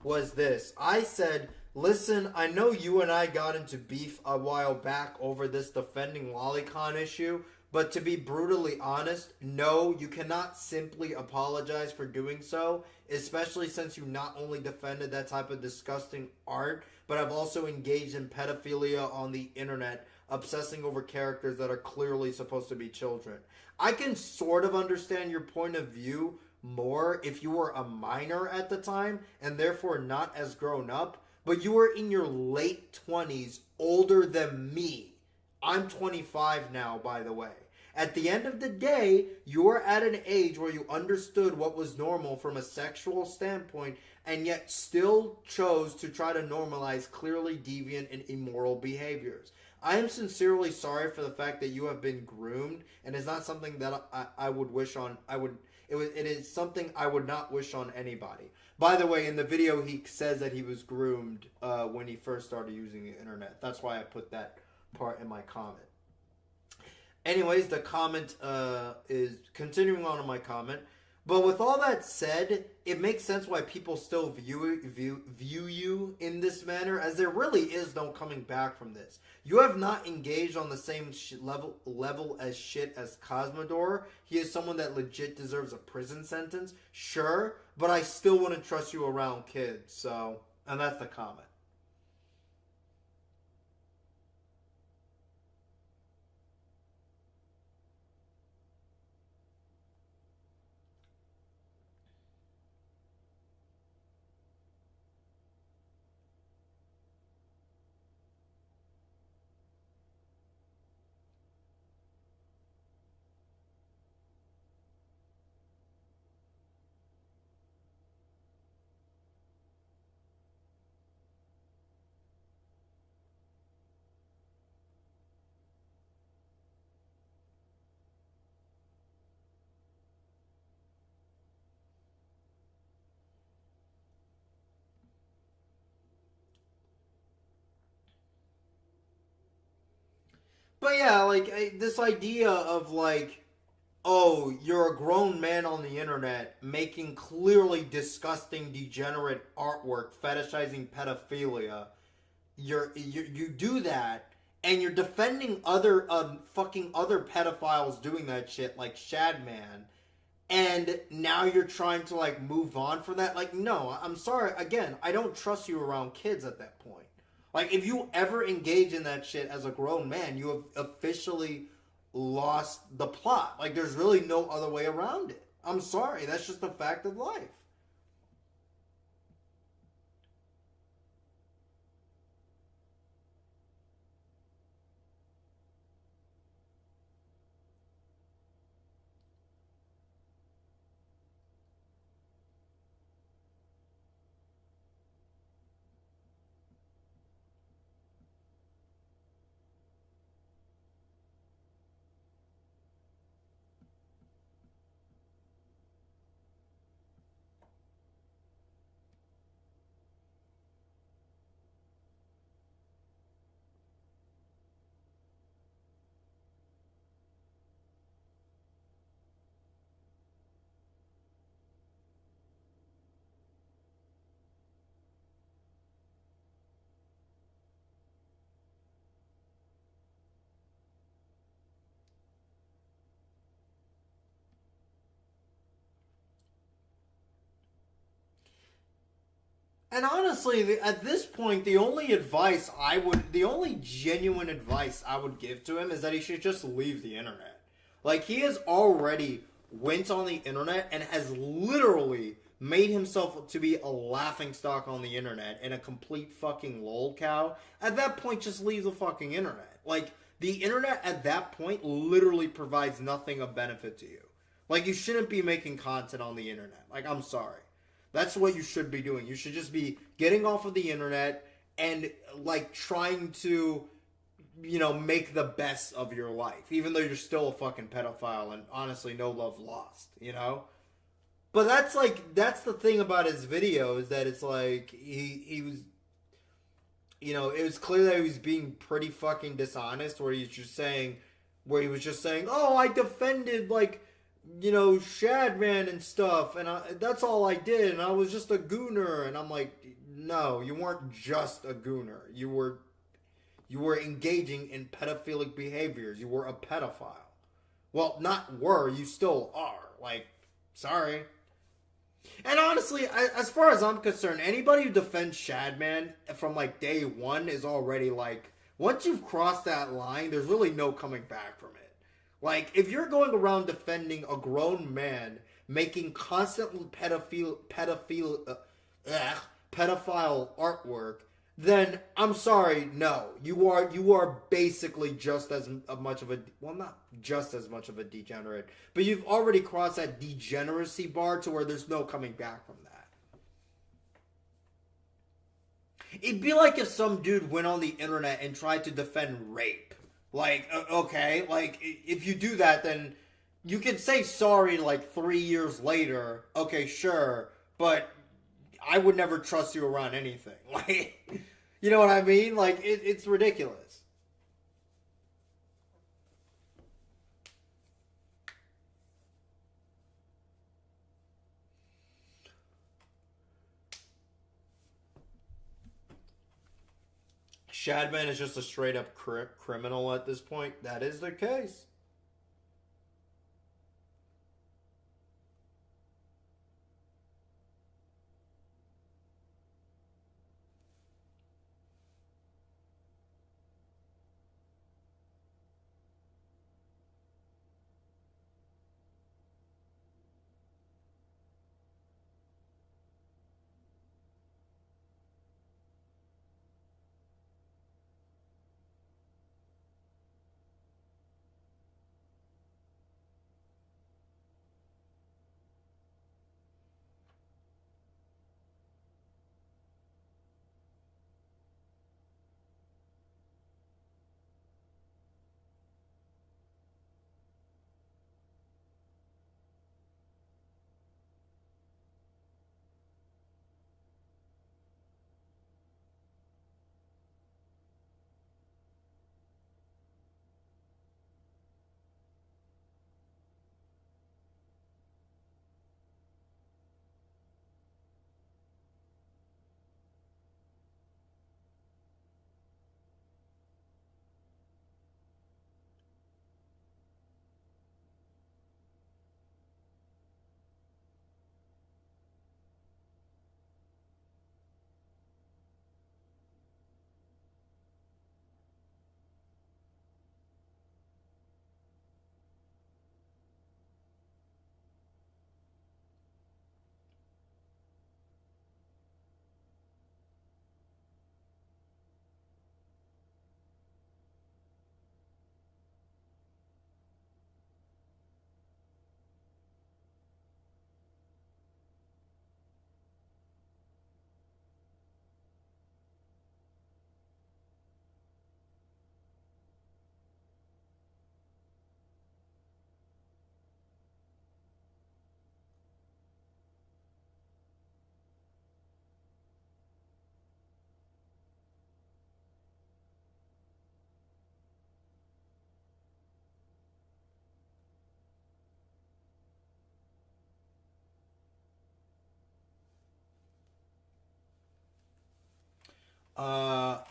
was this. I said, listen, I know you and I got into beef a while back over this defending Lolicon issue, but to be brutally honest, no, you cannot simply apologize for doing so, especially since you not only defended that type of disgusting art, but have also engaged in pedophilia on the internet, obsessing over characters that are clearly supposed to be children. I can sort of understand your point of view more if you were a minor at the time, and therefore not as grown up, but you were in your late 20s, older than me. I'm 25 now, by the way. At the end of the day, you're at an age where you understood what was normal from a sexual standpoint, and yet still chose to try to normalize clearly deviant and immoral behaviors. I am sincerely sorry for the fact that you have been groomed, and it's not something that I would wish on. It is something I would not wish on anybody. By the way, in the video, he says that he was groomed when he first started using the internet. That's why I put that part in my comment. Anyways, the comment is continuing on in my comment. But with all that said, it makes sense why people still view you in this manner, as there really is no coming back from this. You have not engaged on the same level as shit as Cosmodor. He is someone that legit deserves a prison sentence, sure, but I still wouldn't trust you around kids, so, and that's the comment. But yeah, like, this idea of, like, oh, you're a grown man on the internet making clearly disgusting, degenerate artwork, fetishizing pedophilia. You do that, and you're defending other fucking other pedophiles doing that shit, like Shadman, and now you're trying to, like, move on from that. Like, no, I'm sorry. Again, I don't trust you around kids at that point. Like, if you ever engage in that shit as a grown man, you have officially lost the plot. Like, there's really no other way around it. I'm sorry. That's just a fact of life. And honestly, at this point, the only genuine advice I would give to him is that he should just leave the internet. Like, he has already went on the internet and has literally made himself to be a laughingstock on the internet and a complete fucking lolcow. At that point, just leave the fucking internet. Like, the internet at that point literally provides nothing of benefit to you. Like, you shouldn't be making content on the internet. Like, I'm sorry. That's what you should be doing. You should just be getting off of the internet and, like, trying to, you know, make the best of your life. Even though you're still a fucking pedophile and, honestly, no love lost, you know? But that's the thing about his video, is that it's like, he was, you know, it was clear that he was being pretty fucking dishonest, where he was just saying, oh, I defended, like, you know, Shadman and stuff, and that's all I did, and I was just a gooner. And I'm like, no, you weren't just a gooner. You were engaging in pedophilic behaviors. You were a pedophile. Well, not were, you still are. Like, sorry. And honestly, as far as I'm concerned, anybody who defends Shadman from, like, day one is already, like, once you've crossed that line, there's really no coming back from it. Like, if you're going around defending a grown man making constantly pedophile artwork, then I'm sorry, no. You are basically just as much of a, well, not just as much of a degenerate, but you've already crossed that degeneracy bar to where there's no coming back from that. It'd be like if some dude went on the internet and tried to defend rape. Like, okay, like, if you do that, then you can say sorry, like, 3 years later. Okay, sure, but I would never trust you around anything. Like, you know what I mean? Like, it's ridiculous. Shadman is just a straight up criminal at this point. That is the case.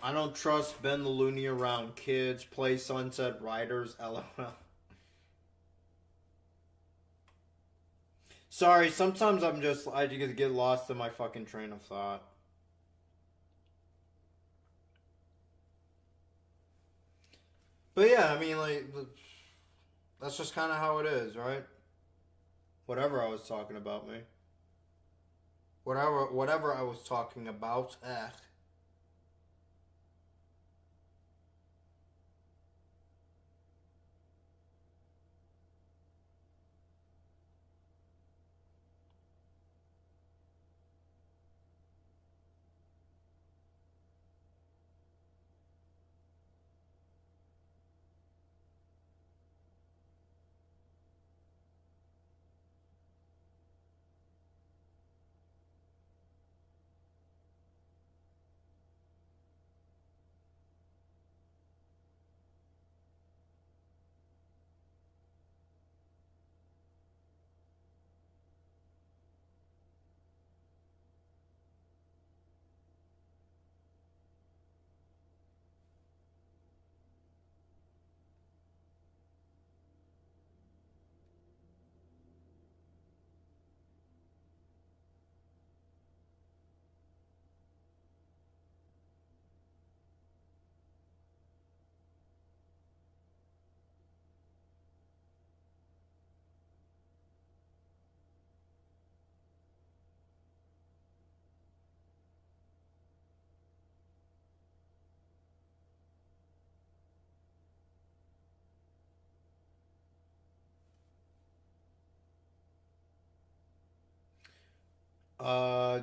I don't trust Ben the Looney around kids. Play Sunset Riders. LOL. Sorry, sometimes I just get lost in my fucking train of thought. But yeah, I mean, like, that's just kind of how it is, right? Whatever I was talking about, me. Whatever I was talking about,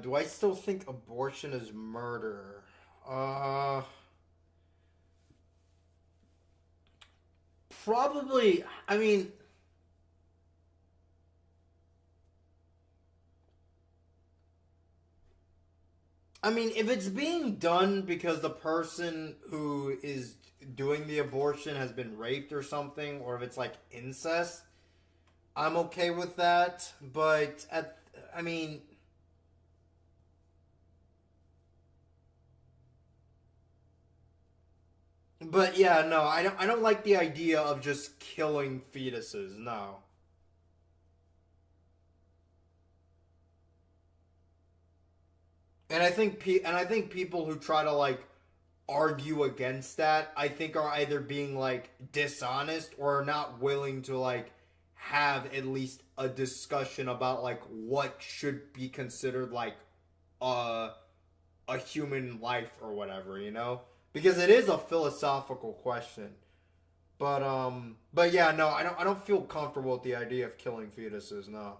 do I still think abortion is murder? Probably. I mean, if it's being done because the person who is doing the abortion has been raped or something, or if it's like incest, I'm okay with that. But I mean, But yeah, no, I don't like the idea of just killing fetuses. No. And I think people who try to like argue against that, I think are either being like dishonest or are not willing to like have at least a discussion about like what should be considered like a a human life or whatever, you know? Because it is a philosophical question. But yeah, no, I don't feel comfortable with the idea of killing fetuses, no.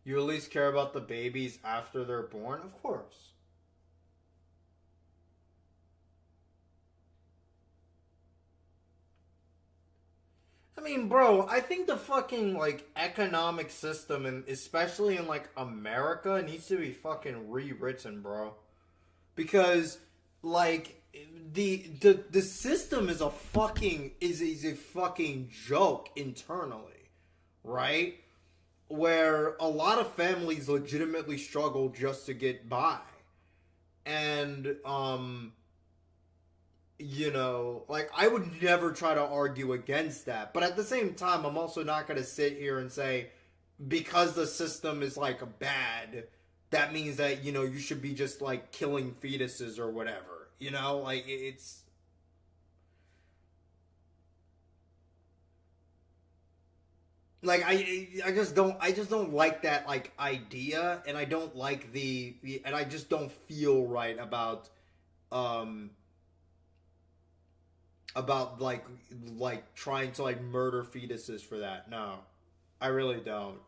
You at least care about the babies after they're born? Of course. I mean, bro, I think the fucking like economic system and especially in like America needs to be fucking rewritten, bro. Because like the system is a fucking is a fucking joke internally, right? Where a lot of families legitimately struggle just to get by. And you know, like I would never try to argue against that. But at the same time, I'm also not going to sit here and say because the system is like bad, that means that, you know, you should be just like killing fetuses or whatever. You know, like it's like I just don't like that like idea, and I don't like and I just don't feel right um about like trying to like murder fetuses for that. No, I really don't.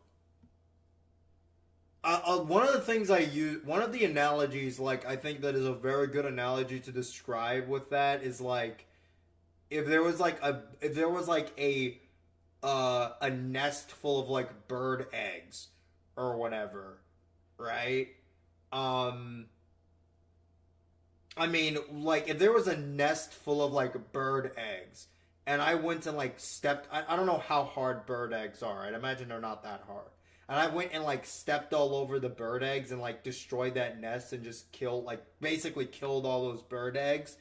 One of the things I use, one of the analogies, like I think that is a very good analogy to describe with that is like if there was like a nest full of like bird eggs or whatever, right? Um, I mean, like, if there was a nest full of, like, bird eggs, and I went and, like, I don't know how hard bird eggs are. I'd imagine they're not that hard. And I went and, like, stepped all over the bird eggs and, like, destroyed that nest and just basically killed all those bird eggs.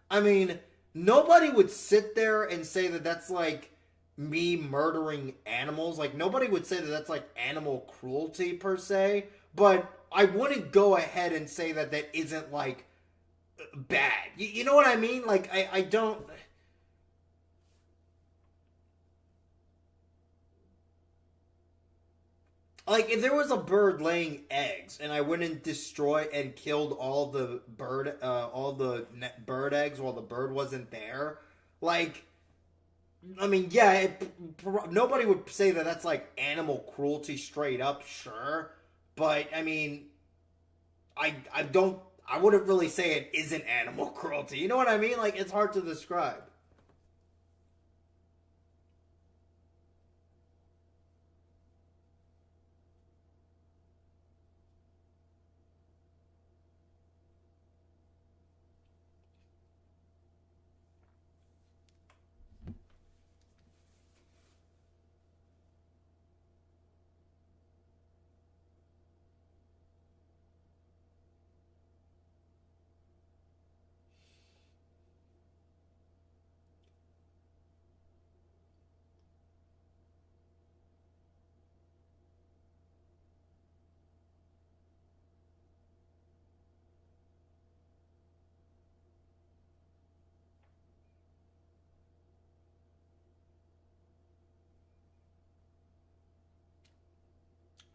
I mean, nobody would sit there and say that that's, like, me murdering animals. Like, nobody would say that that's, like, animal cruelty, per se. But I wouldn't go ahead and say that that isn't, like, bad. You know what I mean? Like, I don't. Like, if there was a bird laying eggs and I went and destroyed and killed all the bird eggs while the bird wasn't there, like, I mean, yeah, nobody would say that that's like animal cruelty straight up, sure, but I mean, I don't I wouldn't really say it isn't animal cruelty. You know what I mean? Like, it's hard to describe.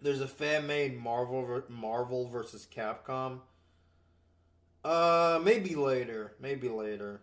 There's a fan-made Marvel versus Capcom. Maybe later. Maybe later.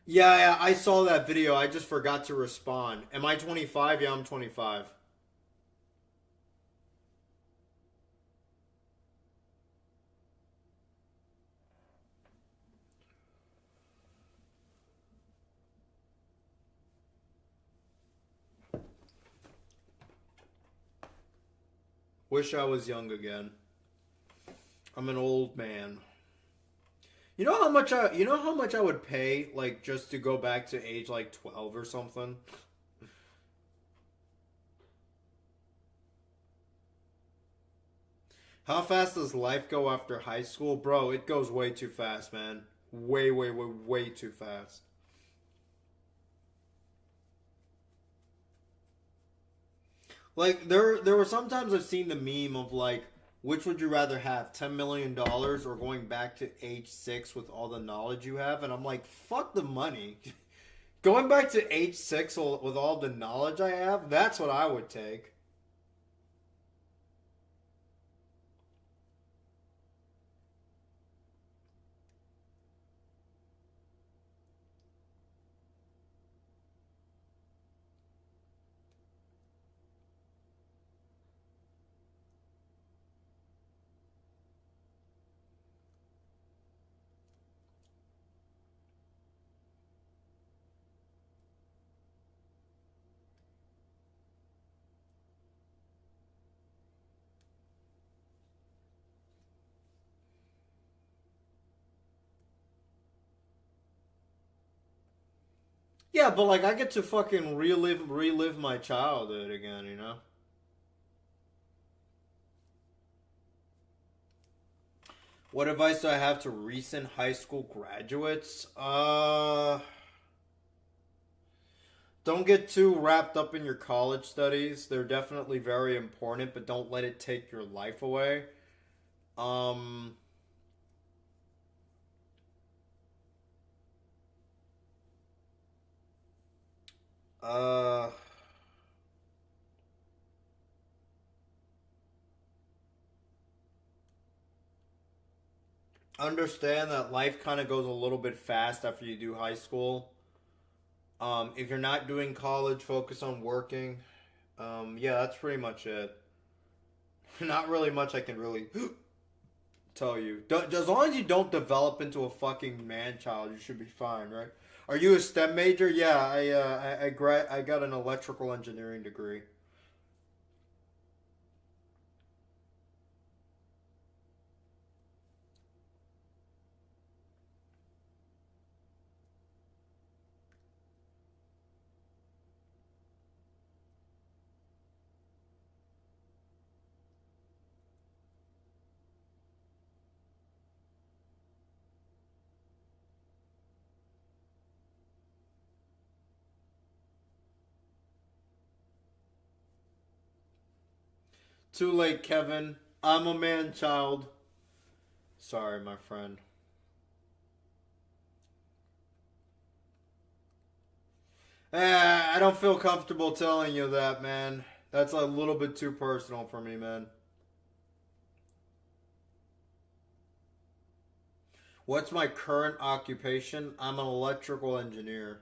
Yeah, I saw that video. I just forgot to respond. Am I 25? Yeah, I'm 25. Wish I was young again. I'm an old man. You know how much I would pay like just to go back to age like 12 or something? How fast does life go after high school? Bro, it goes way too fast, man. Way too fast. Like there were sometimes I've seen the meme of like, which would you rather have, $10 million or going back to age 6 with all the knowledge you have? And I'm like, fuck the money. Going back to age 6 with all the knowledge I have, that's what I would take. Yeah, but like I get to fucking relive my childhood again, you know? What advice do I have to recent high school graduates? Don't get too wrapped up in your college studies. They're definitely very important, but don't let it take your life away. Um, uh, Understand that life kind of goes a little bit fast after you do high school. If you're not doing college, focus on working. Yeah, that's pretty much it. Not really much I can really tell you. As long as you don't develop into a fucking man child, you should be fine, right? Are you a STEM major? Yeah, I got an electrical engineering degree. Too late, Kevin. I'm a man child. Sorry, my friend. I don't feel comfortable telling you that, man. That's a little bit too personal for me, man. What's my current occupation? I'm an electrical engineer.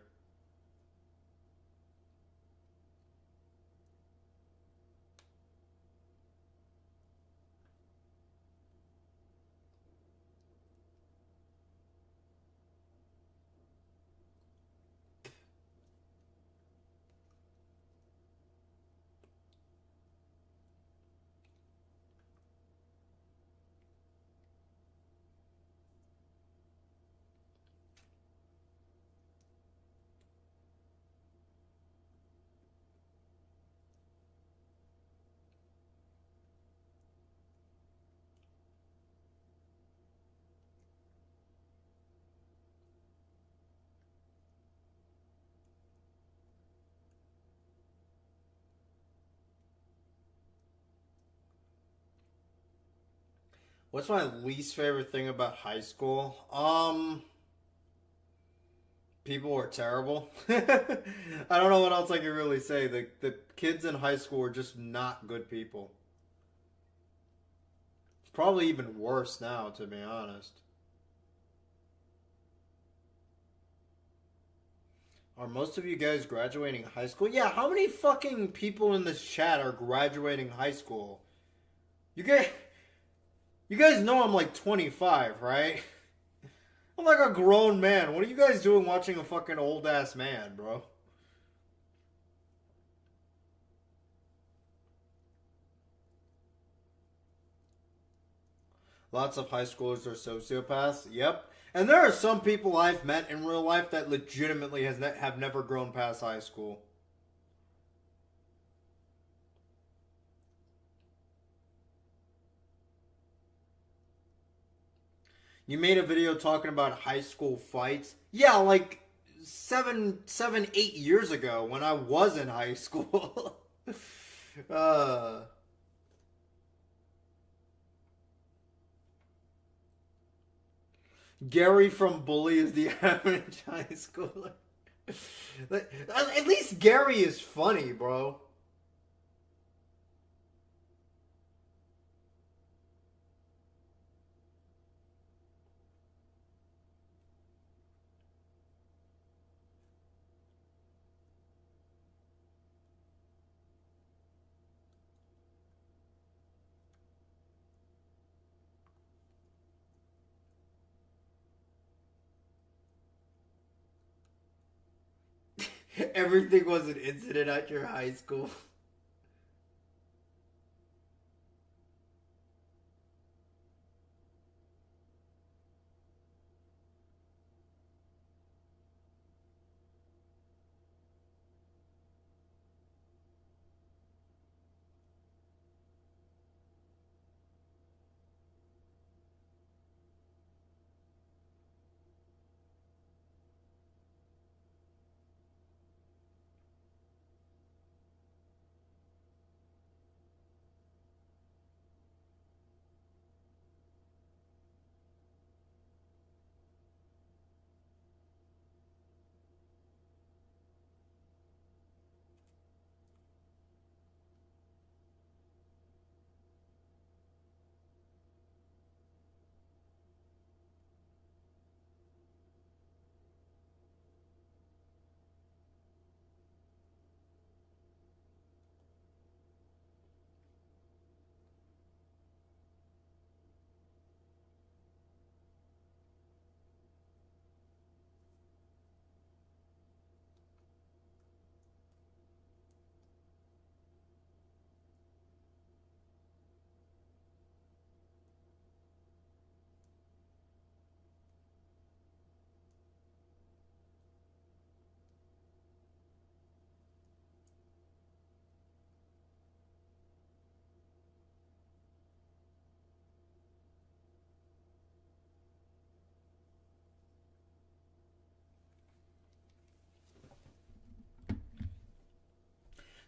What's my least favorite thing about high school? People were terrible. I don't know what else I can really say. The kids in high school were just not good people. It's probably even worse now, to be honest. Are most of you guys graduating high school? Yeah, how many fucking people in this chat are graduating high school? You guys know I'm like 25, right? I'm like a grown man. What are you guys doing watching a fucking old ass man, bro? Lots of high schoolers are sociopaths. Yep. And there are some people I've met in real life that legitimately have never grown past high school. You made a video talking about high school fights. Yeah, like 8 years ago when I was in high school. Gary from Bully is the average high schooler. At least Gary is funny, bro. Everything was an incident at your high school.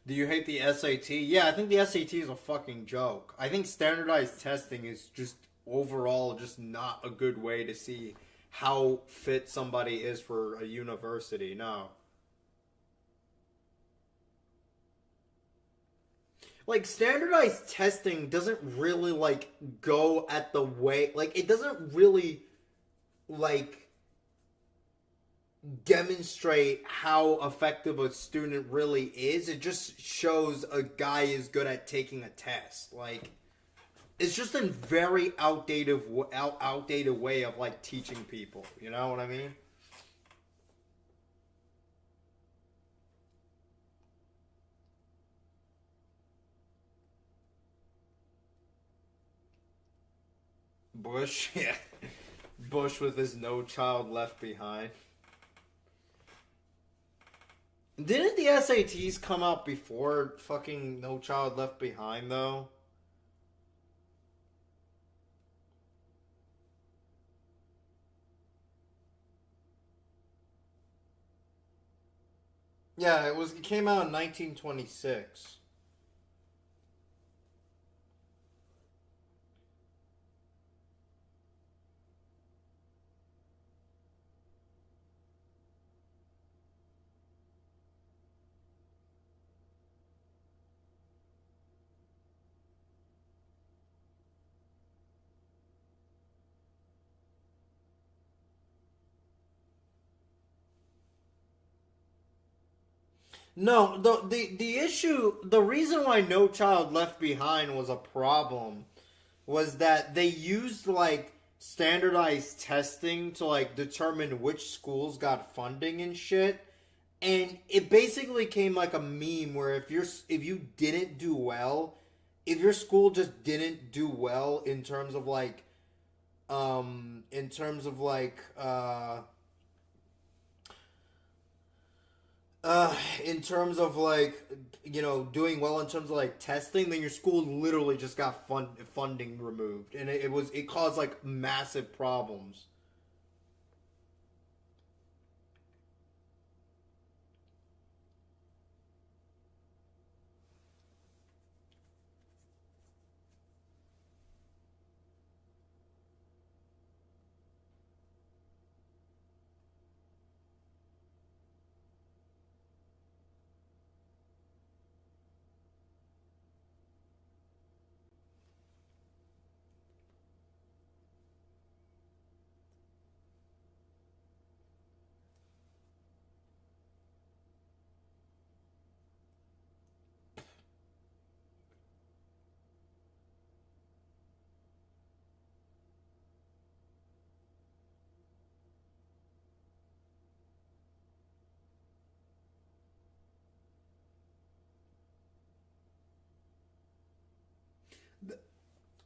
Do you hate the SAT? Yeah, I think the SAT is a fucking joke. I think standardized testing is just overall just not a good way to see how fit somebody is for a university. No. Like, standardized testing doesn't really, like, go at the way... Like, it doesn't really, like, demonstrate how effective a student really is. It just shows a guy is good at taking a test. Like, it's just a very outdated way of, like, teaching people. You know what I mean? Bush, yeah. Bush with his No Child Left Behind. Didn't the SATs come out before fucking No Child Left Behind, though? Yeah, it came out in 1926. No, the issue, the reason why No Child Left Behind was a problem was that they used, like, standardized testing to, like, determine which schools got funding and shit. And it basically came like a meme where if you didn't do well, if your school just didn't do well in terms of like in terms of like in terms of like, you know, doing well in terms of like testing, then your school literally just got funding removed, and it caused like massive problems.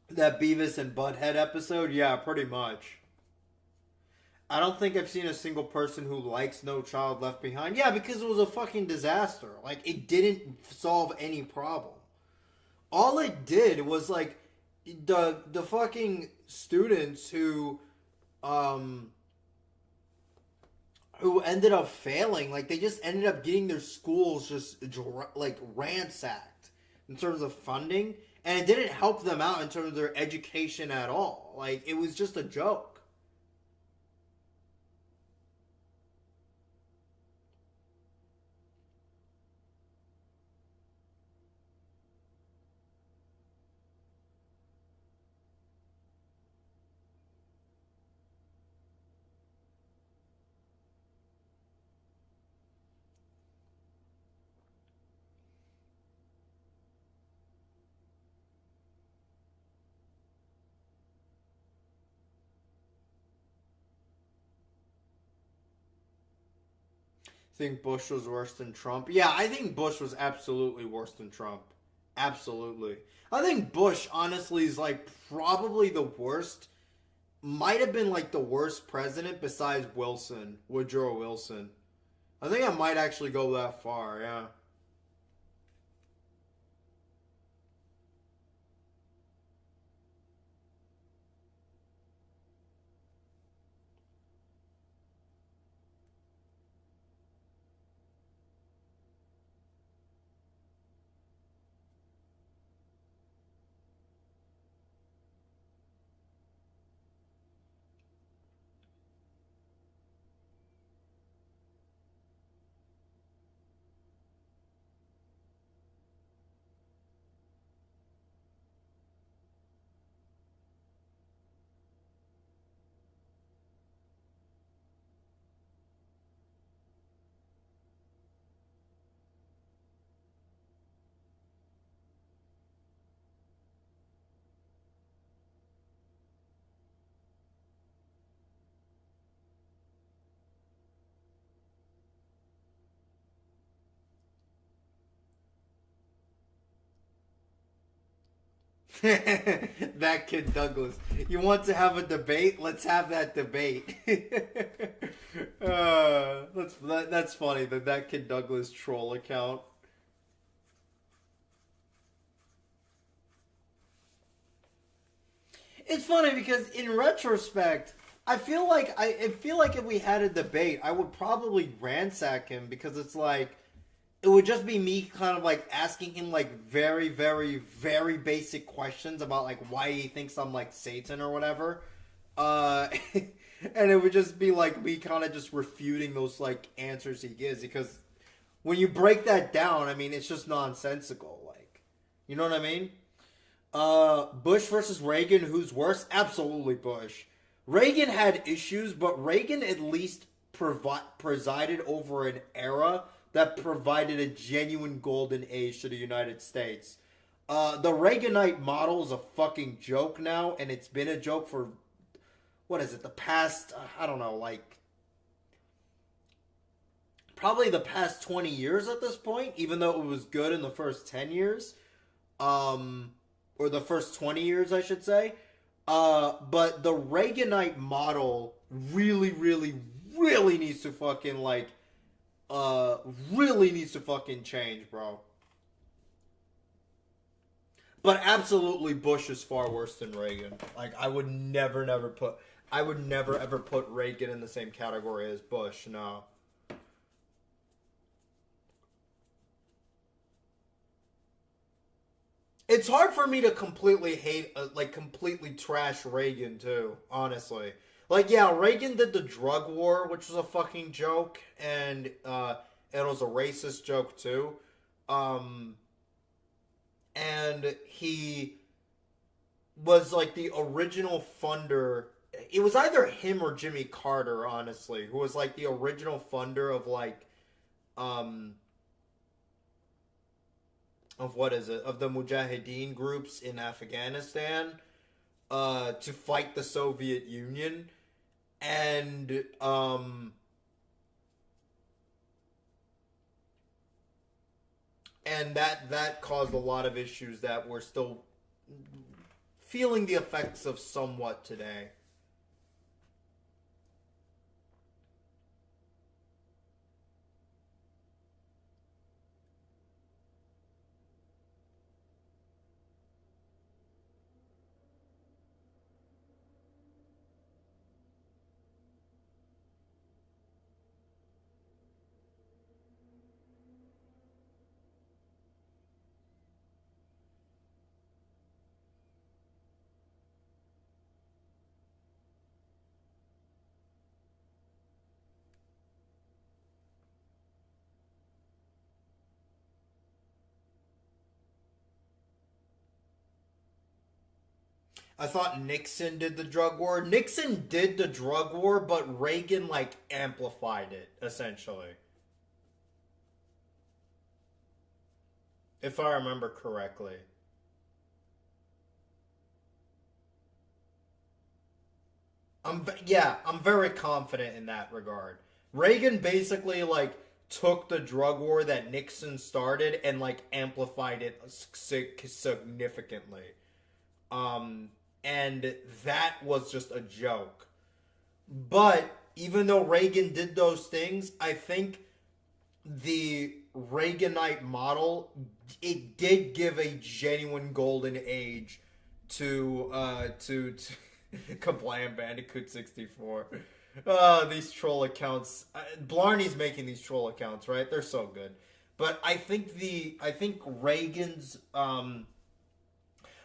That Beavis and Butthead episode, yeah, pretty much. I don't think I've seen a single person who likes No Child Left Behind. Yeah, because it was a fucking disaster. Like, it didn't solve any problem. All it did was, like, the fucking students who ended up failing, like, they just ended up getting their schools just, like, ransacked in terms of funding, and it didn't help them out in terms of their education at all. Like, it was just a joke. Think Bush was worse than Trump? Yeah, I think Bush was absolutely worse than Trump. Absolutely. I think Bush, honestly, is like probably the worst. Might have been like the worst president besides Wilson, Woodrow Wilson. I think I might actually go that far, yeah. That kid Douglas. You want to have a debate? Let's have that debate. That's funny. That kid Douglas troll account. It's funny because in retrospect, I feel like if we had a debate, I would probably ransack him because it's like it would just be me kind of like asking him like very, very, very basic questions about like why he thinks I'm like Satan or whatever. And it would just be like me kind of just refuting those like answers he gives because when you break that down, I mean, it's just nonsensical. Like, you know what I mean? Bush versus Reagan, who's worse? Absolutely Bush. Reagan had issues, but Reagan at least presided over an era that provided a genuine golden age to the United States. The Reaganite model is a fucking joke now, and it's been a joke for, what is it, the past, I don't know, like, probably the past 20 years at this point, even though it was good in the first 10 years. Or the first 20 years, I should say. But the Reaganite model really, really, really needs to fucking, like, really needs to fucking change, bro. But absolutely Bush is far worse than Reagan. Like, I would never ever put Reagan in the same category as Bush, no. It's hard for me to completely hate, completely trash Reagan, too, honestly. Like, yeah, Reagan did the drug war, which was a fucking joke, and it was a racist joke, too. And he was, like, the original funder. It was either him or Jimmy Carter, honestly, who was, like, the original funder of, like, of what is it? Of the Mujahideen groups in Afghanistan to fight the Soviet Union. And that caused a lot of issues that we're still feeling the effects of somewhat today. I thought Nixon did the drug war. Nixon did the drug war, but Reagan, like, amplified it, essentially. If I remember correctly. I'm very confident in that regard. Reagan basically, like, took the drug war that Nixon started and, like, amplified it significantly. And that was just a joke. But even though Reagan did those things, I think the Reaganite model, it did give a genuine golden age to Kablam Bandicoot 64. These troll accounts. Blarney's making these troll accounts, right? They're so good. But I think Reagan's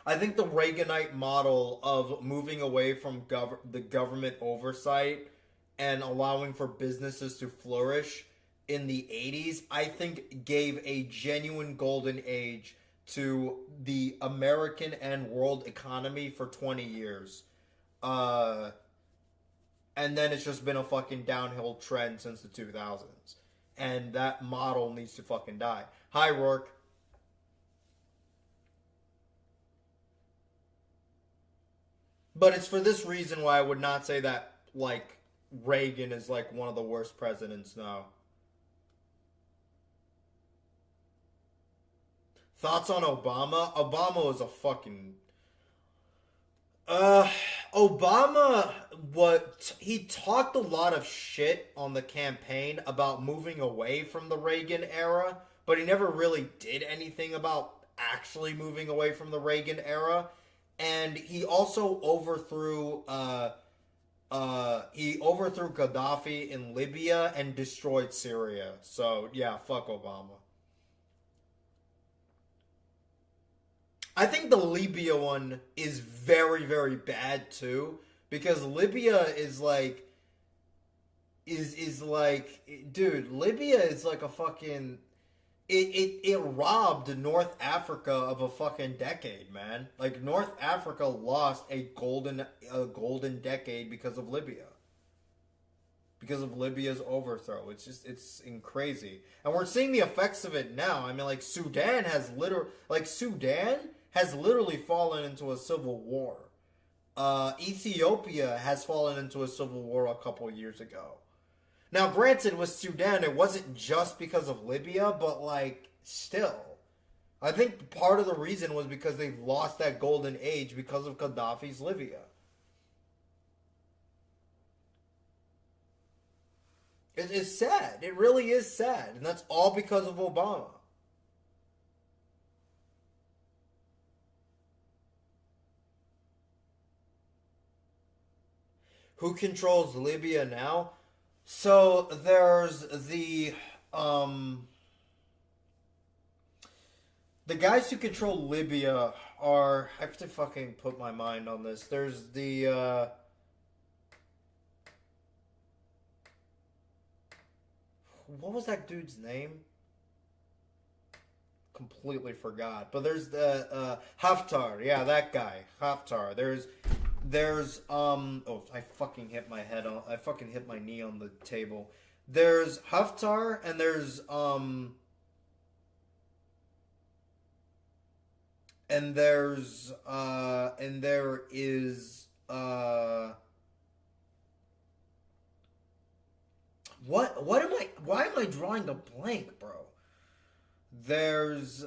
I think the Reaganite model of moving away from the government oversight and allowing for businesses to flourish in the 80s, I think gave a genuine golden age to the American and world economy for 20 years. And then it's just been a fucking downhill trend since the 2000s. And that model needs to fucking die. Hi, Rourke. But it's for this reason why I would not say that, like, Reagan is, like, one of the worst presidents, no. Thoughts on Obama? Obama was a fucking... Obama, he talked a lot of shit on the campaign about moving away from the Reagan era, but he never really did anything about actually moving away from the Reagan era. And he also overthrew Gaddafi in Libya and destroyed Syria. So yeah, fuck Obama. I think the Libya one is very, very bad too, because Libya is like, dude, Libya is like a fucking, it robbed North Africa of a fucking decade, man. Like, North Africa lost a golden decade because of Libya. Because of Libya's overthrow. It's crazy. And we're seeing the effects of it now. I mean, like, Sudan has literally fallen into a civil war. Ethiopia has fallen into a civil war a couple years ago. Now, granted, with Sudan, it wasn't just because of Libya, but, like, still. I think part of the reason was because they lost that golden age because of Gaddafi's Libya. It's sad. It really is sad. And that's all because of Obama. Who controls Libya now? So there's the guys who control Libya are, I have to fucking put my mind on this. There's the what was that dude's name? Completely forgot. But there's the Haftar. Yeah, that guy. Haftar. There's oh, I fucking hit my knee on the table. There's Haftar and there's and there is why am I drawing a blank, bro? There's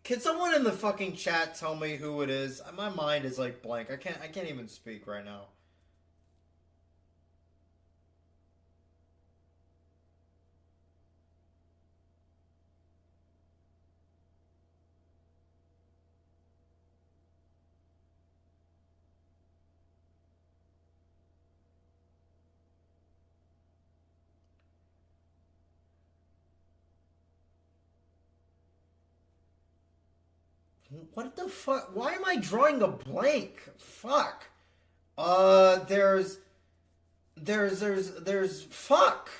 Can someone in the fucking chat tell me who it is? My mind is like blank. I can't even speak right now. What the fuck? Why am I drawing a blank? Fuck. There's fuck.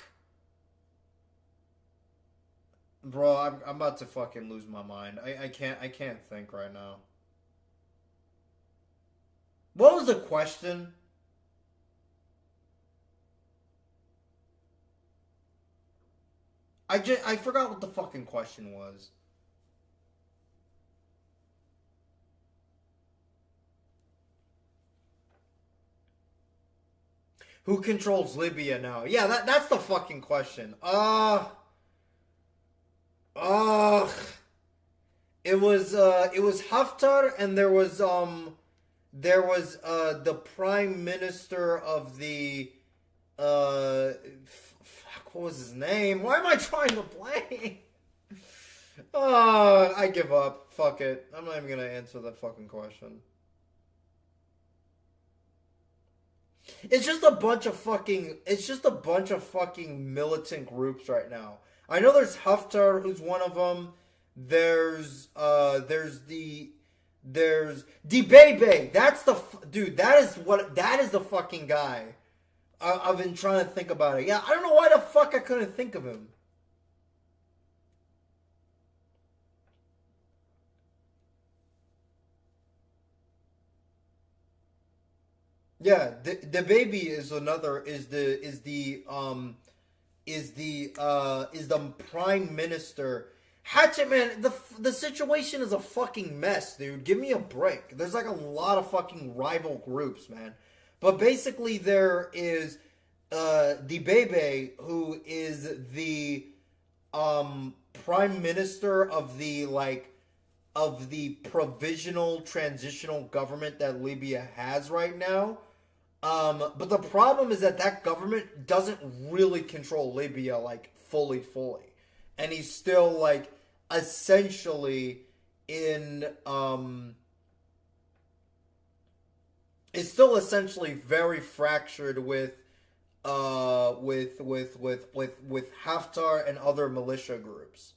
Bro, I'm about to fucking lose my mind. I can't think right now. What was the question? I forgot what the fucking question was. Who controls Libya now? Yeah, that's the fucking question. It was Haftar, and there was the prime minister of the fuck, what was his name? Why am I trying to blank? I give up. Fuck it. I'm not even gonna answer that fucking question. It's just a bunch of fucking militant groups right now. I know there's Haftar, who's one of them. There's Dibebe. That's the dude. That is the fucking guy. I've been trying to think about it. Yeah, I don't know why the fuck I couldn't think of him. Yeah, the baby is the prime minister. Hatchet, man, the situation is a fucking mess, dude. Give me a break. There's like a lot of fucking rival groups, man. But basically there is Dibebe, who is the prime minister of the of the provisional transitional government that Libya has right now. But the problem is that government doesn't really control Libya, like, fully. And he's still, like, essentially in, is still essentially very fractured with Haftar and other militia groups.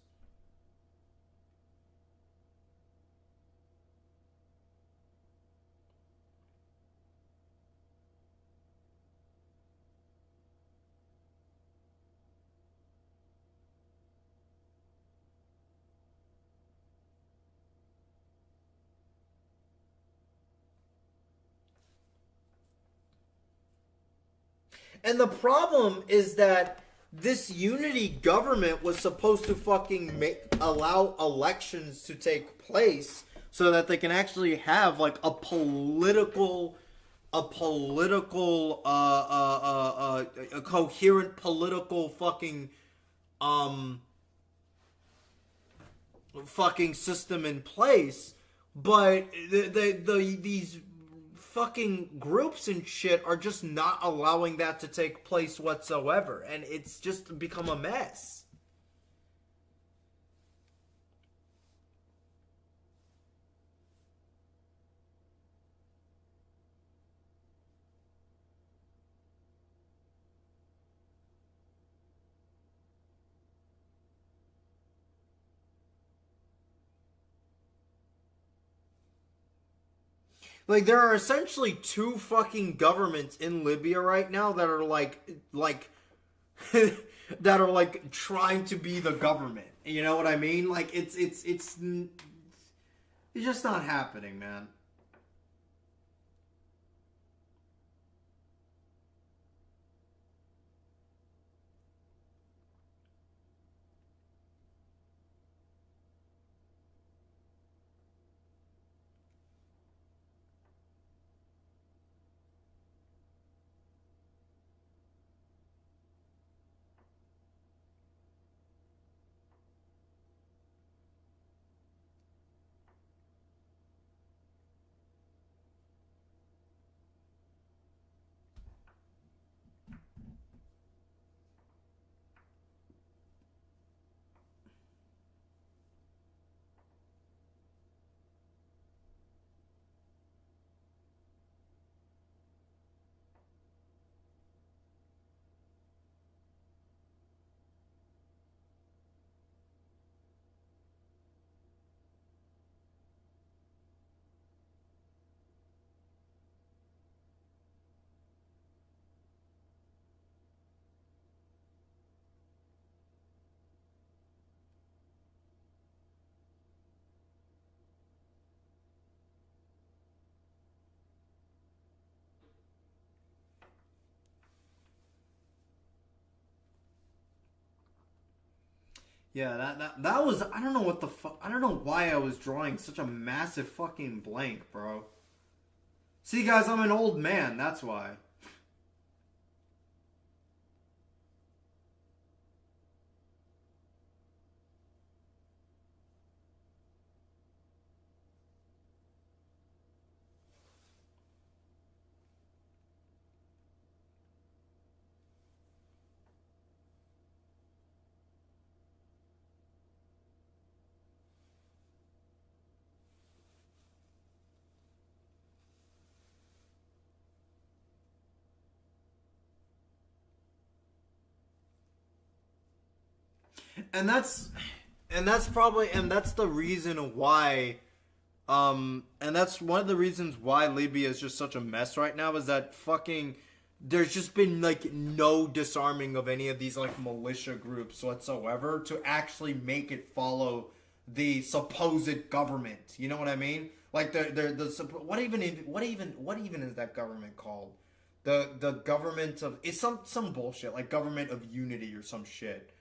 And the problem is that this unity government was supposed to fucking allow elections to take place so that they can actually have like a coherent political fucking system in place. But these fucking groups and shit are just not allowing that to take place whatsoever, and it's just become a mess. Like, there are essentially two fucking governments in Libya right now that are like that are like trying to be the government. You know what I mean? Like, it's just not happening, man. Yeah, that was, I don't know what the fuck, I don't know why I was drawing such a massive fucking blank, bro. See, guys, I'm an old man, that's why. And that's the reason why, and that's one of the reasons why Libya is just such a mess right now, is that fucking, there's just been like no disarming of any of these like militia groups whatsoever to actually make it follow the supposed government. You know what I mean? Like what even is that government called? The government of, it's some bullshit, like government of unity or some shit.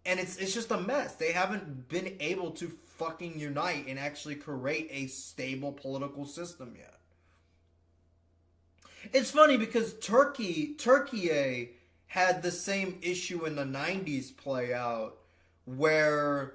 And it's just a mess. They haven't been able to fucking unite and actually create a stable political system yet. It's funny because Turkey had the same issue in the 90s play out, where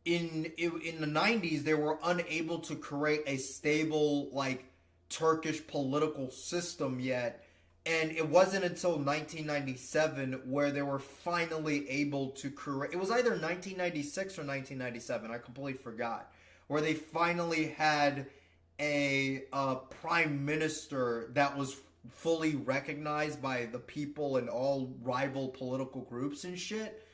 in the 90s they were unable to create a stable like Turkish political system yet, and it wasn't until 1997 where they were finally able to create, it was either 1996 or 1997, I completely forgot, where they finally had a prime minister that was fully recognized by the people and all rival political groups and shit.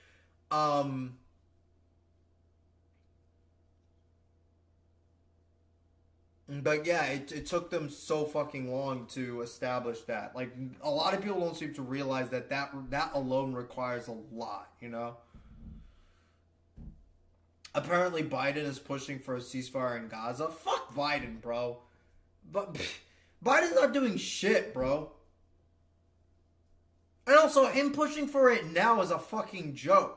But yeah, it took them so fucking long to establish that. Like, a lot of people don't seem to realize that alone requires a lot, you know? Apparently Biden is pushing for a ceasefire in Gaza. Fuck Biden, bro. But Biden's not doing shit, bro. And also, him pushing for it now is a fucking joke.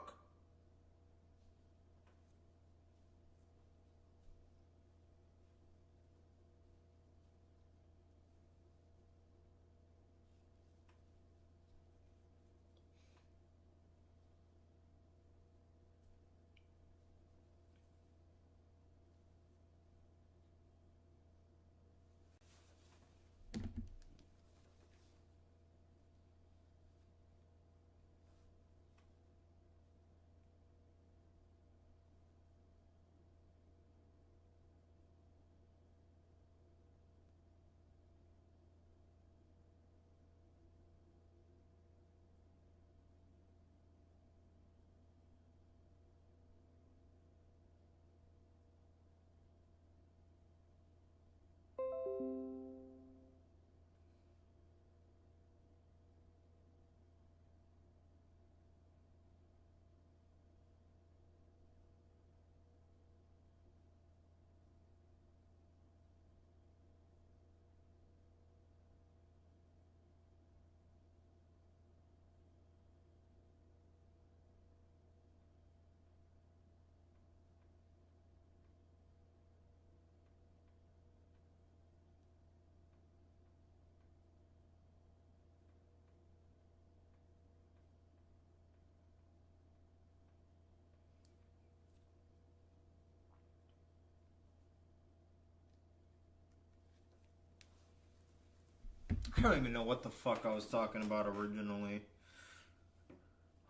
I don't even know what the fuck I was talking about originally.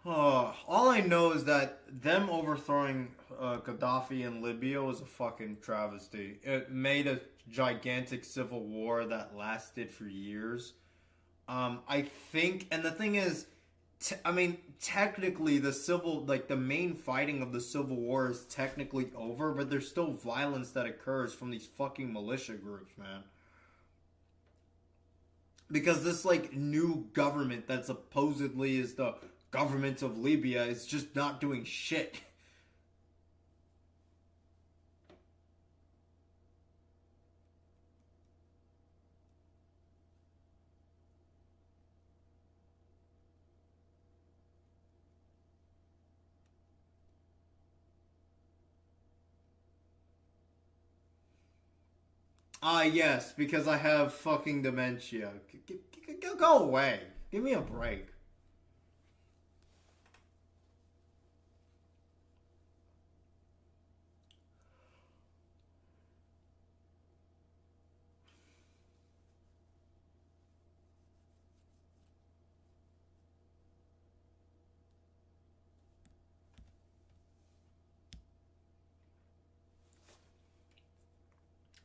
Oh, all I know is that them overthrowing Gaddafi in Libya was a fucking travesty. It made a gigantic civil war that lasted for years. I think, and the thing is, technically the main fighting of the civil war is technically over, but there's still violence that occurs from these fucking militia groups, man. Because this, like, new government that supposedly is the government of Libya is just not doing shit. Yes, because I have fucking dementia. Go away. Give me a break.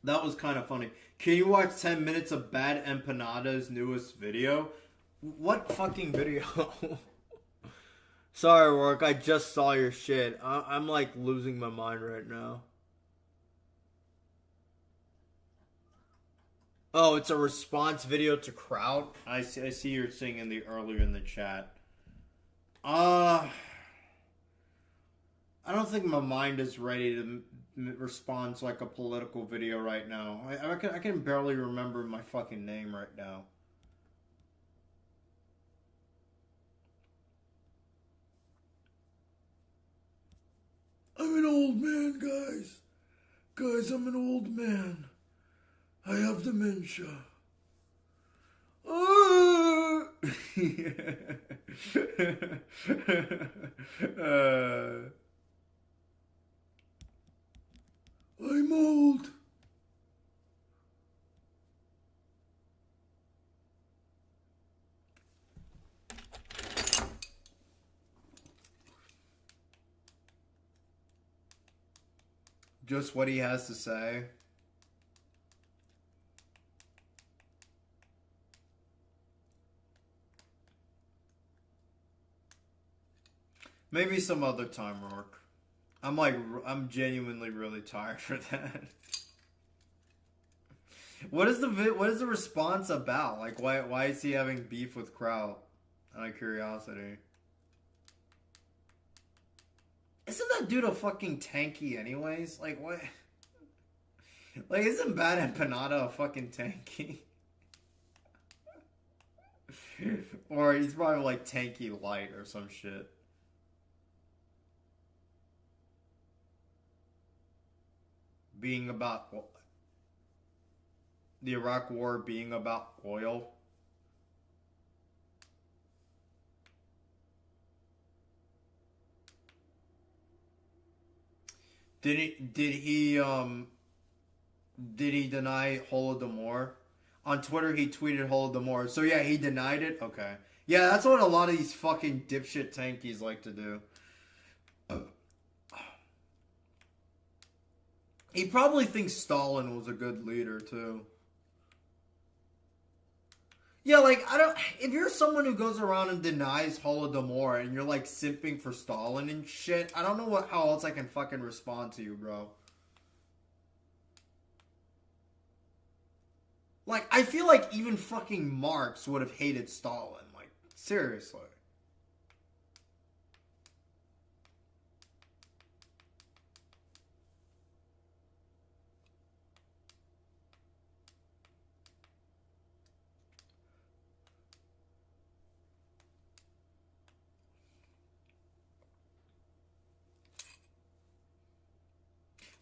That was kind of funny. Can you watch 10 minutes of Bad Empanada's newest video? What fucking video? Sorry, Work. I just saw your shit. I'm like losing my mind right now. Oh, it's a response video to crowd? I see you're singing earlier in the chat. I don't think my mind is ready to respond to like a political video right now. I can barely remember my fucking name right now. I'm an old man, guys. Guys, I'm an old man. I have dementia. I'm old. Just what he has to say. Maybe some other time, Rourke. I'm genuinely really tired for that. What is the response about? Like, why is he having beef with Kraut? Out of curiosity. Isn't that dude a fucking tanky anyways? Like, what? Like, isn't Bad Empanada a fucking tanky? Or he's probably like tanky light or some shit. Being about the Iraq War being about oil. Did he deny Holodomor? On Twitter he tweeted Holodomor. So yeah, he denied it? Okay. Yeah, that's what a lot of these fucking dipshit tankies like to do. He probably thinks Stalin was a good leader too. Yeah, like, if you're someone who goes around and denies Holodomor and you're like simping for Stalin and shit, I don't know how else I can fucking respond to you, bro. Like, I feel like even fucking Marx would have hated Stalin. Like, seriously.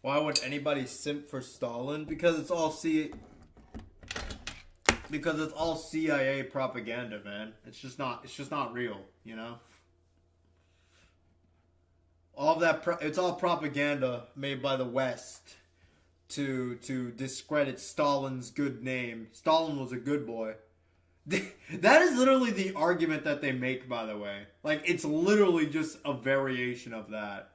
Why would anybody simp for Stalin? Because it's all CIA propaganda, man. It's just not real, you know? All of that it's all propaganda made by the West to discredit Stalin's good name. Stalin was a good boy. That is literally the argument that they make, by the way. Like, it's literally just a variation of that.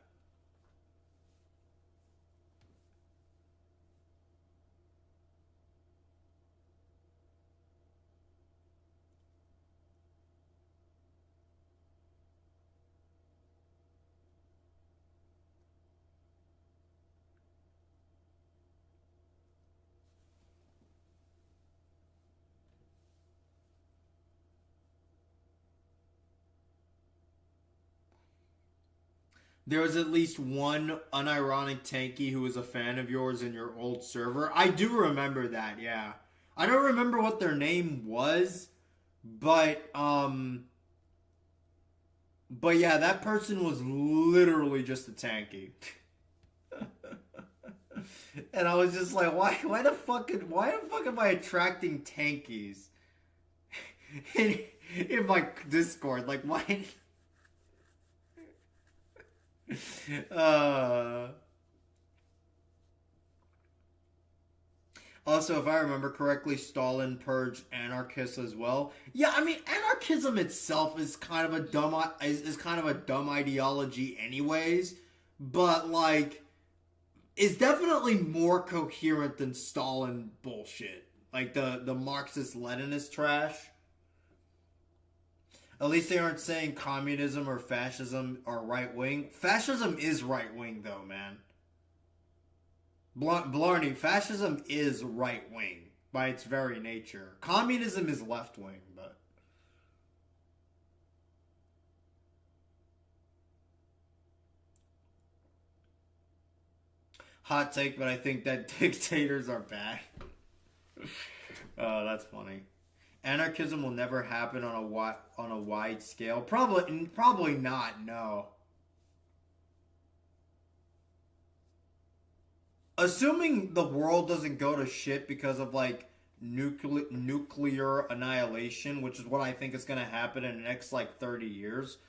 There was at least one unironic tanky who was a fan of yours in your old server. I do remember that, yeah. I don't remember what their name was, but yeah, that person was literally just a tanky. And I was just like, why the fuck am I attracting tankies in my Discord? Like, why? Also, if I remember correctly, Stalin purged anarchists as well. Yeah, I mean, anarchism itself is kind of a dumb ideology, anyways. But like, it's definitely more coherent than Stalin bullshit, like the Marxist-Leninist trash. At least they aren't saying communism or fascism are right-wing. Fascism is right-wing, though, man. Blarney, fascism is right-wing by its very nature. Communism is left-wing, but... Hot take, but I think that dictators are bad. Oh, that's funny. Anarchism will never happen on a wide scale. Probably not. No. Assuming the world doesn't go to shit because of like nuclear annihilation, which is what I think is going to happen in the next like 30 years.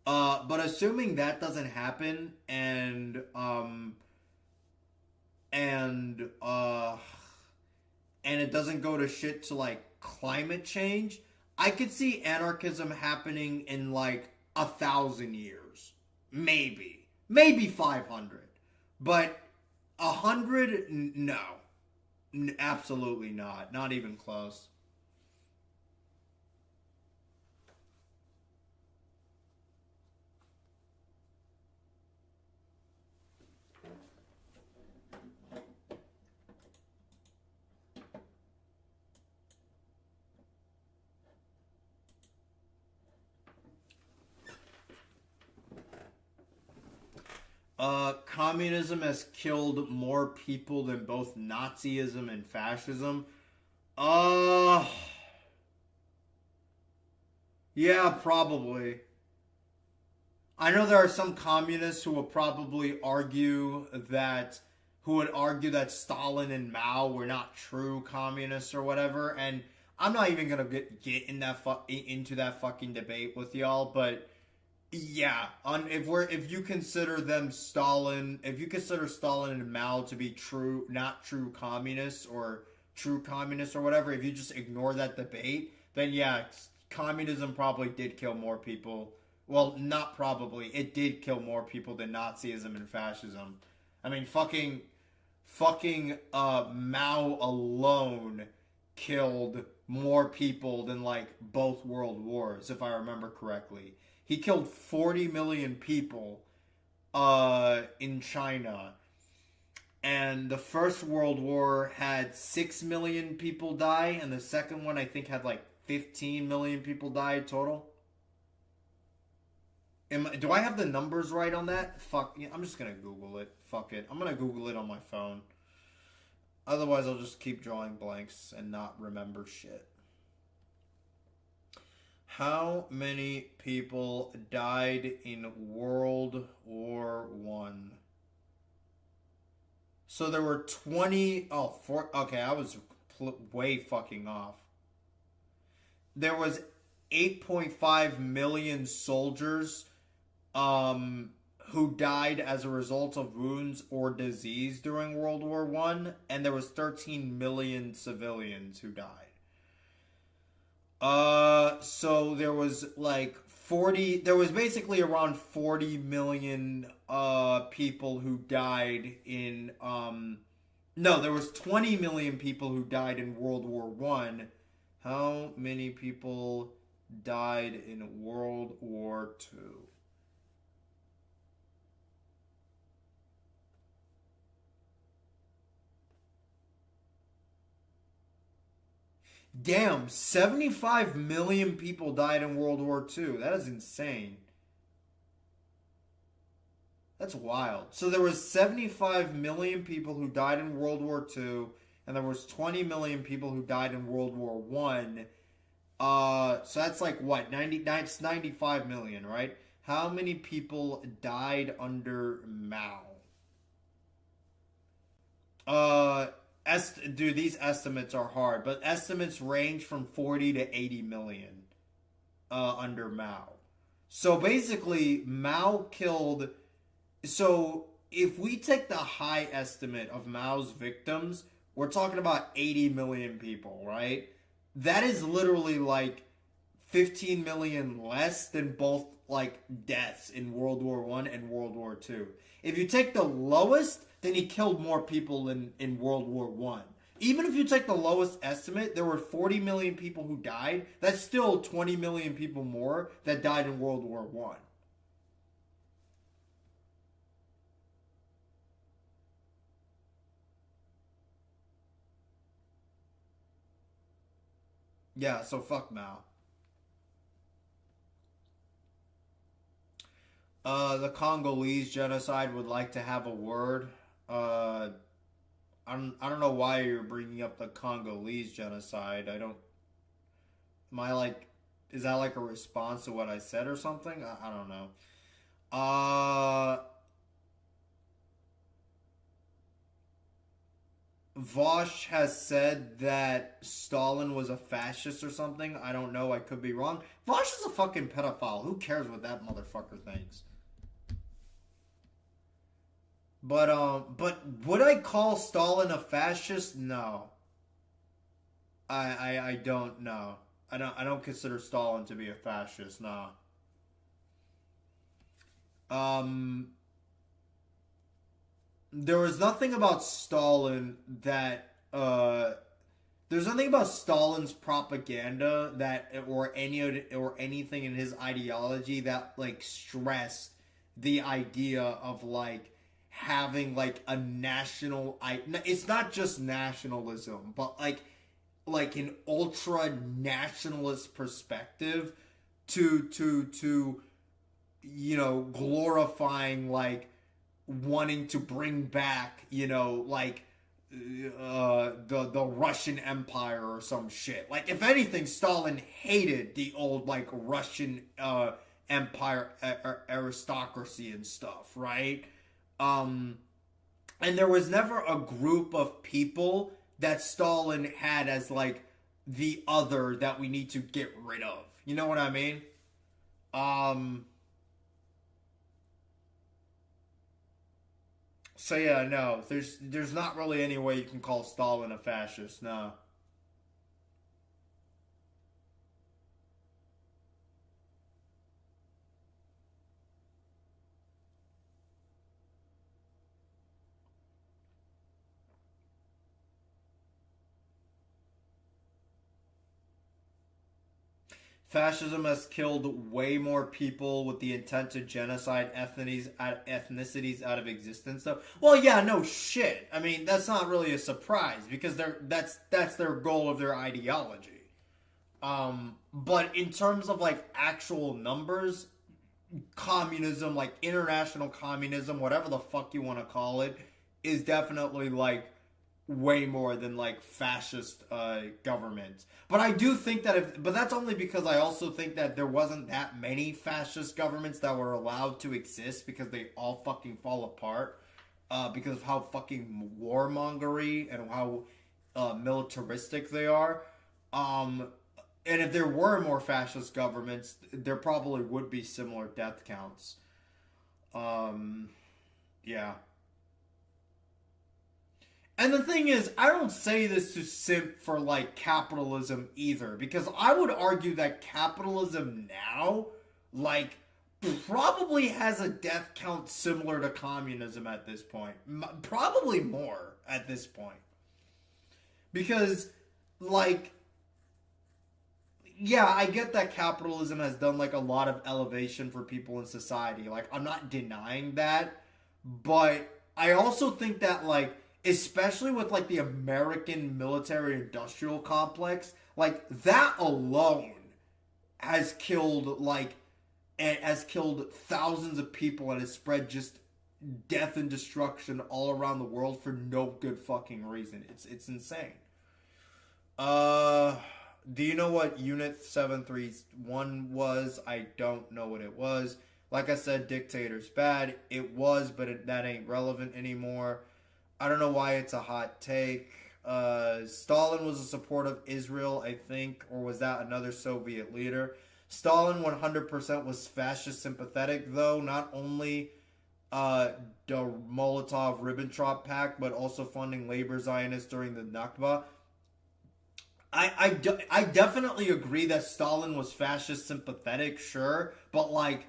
But assuming that doesn't happen and and it doesn't go to shit to like climate change, I could see anarchism happening in like 1,000 years, maybe 500, but 100, no, absolutely not even close. Communism has killed more people than both Nazism and fascism. Yeah, probably. I know there are some communists who will probably argue that, Stalin and Mao were not true communists or whatever, and I'm not even gonna get in that into that fucking debate with y'all, but yeah, if you consider Stalin and Mao to be not true communists or whatever, if you just ignore that debate, then yeah, communism probably did kill more people. Well, not probably, it did kill more people than Nazism and fascism. I mean, fucking Mao alone killed more people than like both world wars, if I remember correctly. He killed 40 million people in China. And the First World War had 6 million people die. And the second one, I think, had like 15 million people die total. Do I have the numbers right on that? Fuck, yeah, I'm just going to Google it. Fuck it. I'm going to Google it on my phone. Otherwise, I'll just keep drawing blanks and not remember shit. How many people died in World War One? So there were 20... okay, I was way fucking off. There was 8.5 million soldiers who died as a result of wounds or disease during World War One, and there was 13 million civilians who died. So there was like there was basically around 40 million people who died in no, there was 20 million people who died in World War One. How many people died in World War Two? Damn, 75 million people died in World War II. That is insane. That's wild. So there was 75 million people who died in World War II, and there was 20 million people who died in World War One. So that's like what? 95 million, right? How many people died under Mao? Dude, these estimates are hard, but estimates range from 40 to 80 million under Mao. So basically, Mao killed... So if we take the high estimate of Mao's victims, we're talking about 80 million people, right? That is literally like 15 million less than both like deaths in World War One and World War Two. If you take the lowest, then he killed more people in World War One. Even if you take the lowest estimate, there were 40 million people who died. That's still 20 million people more that died in World War One. Yeah, so fuck Mao. The Congolese genocide would like to have a word. I don't know why you're bringing up the Congolese genocide. Is that like a response to what I said or something? I don't know. Vosh has said that Stalin was a fascist or something. I don't know. I could be wrong. Vosh is a fucking pedophile. Who cares what that motherfucker thinks? But would I call Stalin a fascist? No. I don't know. I don't consider Stalin to be a fascist, no. There was nothing about Stalin that there's nothing about Stalin's propaganda that or anything in his ideology that like stressed the idea of like having like a national it's not just nationalism, but like an ultra nationalist perspective to you know, glorifying like wanting to bring back, you know, like the Russian Empire or some shit. Like, if anything, Stalin hated the old like Russian empire aristocracy and stuff, right? And there was never a group of people that Stalin had as like the other that we need to get rid of. You know what I mean? So yeah, no, there's not really any way you can call Stalin a fascist, no. Fascism has killed way more people with the intent to genocide ethnicities out of existence. So, well, yeah, no shit. I mean, that's not really a surprise because that's their goal of their ideology. But in terms of like actual numbers, communism, like international communism, whatever the fuck you want to call it, is definitely like way more than like fascist governments. But I do think that but that's only because I also think that there wasn't that many fascist governments that were allowed to exist because they all fucking fall apart because of how fucking warmongery and how militaristic they are. And if there were more fascist governments, there probably would be similar death counts. Yeah. And the thing is, I don't say this to simp for, like, capitalism either. Because I would argue that capitalism now, like, probably has a death count similar to communism at this point. Probably more at this point. Because, like, yeah, I get that capitalism has done, like, a lot of elevation for people in society. Like, I'm not denying that. But I also think that, like, especially with like the American military-industrial complex, like that alone has killed thousands of people and has spread just death and destruction all around the world for no good fucking reason. It's insane. Do you know what Unit 731 was? I don't know what it was. Like I said, dictator's bad. It was, but that ain't relevant anymore. I don't know why it's a hot take. Stalin was a support of Israel, I think, or was that another Soviet leader? Stalin 100% was fascist sympathetic, though. Not only the Molotov-Ribbentrop Pact, but also funding labor Zionists during the Nakba. I definitely agree that Stalin was fascist sympathetic, sure, but like,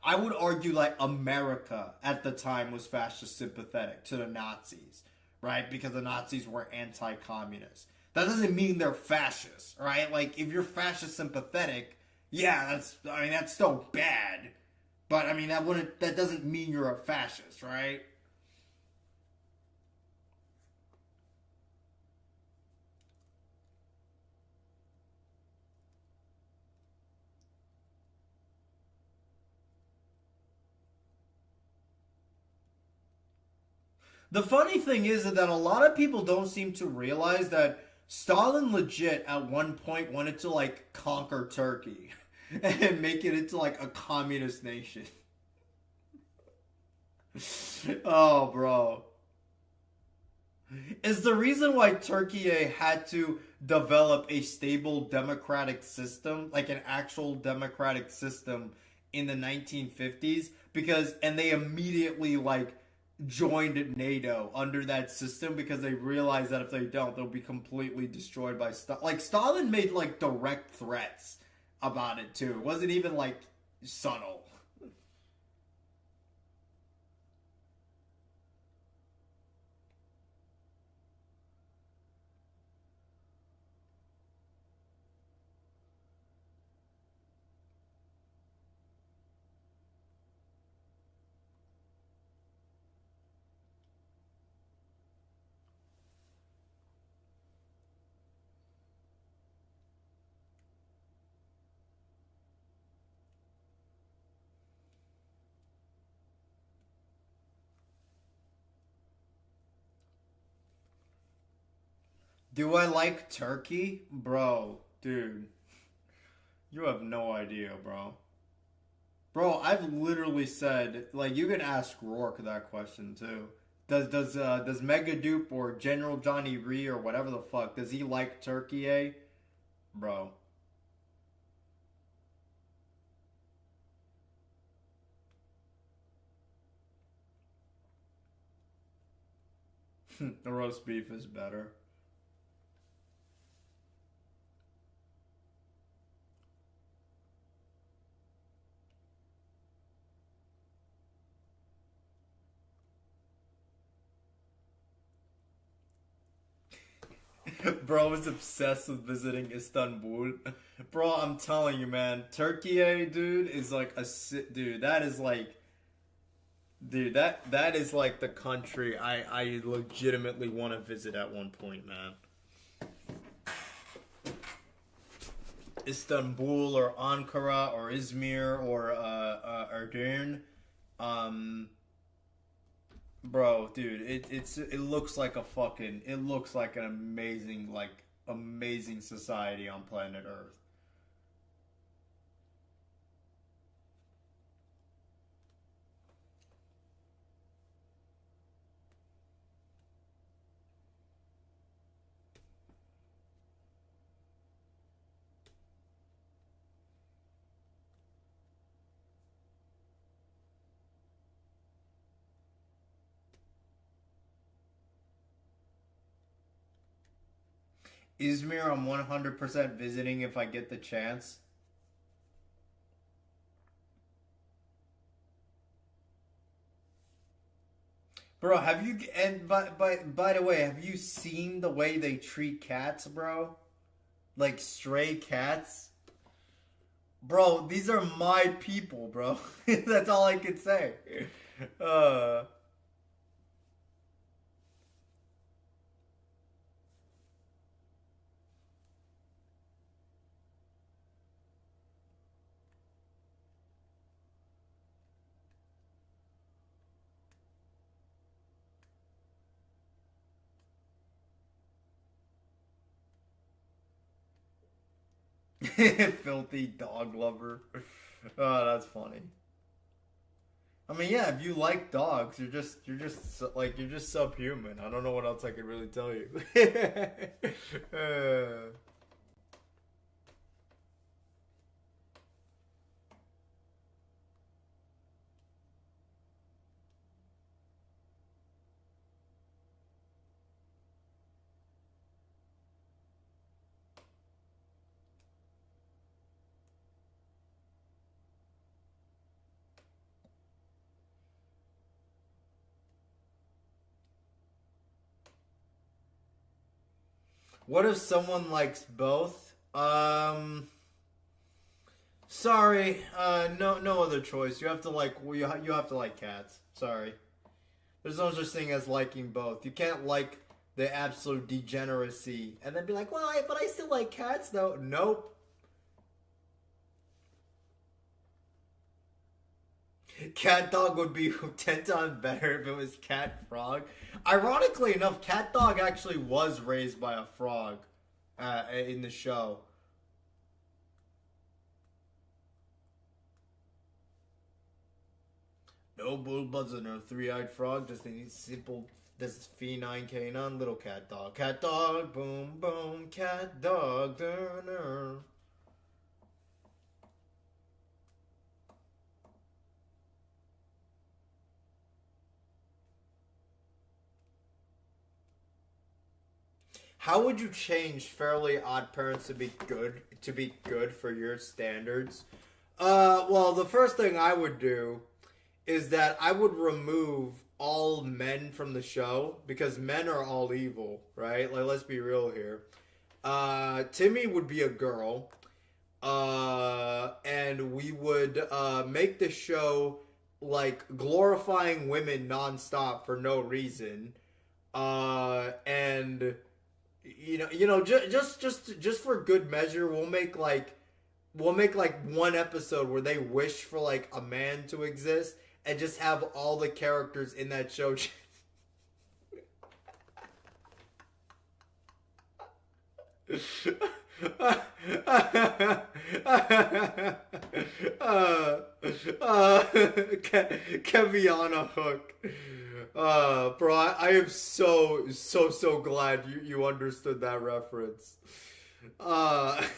I would argue like America at the time was fascist sympathetic to the Nazis, right? Because the Nazis were anti-communist. That doesn't mean they're fascists, right? Like if you're fascist sympathetic, yeah, that's still bad. But I mean that doesn't mean you're a fascist, right? The funny thing is that a lot of people don't seem to realize that Stalin legit at one point wanted to like conquer Turkey and make it into like a communist nation. Oh, bro. Is the reason why Turkey had to develop a stable democratic system, like an actual democratic system in the 1950s, and they immediately like joined NATO under that system because they realized that if they don't, they'll be completely destroyed by Stalin. Like, Stalin made, like, direct threats about it, too. It wasn't even, like, subtle. Do I like turkey? Bro, dude. You have no idea, bro. Bro, I've literally said, like, you can ask Rourke that question, too. Does Mega Dupe or General Johnny Ree or whatever the fuck, does he like turkey, eh? Bro. The roast beef is better. Bro is obsessed with visiting Istanbul. Bro, I'm telling you, man. Turkey, dude, is like a... Dude, that is like... Dude, that is like the country I legitimately want to visit at one point, man. Istanbul or Ankara or Izmir or Edirne. Bro, dude, it looks like a fucking... It looks like an amazing, like, amazing society on planet Earth. Izmir, I'm 100% visiting if I get the chance. Bro, have you... And by the way, have you seen the way they treat cats, bro? Like, stray cats? Bro, these are my people, bro. That's all I can say. Filthy dog lover. Oh, that's funny. I mean, yeah, if you like dogs, you're just subhuman. I don't know what else I could really tell you. What if someone likes both? Sorry, no other choice. You have to like, you have to like cats. Sorry. There's no such thing as liking both. You can't like the absolute degeneracy and then be like, well, but I still like cats though. Nope. Cat Dog would be 10 times better if it was Cat Frog. Ironically enough, Cat Dog actually was raised by a frog in the show. No bull buzzer, no three-eyed frog, just a simple, this feline canine little cat dog. Cat dog, boom, boom, cat dog, durr. How would you change Fairly Odd Parents to be good for your standards? Well, the first thing I would do is that I would remove all men from the show because men are all evil, right? Like, let's be real here. Timmy would be a girl, and we would make the show like glorifying women nonstop for no reason, and just for good measure, we'll make like one episode where they wish for like a man to exist, and just have all the characters in that show. Kevin on a hook. Bro, I am so glad you understood that reference. That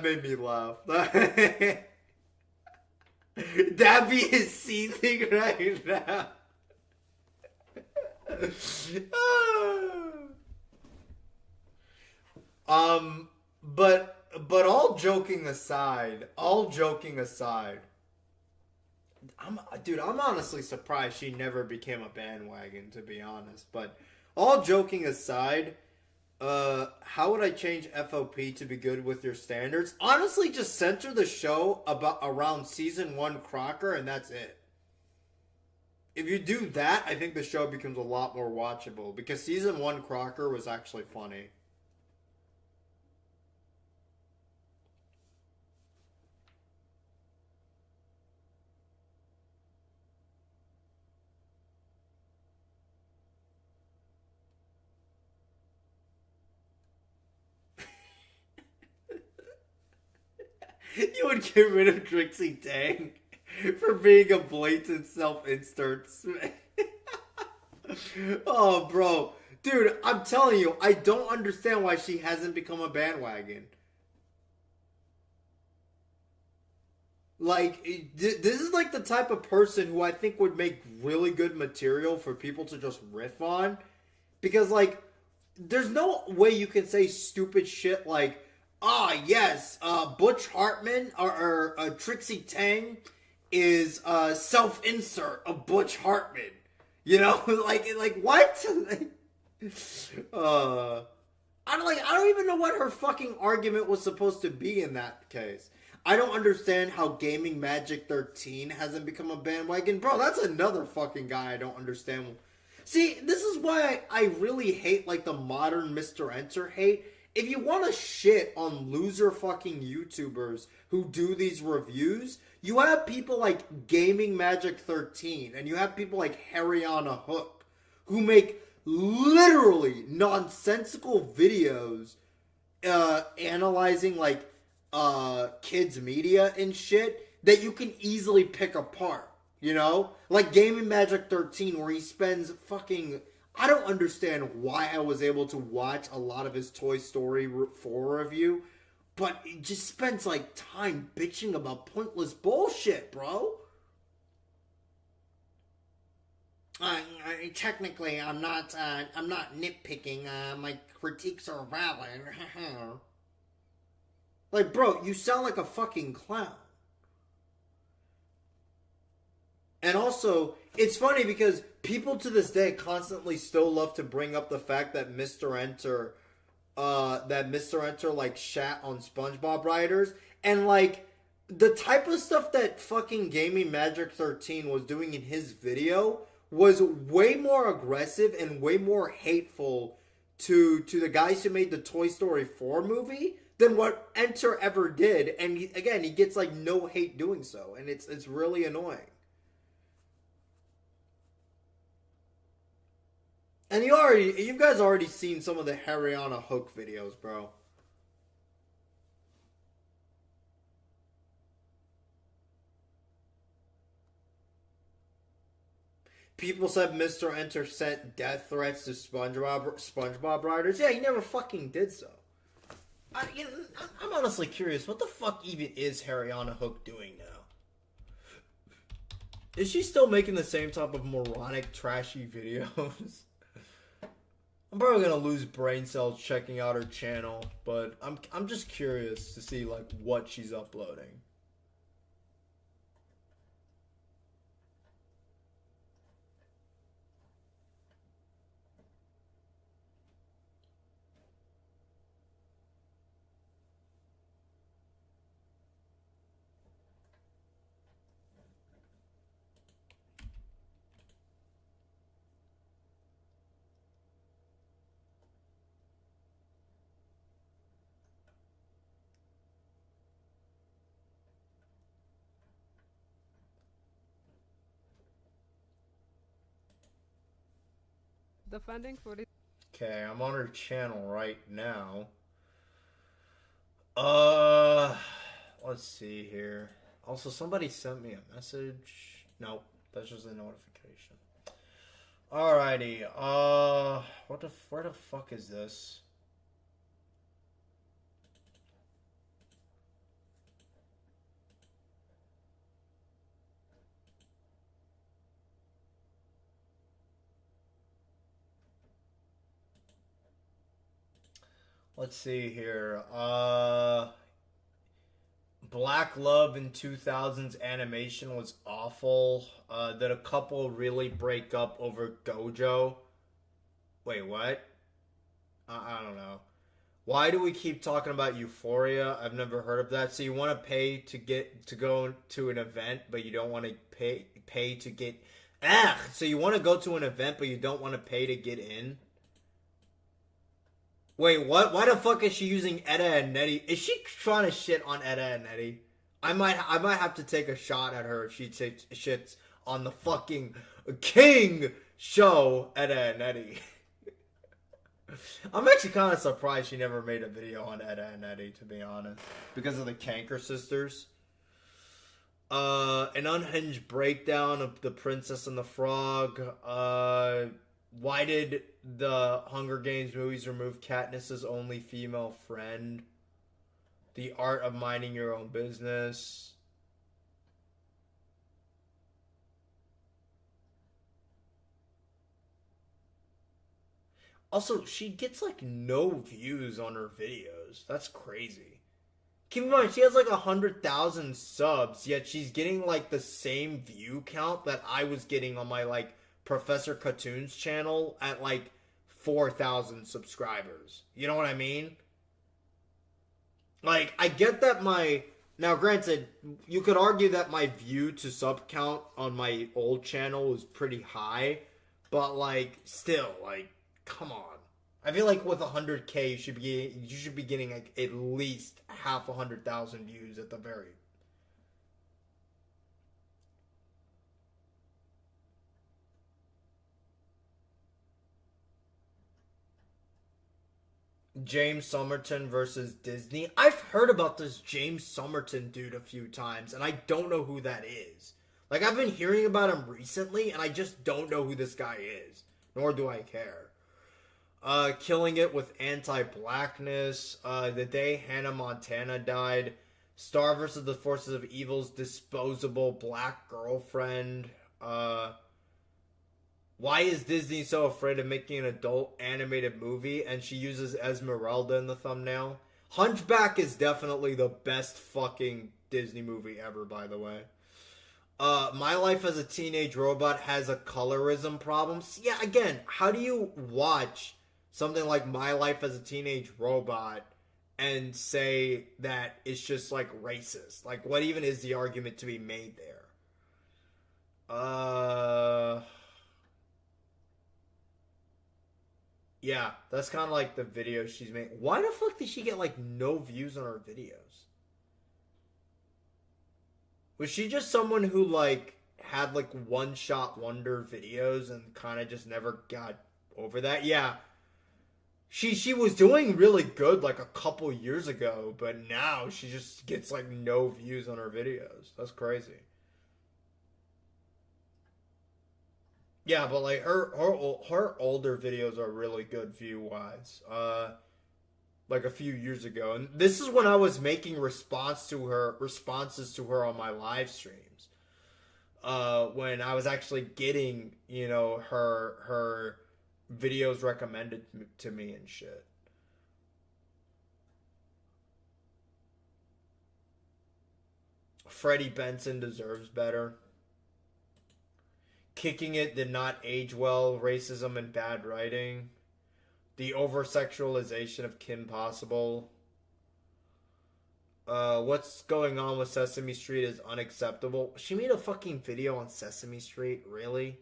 made me laugh. Dabby is seething right now. But all joking aside, I'm honestly surprised she never became a bandwagon, to be honest. But all joking aside, how would I change FOP to be good with your standards? Honestly, just center the show around season 1 Crocker, and that's it. If you do that, I think the show becomes a lot more watchable, because season 1 Crocker was actually funny. You would get rid of Trixie Tang for being a blatant self-insert. Oh, bro. Dude, I'm telling you, I don't understand why she hasn't become a bandwagon. Like, this is like the type of person who I think would make really good material for people to just riff on. Because, like, there's no way you can say stupid shit like, yes, Butch Hartman or Trixie Tang is self-insert of Butch Hartman. You know, like what? I don't even know what her fucking argument was supposed to be in that case. I don't understand how Gaming Magic 13 hasn't become a bandwagon. Bro, that's another fucking guy I don't understand. See, this is why I really hate like the modern Mr. Enter hate. If you want to shit on loser fucking YouTubers who do these reviews, you have people like Gaming Magic 13 and you have people like Harry on a Hook who make literally nonsensical videos analyzing like kids media and shit that you can easily pick apart, you know? Like Gaming Magic 13 where he spends fucking... I don't understand why I was able to watch a lot of his Toy Story 4 review, but he just spends like time bitching about pointless bullshit, bro. Technically, I'm not nitpicking. My critiques are valid. Like, bro, you sound like a fucking clown. And also, it's funny because people to this day constantly still love to bring up the fact that Mr. Enter like shat on SpongeBob writers, and like the type of stuff that fucking Gaming Magic 13 was doing in his video was way more aggressive and way more hateful to the guys who made the Toy Story 4 movie than what Enter ever did. And he gets like no hate doing so, and it's really annoying. And you guys already seen some of the Harry on a Hook videos, bro. People said Mr. Enter sent death threats to SpongeBob writers. Yeah, he never fucking did so. I'm honestly curious, what the fuck even is Harry on a Hook doing now? Is she still making the same type of moronic, trashy videos? I'm probably gonna lose brain cells checking out her channel, but I'm just curious to see like what she's uploading.
The funding for this.
Okay, I'm on her channel right now. Let's see here. Also, somebody sent me a message. Nope, that's just a notification. Alrighty, where the fuck is this? Let's see here. Black Love in 2000s animation was awful. Did a couple really break up over Gojo? Wait, what? I don't know. Why do we keep talking about Euphoria? I've never heard of that. So you want to pay to go to an event, but you don't want to pay to get. So you want to go to an event, but you don't want to pay to get in. Wait, what? Why the fuck is she using Etta and Nettie? Is she trying to shit on Etta and Nettie? I might have to take a shot at her if she shits on the fucking king show, Etta and Nettie. I'm actually kind of surprised she never made a video on Etta and Nettie, to be honest, because of the Canker sisters. An unhinged breakdown of The Princess and the Frog. Why did the Hunger Games movies remove Katniss's only female friend? The Art of Minding Your Own Business. Also, she gets like no views on her videos. That's crazy. Keep in mind, she has like 100,000 subs, yet she's getting like the same view count that I was getting on my like Professor Cartoon's channel at like 4,000 subscribers. You know what I mean? Like, I get that now granted, you could argue that my view to sub count on my old channel was pretty high, but like, still, like, come on. I feel like with 100K, you should be getting like at least 100,000 views at the very. James Somerton versus Disney. I've heard about this James Somerton dude a few times, and I don't know who that is. Like, I've been hearing about him recently, and I just don't know who this guy is. Nor do I care. Killing It with Anti-Blackness. The Day Hannah Montana Died. Star vs. the Forces of Evil's Disposable Black Girlfriend. Why is Disney so afraid of making an adult animated movie? And she uses Esmeralda in the thumbnail. Hunchback is definitely the best fucking Disney movie ever, by the way. My Life as a Teenage Robot has a colorism problem. So yeah, again, how do you watch something like My Life as a Teenage Robot and say that it's just like racist? Like, what even is the argument to be made there? Yeah, that's kind of like the video she's made. Why the fuck did she get like no views on her videos? Was she just someone who like had like one-shot wonder videos and kind of just never got over that? Yeah. She was doing really good like a couple years ago, but now she just gets like no views on her videos. That's crazy. Yeah, but like her older videos are really good view-wise. Like a few years ago, and this is when I was making responses to her on my live streams. when I was actually getting, you know, her videos recommended to me and shit. Freddie Benson deserves better. Kicking It did not age well. Racism and bad writing. The over-sexualization of Kim Possible. What's going on with Sesame Street is unacceptable. She made a fucking video on Sesame Street? Really?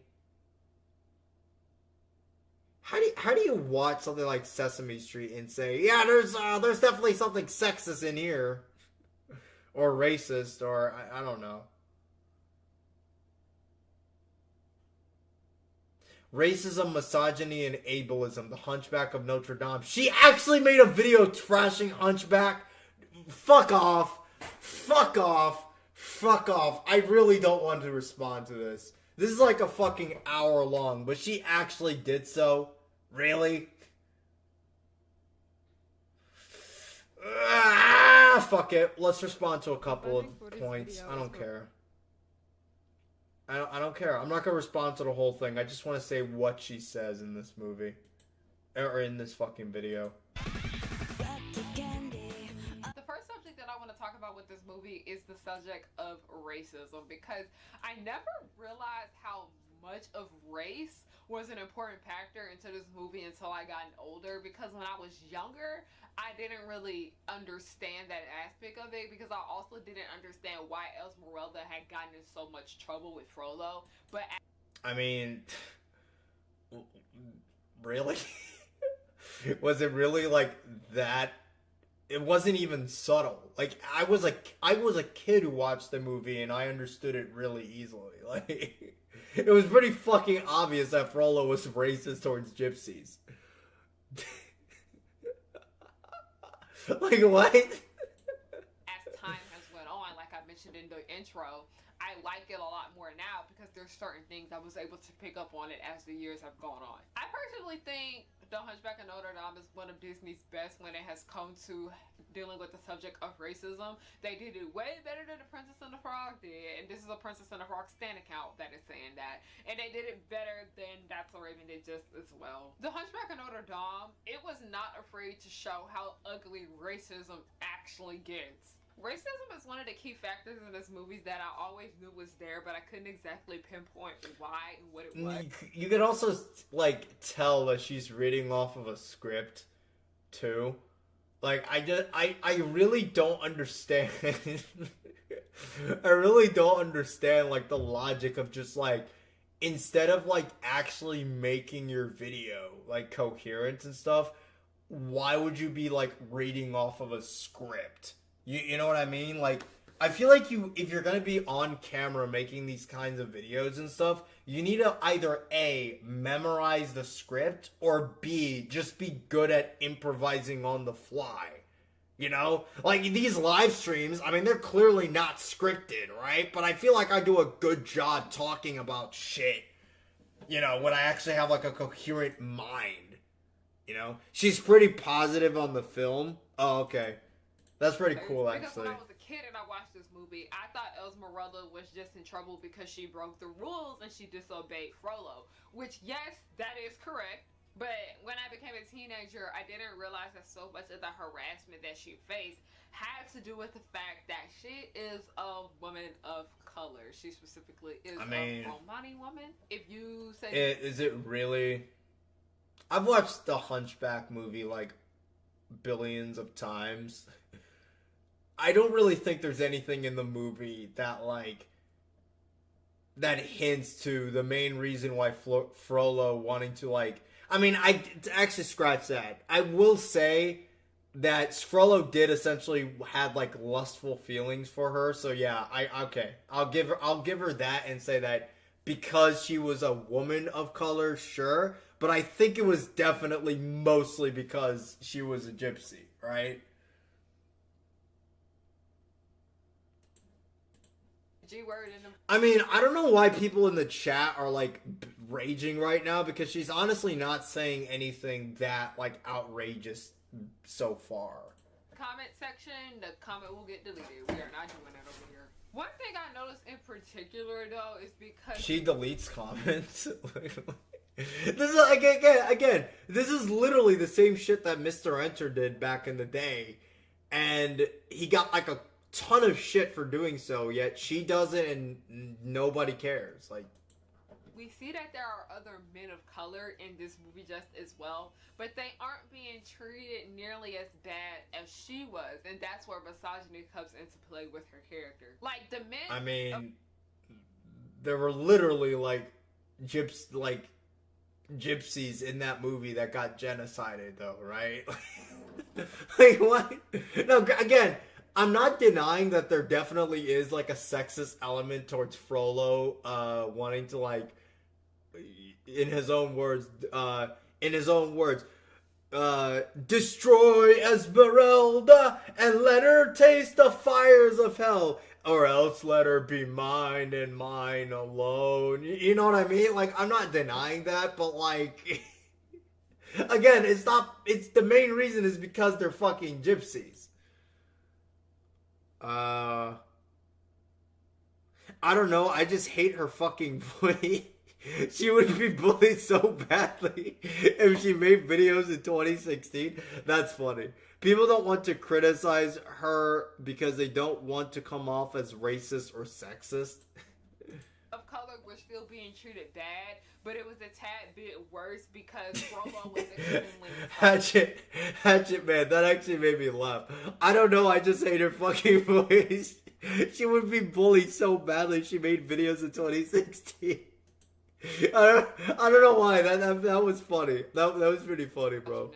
How do you watch something like Sesame Street and say, yeah, there's definitely something sexist in here? Or racist, or I don't know. Racism, misogyny, and ableism. The Hunchback of Notre Dame. She actually made a video trashing Hunchback. Fuck off. Fuck off. Fuck off. I really don't want to respond to this. This is like a fucking hour long, but she actually did so. Really? Fuck it. Let's respond to a couple of points. I don't care. I don't care. I'm not gonna respond to the whole thing. I just want to say what she says in this movie. Or in this fucking video.
The first subject that I want to talk about with this movie is the subject of racism, because I never realized how much of race was an important factor into this movie until I got older, because when I was younger, I didn't really understand that aspect of it, because I also didn't understand why Esmeralda had gotten in so much trouble with Frollo. But
I mean, really? Was it really like that? It wasn't even subtle. Like I was a kid who watched the movie and I understood it really easily. Like it was pretty fucking obvious that Frollo was racist towards gypsies. Like what?
As time has went on, like I mentioned in the intro, I like it a lot more now because there's certain things I was able to pick up on it as the years have gone on. I personally think The Hunchback of Notre Dame is one of Disney's best when it has come to dealing with the subject of racism. They did it way better than The Princess and the Frog did, and this is a Princess and the Frog stan account that is saying that. And they did it better than That's So Raven did just as well. The Hunchback of Notre Dame, it was not afraid to show how ugly racism actually gets. Racism is one of the key factors in this movie that I always knew was there, but I couldn't exactly pinpoint why and what it was.
You can also like tell that she's reading off of a script too. Like I really don't understand. I really don't understand like the logic of just like, instead of like actually making your video like coherent and stuff, why would you be like reading off of a script? You know what I mean? Like, I feel like if you're gonna be on camera making these kinds of videos and stuff, you need to either A, memorize the script, or B, just be good at improvising on the fly. You know? Like, these live streams, I mean, they're clearly not scripted, right? But I feel like I do a good job talking about shit, you know, when I actually have, like, a coherent mind. You know? She's pretty positive on the film. Oh, okay. That's pretty cool,
because
actually.
when I was a kid and I watched this movie, I thought Esmeralda was just in trouble because she broke the rules and she disobeyed Frollo. Which, yes, that is correct. But when I became a teenager, I didn't realize that so much of the harassment that she faced had to do with the fact that she is a woman of color. She specifically is a Romani woman. If you say...
Is it really... I've watched the Hunchback movie, like, billions of times. I don't really think there's anything in the movie that, like, that hints to the main reason why Frollo wanting to, like... I mean, I actually scratch that. I will say that Frollo did essentially had, like, lustful feelings for her, so yeah, okay. I'll give her that and say that because she was a woman of color, sure, but I think it was definitely mostly because she was a gypsy, right?
G-word in them.
I mean, I don't know why people in the chat are, like, raging right now, because she's honestly not saying anything that, like, outrageous so far.
Comment section, the comment will get deleted. We are not doing that over here. One thing I noticed in particular though is because
She deletes comments. This is again. This is literally the same shit that Mr. Enter did back in the day, and he got like a ton of shit for doing so. Yet she does it, and nobody cares. Like,
we see that there are other men of color in this movie just as well, but they aren't being treated nearly as bad as she was, and that's where misogyny comes into play with her character. Like the men.
I mean, there were literally like gypsies in that movie that got genocided, though, right? Like, what? No, again, I'm not denying that there definitely is like a sexist element towards Frollo wanting to, like, in his own words, destroy Esmeralda and let her taste the fires of hell, or else let her be mine and mine alone. You know what I mean? Like, I'm not denying that, but like, again, it's the main reason is because they're fucking gypsies. I don't know, I just hate her fucking bully. She would be bullied so badly if she made videos in 2016. That's funny. People don't want to criticize her because they don't want to come off as racist or sexist.
Of color were still being treated bad, but it was a tad bit worse because Frollo was extremely
Hatchet, man, that actually made me laugh. I don't know, I just hate her fucking voice. She would be bullied so badly if she made videos in 2016. I don't know why. That was funny. That was pretty funny, bro.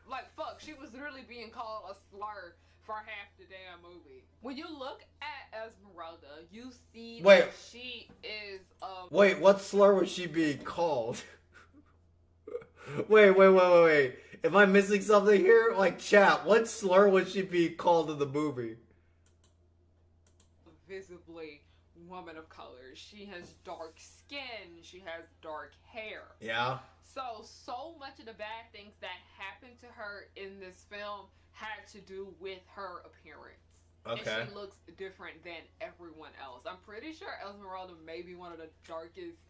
Like, fuck, she was literally being called a slur for half the damn movie. When you look at Esmeralda, you see that she is
Wait, what slur was she being called? Wait. Am I missing something here? Like, chat, what slur was she being called in the movie?
Visibly woman of color. She has dark skin. She has dark hair.
Yeah.
So much of the bad things that happened to her in this film had to do with her appearance.
Okay.
And she looks different than everyone else. I'm pretty sure Esmeralda may be one of the darkest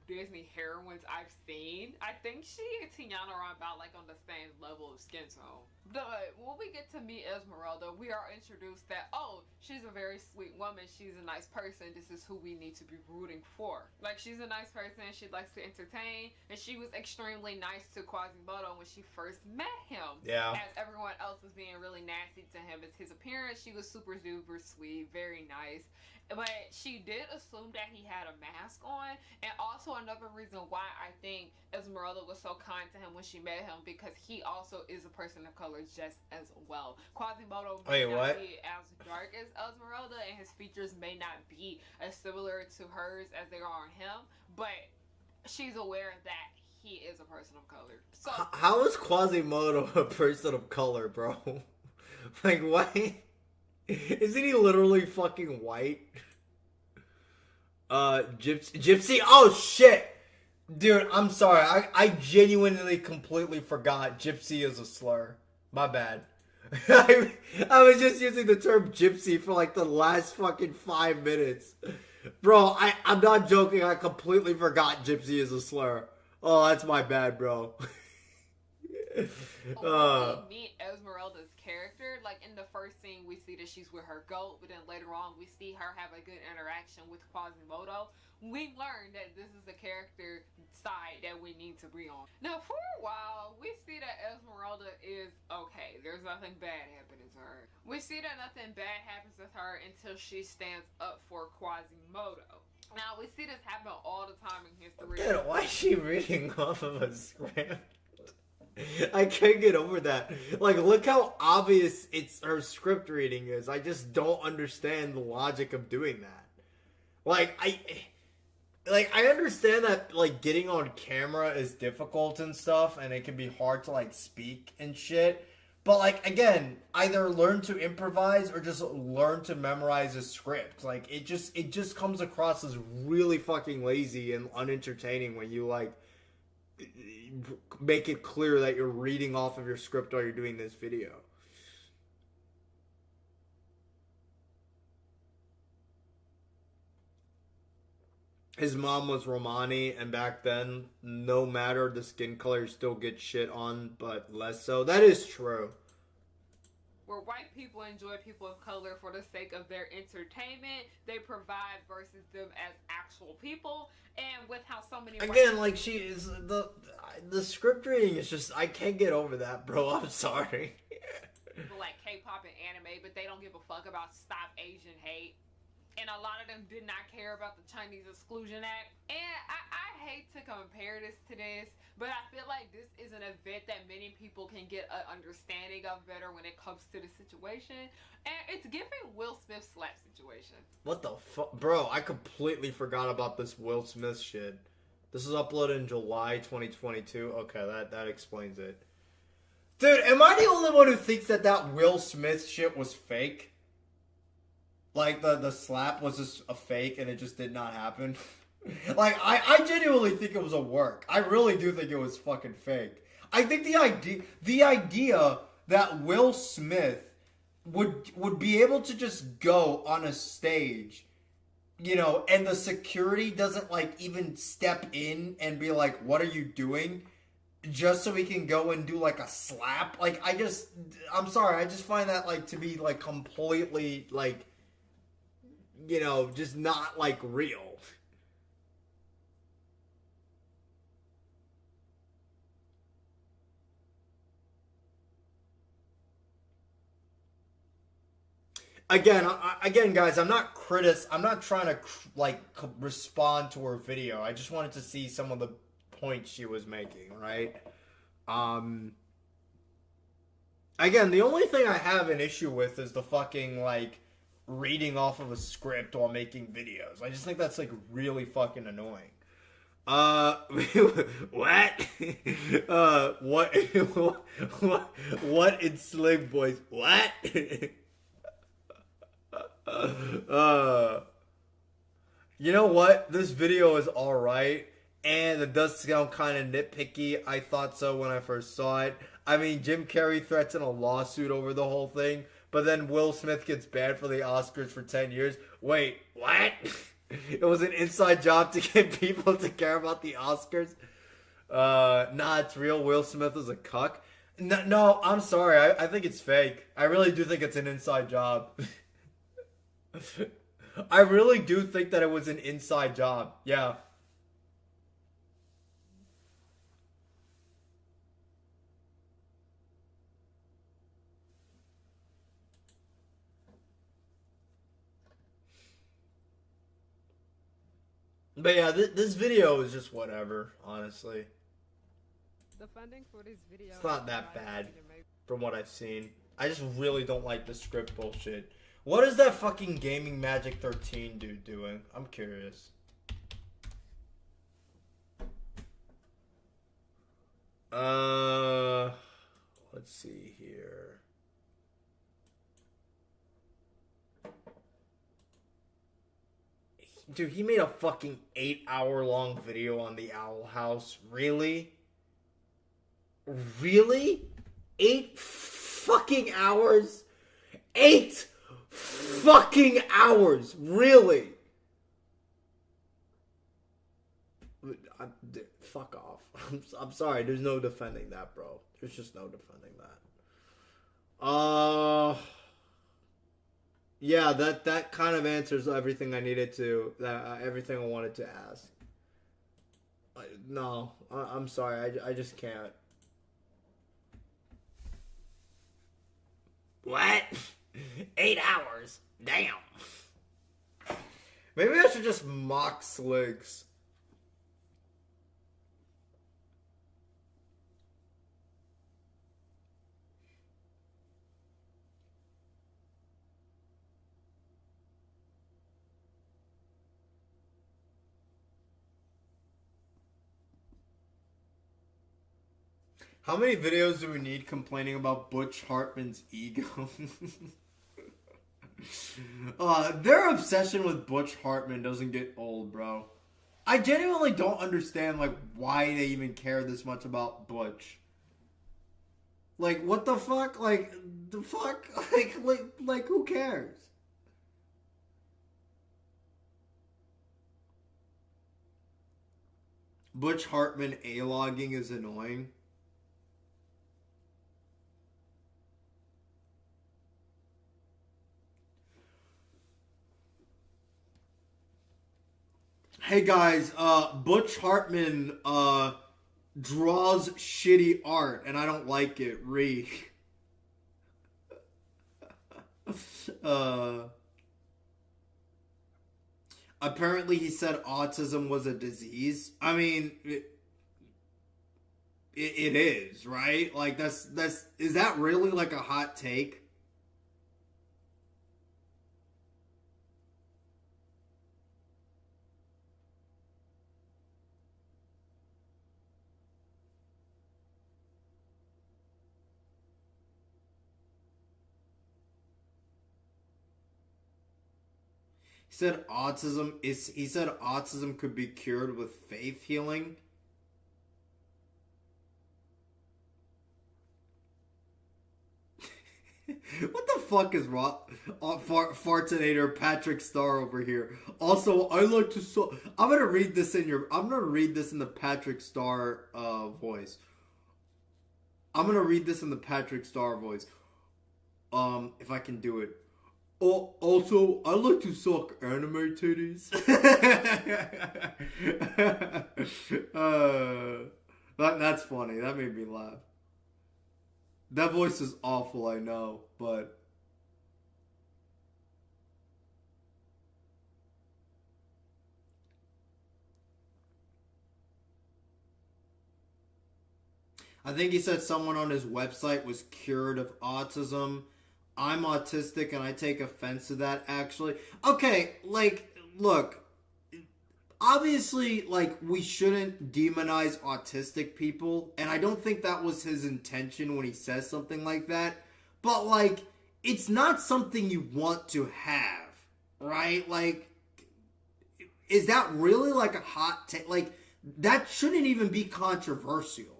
Disney heroines I've seen. I think she and Tiana are about like on the same level of skin tone. But when we get to meet Esmeralda, we are introduced that, she's a very sweet woman. She's a nice person. This is who we need to be rooting for. Like, she's a nice person. She likes to entertain. And she was extremely nice to Quasimodo when she first met him.
Yeah.
As everyone else was being really nasty to him. It's his appearance. She was super duper sweet. Very nice. But she did assume that he had a mask on. And also another reason why I think Esmeralda was so kind to him when she met him, because he also is a person of color just as well. Quasimodo may not be as dark as Esmeralda, and his features may not be as similar to hers as they are on him, but she's aware that he is a person of color. So
how is Quasimodo a person of color, bro? Like, what? Isn't he literally fucking white? Gypsy? Oh, shit! Dude, I'm sorry. I genuinely completely forgot Gypsy is a slur. My bad. I was just using the term gypsy for like the last fucking 5 minutes. Bro, I'm not joking. I completely forgot gypsy is a slur. Oh, that's my bad, bro.
When we meet Esmeralda's character, like in the first scene we see that she's with her goat, but then later on we see her have a good interaction with Quasimodo. We learn that this is the character side that we need to be on. Now, for a while, we see that Esmeralda is okay. There's nothing bad happening to her. We see that nothing bad happens with her until she stands up for Quasimodo. Now, we see this happen all the time in history.
Dude, why is she reading off of a script? I can't get over that. Like, look how obvious her script reading is. I just don't understand the logic of doing that. Like, I understand that, like, getting on camera is difficult and stuff, and it can be hard to, like, speak and shit. But, like, again, either learn to improvise or just learn to memorize a script. Like, it just comes across as really fucking lazy and unentertaining when you, like, make it clear that you're reading off of your script while you're doing this video. his mom was Romani, and back then, no matter the skin color, you still get shit on, but less so. That is true.
Where white people enjoy people of color for the sake of their entertainment, they provide versus them as actual people. And with how so many
Again, like, she is the script reading is just, I can't get over that, bro. I'm sorry.
people like K-pop and anime, but they don't give a fuck about Stop Asian Hate. And a lot of them did not care about the Chinese Exclusion Act. And I hate to compare this to this, but I feel like this is an event that many people can get an understanding of better when it comes to the situation. And it's giving Will Smith slap situation.
What the fuck? Bro, I completely forgot about this Will Smith shit. This was uploaded in July 2022. Okay, that explains it. Dude, am I the only one who thinks that Will Smith shit was fake? Like, the slap was just a fake and it just did not happen? Like, I genuinely think it was a work. I really do think it was fucking fake. I think the idea that Will Smith would be able to just go on a stage, you know, and the security doesn't, like, even step in and be like, what are you doing? Just so he can go and do, like, a slap? Like, I'm sorry, I just find that, like, to be, like, completely, like, you know, just not, like, real. Again, guys, I'm not trying to, like, respond to her video. I just wanted to see some of the points she was making, right? Again, the only thing I have an issue with is the fucking, like, reading off of a script while making videos. I just think that's, like, really fucking annoying. What? What in Sling Boys? What? You know what? This video is alright, and it does sound kind of nitpicky. I thought so when I first saw it. I mean, Jim Carrey threatened a lawsuit over the whole thing, but then Will Smith gets banned for the Oscars for 10 years. Wait, what? It was an inside job to get people to care about the Oscars? Nah, it's real. Will Smith is a cuck. No, I'm sorry. I think it's fake. I really do think it's an inside job. I really do think that it was an inside job. Yeah. But yeah, this video is just whatever, honestly.
The funding for this video.
It's not that bad from what I've seen. I just really don't like the script bullshit. What is that fucking Gaming Magic 13 dude doing? I'm curious. Let's see here. Dude, he made a fucking 8-hour-long video on the Owl House. Really? Really? 8 fucking hours? 8 fucking hours! Really? Fuck off. I'm sorry, there's no defending that, bro. There's just no defending that. Yeah, that kind of answers everything I needed to, everything I wanted to ask. No, I'm sorry, I just can't. What? 8 hours? Damn. Maybe I should just mock Sligs. How many videos do we need complaining about Butch Hartman's ego? Their obsession with Butch Hartman doesn't get old, bro. I genuinely don't understand, like, why they even care this much about Butch. Like, what the fuck? Like, the fuck? Like, who cares? Butch Hartman A-logging is annoying. Hey guys, Butch Hartman draws shitty art and I don't like it. Apparently he said autism was a disease. I mean, it is, right? Like is that really like a hot take? He said autism could be cured with faith healing. What the fuck is wrong? Fartinator Patrick Starr over here. Also, I like to I'm gonna read this in the Patrick Starr voice. I'm gonna read this in the Patrick Starr voice. If I can do it. Oh, also, I like to suck anime titties. That's funny. That made me laugh. That voice is awful, I know, but... I think he said someone on his website was cured of autism. I'm autistic and I take offense to that, actually. Okay, like, look, obviously, like, we shouldn't demonize autistic people, and I don't think that was his intention when he says something like that, but, like, it's not something you want to have, right? Like, is that really, like, a hot take? Like, that shouldn't even be controversial.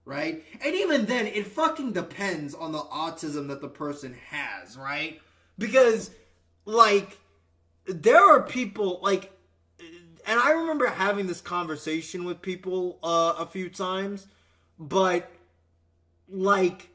Right? And even then, it fucking depends on the autism that the person has, right? Because, like, there are people, like, and I remember having this conversation with people a few times, but, like,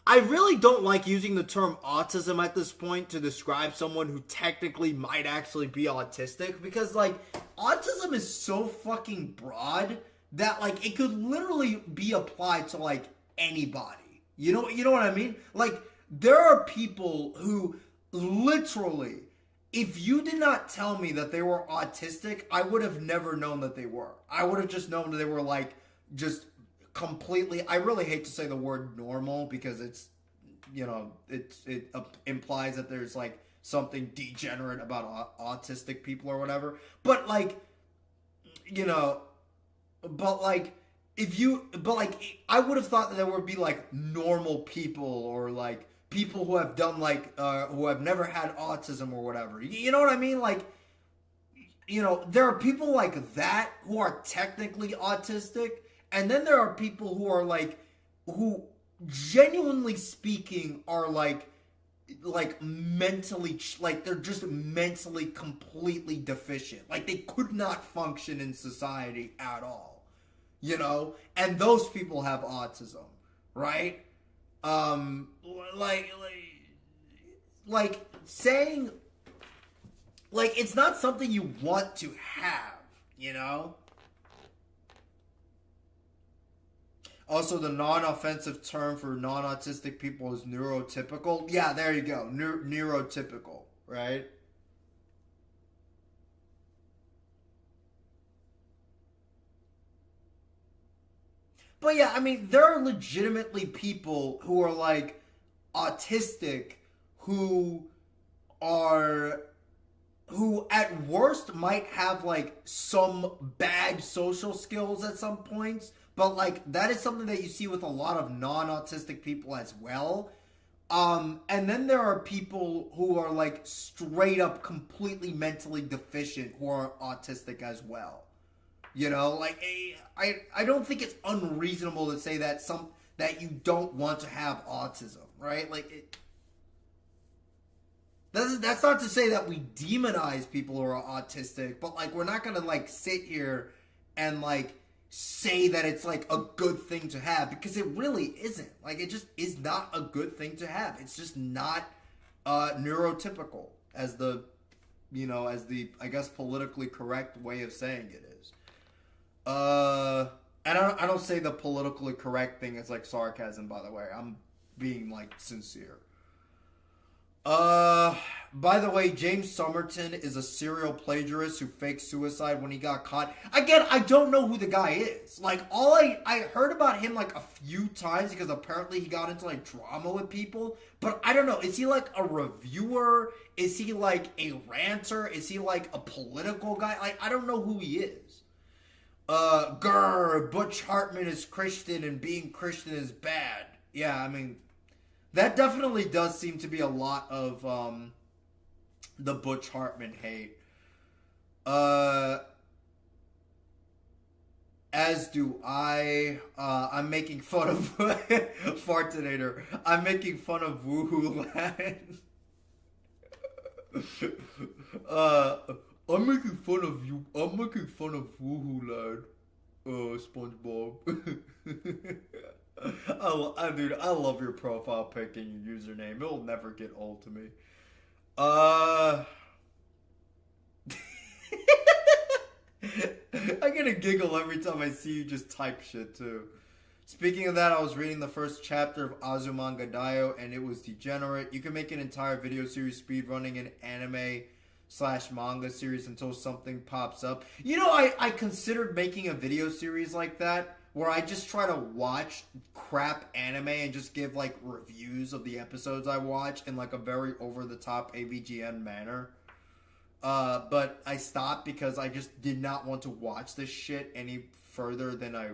I really don't like using the term autism at this point to describe someone who technically might actually be autistic, because, like, autism is so fucking broad that, like, it could literally be applied to, like, anybody. You know what I mean? Like, there are people who literally, if you did not tell me that they were autistic, I would have never known that they were. I would have just known that they were, like, just completely, I really hate to say the word normal because it's, you know, it implies that there's, like, something degenerate about autistic people or whatever. But, like, you know... But, like, I would have thought that there would be, like, normal people or, like, people who have done, like, who have never had autism or whatever. You know what I mean? Like, you know, there are people like that who are technically autistic, and then there are people who are, like, who, genuinely speaking, are, like, mentally, like, they're just mentally completely deficient. Like, they could not function in society at all. You know? And those people have autism. Right? Like, saying, like, it's not something you want to have, you know? Also, the non-offensive term for non-autistic people is neurotypical. Yeah, there you go. Neurotypical, right? But yeah, I mean, there are legitimately people who are, like, autistic who at worst might have, like, some bad social skills at some points. But, like, that is something that you see with a lot of non-autistic people as well. And then there are people who are, like, straight up completely mentally deficient who are autistic as well. You know, like, I don't think it's unreasonable to say that that you don't want to have autism, right? Like, that's not to say that we demonize people who are autistic, but, like, we're not gonna, like, sit here and like say that it's like a good thing to have, because it really isn't. Like, it just is not a good thing to have. It's just not neurotypical, as the, I guess, politically correct way of saying it is. And I don't say the politically correct thing as like sarcasm, by the way. I'm being like sincere. By the way, James Somerton is a serial plagiarist who faked suicide when he got caught. Again, I don't know who the guy is. Like, all I heard about him like a few times because apparently he got into like drama with people. But I don't know. Is he like a reviewer? Is he like a ranter? Is he like a political guy? Like, I don't know who he is. Butch Hartman is Christian and being Christian is bad. Yeah, I mean, that definitely does seem to be a lot of the Butch Hartman hate. As do I. I'm making fun of Fartinator. I'm making fun of Woohoo Land. I'm making fun of you. I'm making fun of Woohoo Lad. SpongeBob. Dude, I love your profile pic and your username. It'll never get old to me. I'm gonna giggle every time I see you just type shit too. Speaking of that, I was reading the first chapter of Azumanga Daioh and it was degenerate. You can make an entire video series speedrunning an anime/manga series until something pops up. I considered making a video series like that where I just try to watch crap anime and just give like reviews of the episodes I watch in like a very over-the-top AVGN manner. But I stopped because I just did not want to watch this shit any further than I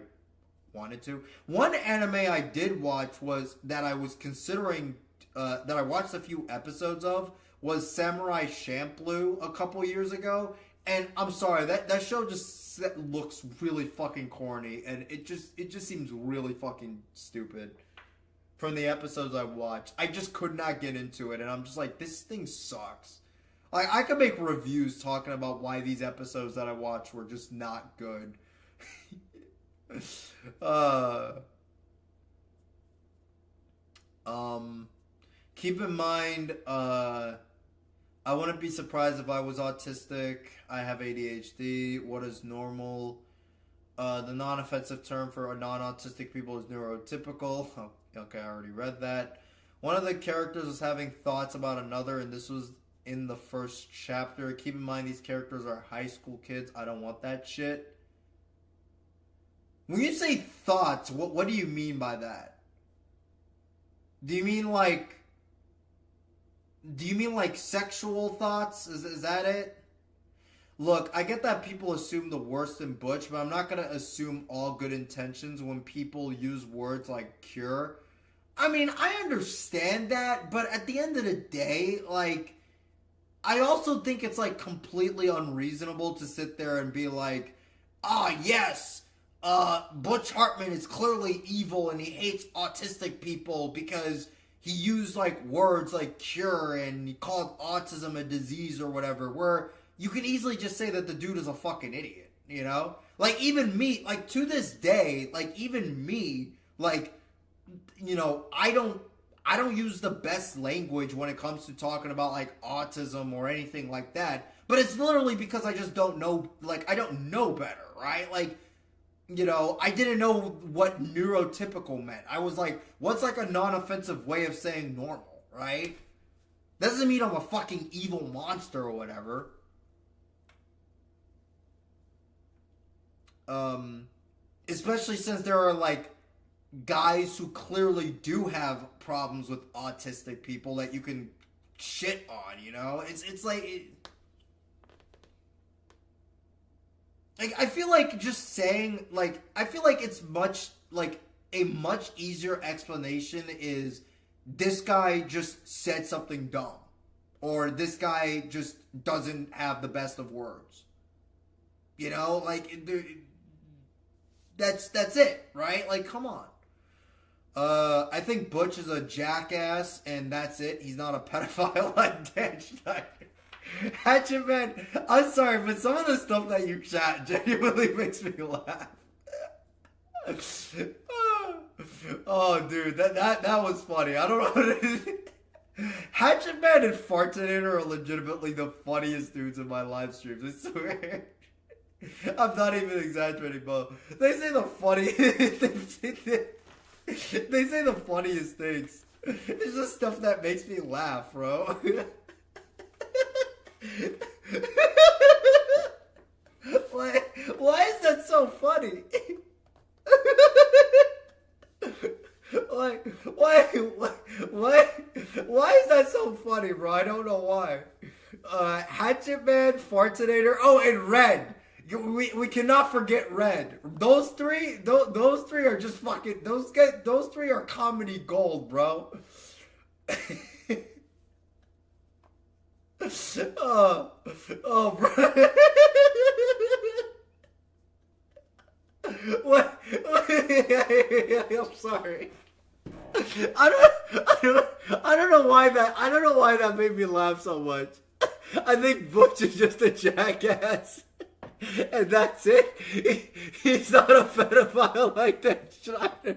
wanted to. One anime I did watch was that I was considering, that I watched a few episodes of, was Samurai Champloo a couple years ago. And I'm sorry, that show just looks really fucking corny, and it just seems really fucking stupid. From the episodes I watched, I just could not get into it, and I'm just like, this thing sucks. Like, I could make reviews talking about why these episodes that I watched were just not good. Keep in mind, I wouldn't be surprised if I was autistic. I have ADHD. What is normal? The non-offensive term for non-autistic people is neurotypical. Oh, okay, I already read that. One of the characters was having thoughts about another, and this was in the first chapter. Keep in mind, these characters are high school kids. I don't want that shit. When you say thoughts, what do you mean by that? Do you mean like sexual thoughts? Is that it? Look, I get that people assume the worst in Butch, but I'm not going to assume all good intentions when people use words like cure. I mean, I understand that, but at the end of the day, like, I also think it's, like, completely unreasonable to sit there and be like, yes, Butch Hartman is clearly evil and he hates autistic people because he used, like, words like cure and he called autism a disease or whatever, where you can easily just say that the dude is a fucking idiot, you know? Like, even me, like, to this day, like, even me, like, you know, I don't use the best language when it comes to talking about, like, autism or anything like that, but it's literally because I just don't know, like, I don't know better, right? Like, you know, I didn't know what neurotypical meant. I was like, what's like a non-offensive way of saying normal, right? That doesn't mean I'm a fucking evil monster or whatever. Especially since there are like guys who clearly do have problems with autistic people that you can shit on, you know? It's like... Like, I feel like just saying, like, I feel like it's much, like, a much easier explanation is this guy just said something dumb. Or this guy just doesn't have the best of words. You know, like, that's it, right? Like, come on. I think Butch is a jackass, and that's it. He's not a pedophile like Dan Schneider. Hatchet Man, I'm sorry, but some of the stuff that you chat genuinely makes me laugh. Oh, dude, that was funny. I don't know what it is. Hatchet Man and Fartinator are legitimately the funniest dudes in my live streams, I swear. I'm not even exaggerating, bro. They say the funniest they say the funniest things. It's just stuff that makes me laugh, bro. Why is that so funny? Why is that so funny, bro? I don't know why. Hatchet Man, Fartinator, oh, and Red. We cannot forget Red. Those three are just fucking, those three are comedy gold, bro. Bro. What? I'm sorry. I don't know why that made me laugh so much. I think Butch is just a jackass. And that's it. He's not a pedophile like that Schneider.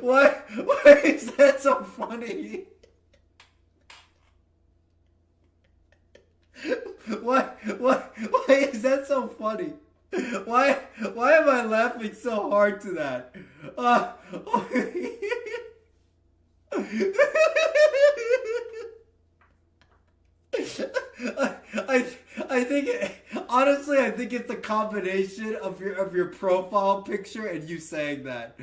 Why is that so funny? Why is that so funny? Why am I laughing so hard to that? I think honestly I think it's a combination of your profile picture and you saying that.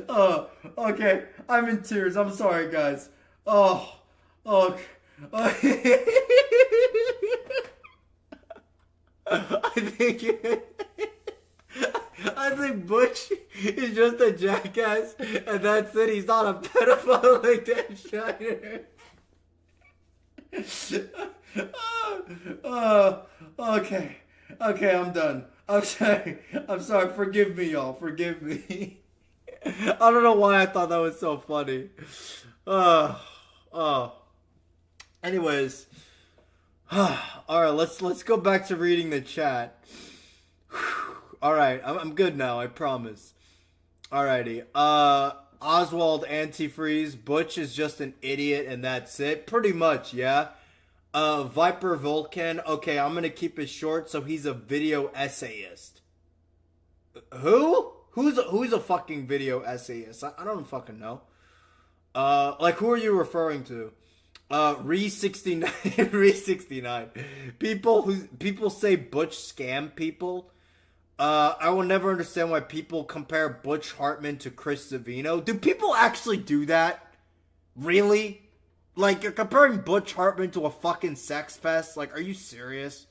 Oh, okay. I'm in tears. I'm sorry, guys. I think Butch is just a jackass, and that's it. He's not a pedophile like that Schneider. Okay, I'm done. I'm sorry. Forgive me, y'all. Forgive me. I don't know why I thought that was so funny. Anyways, all right. Let's go back to reading the chat. All right, I'm good now. I promise. Alrighty. Oswald Antifreeze. Butch is just an idiot, and that's it. Pretty much, yeah. Viper Vulcan. Okay, I'm gonna keep it short. So he's a video essayist. Who? Who's a fucking video essayist? I don't fucking know. Like, who are you referring to? Re69. Re69. People say Butch scam people. I will never understand why people compare Butch Hartman to Chris Savino. Do people actually do that? Really? Like, you're comparing Butch Hartman to a fucking sex pest? Like, are you serious?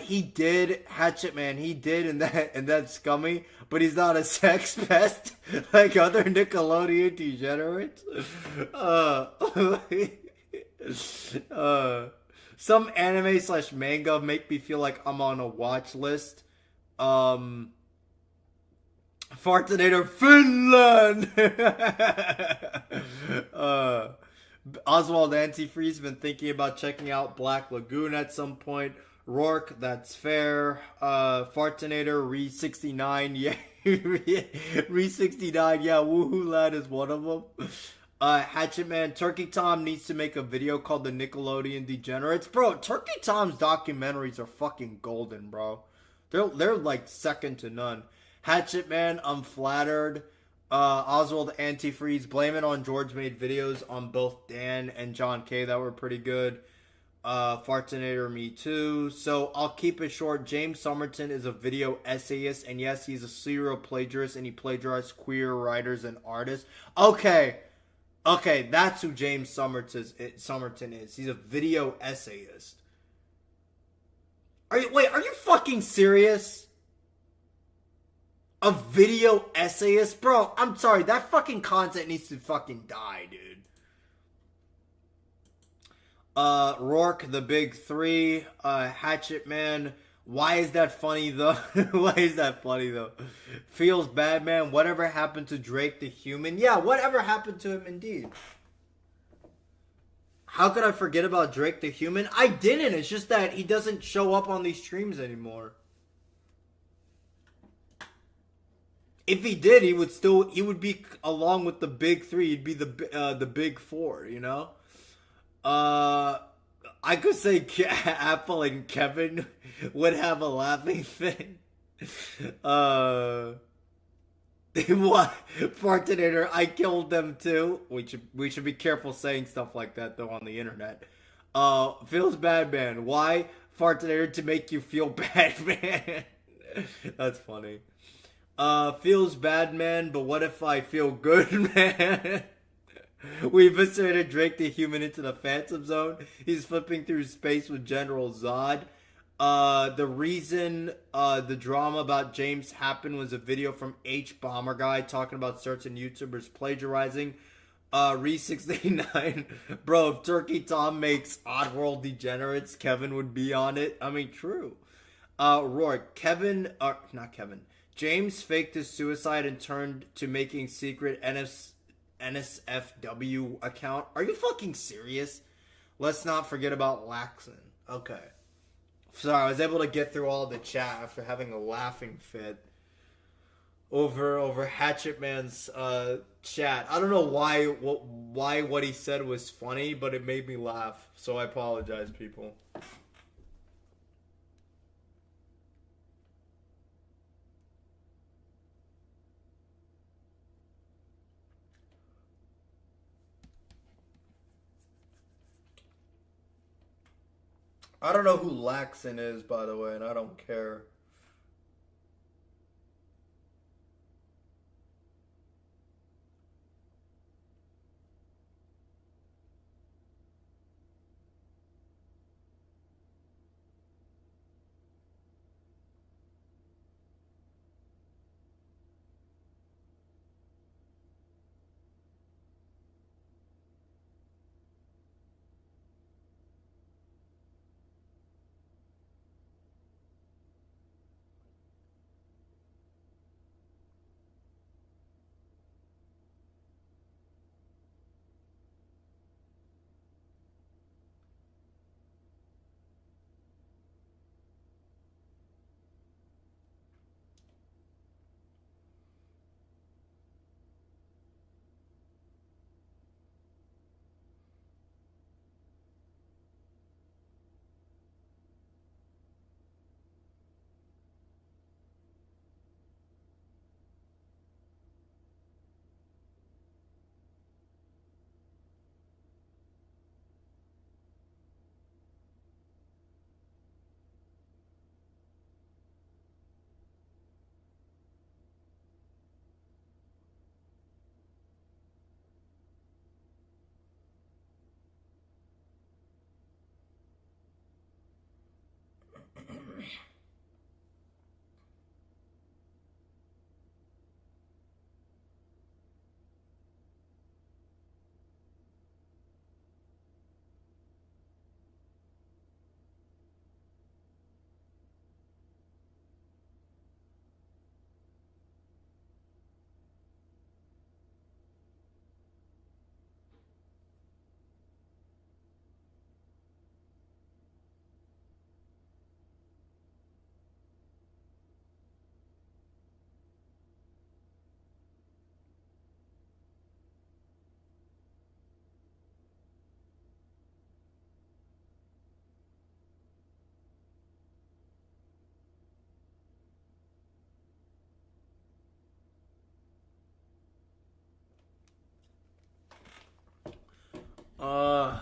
He did, Hatchet Man, he did in that Scummy, but he's not a sex pest like other Nickelodeon degenerates. Some anime / manga make me feel like I'm on a watch list. Fartinator Finland! Oswald Antifreeze been thinking about checking out Black Lagoon at some point. Rourke, that's fair. Fartinator, Re69, yeah. Re69, yeah, Woohoo Lad is one of them. Hatchet Man, Turkey Tom needs to make a video called The Nickelodeon Degenerates. Bro, Turkey Tom's documentaries are fucking golden, bro. They're like second to none. Hatchet Man, I'm flattered. Oswald Antifreeze, blame it on George made videos on both Dan and John K that were pretty good. Fartinator, me too. So I'll keep it short. James Somerton is a video essayist, and yes, he's a serial plagiarist, and he plagiarized queer writers and artists. Okay, that's who James Somerton is. He's a video essayist. Are you fucking serious? A video essayist? Bro, I'm sorry, that fucking content needs to fucking die, dude. Rourke, the big three, Hatchet Man. Why is that funny though? Why is that funny though? Feels bad, man. Whatever happened to Drake the Human? Yeah, whatever happened to him indeed. How could I forget about Drake the Human? I didn't. It's just that he doesn't show up on these streams anymore. If he did, he would be along with the big three. He'd be the big four, you know? I could say Apple and Kevin would have a laughing thing. What? Fartinator, I killed them too. We should be careful saying stuff like that though on the internet. Feels bad, man. Why? Fartinator, to make you feel bad, man. That's funny. Feels bad, man, but what if I feel good, man? We eviscerated Drake the Human into the Phantom Zone. He's flipping through space with General Zod. The reason the drama about James happened was a video from H Bomber Guy talking about certain YouTubers plagiarizing. Re689, bro, if Turkey Tom makes Oddworld Degenerates, Kevin would be on it. I mean, true. Rourke, James faked his suicide and turned to making secret NSFW account. Are you fucking serious? Let's not forget about Laxon. Okay. Sorry, I was able to get through all the chat after having a laughing fit over Hatchet Man's chat. I don't know why what he said was funny, but it made me laugh. So I apologize, people. I don't know who Laxon is, by the way, and I don't care.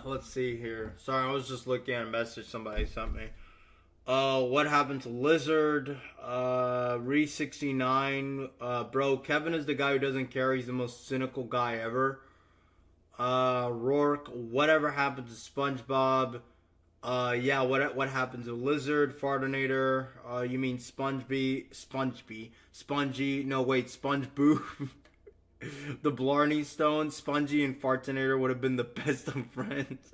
Let's see here. Sorry, I was just looking at a message somebody sent me. What happened to Lizard? Re69. Bro, Kevin is the guy who doesn't care. He's the most cynical guy ever. Rourke, whatever happened to SpongeBob? Yeah, what happened to Lizard? Fartinator, you mean Spongy? No, wait, SpongeBob. The Blarney Stone, Spongy and Fartinator would have been the best of friends.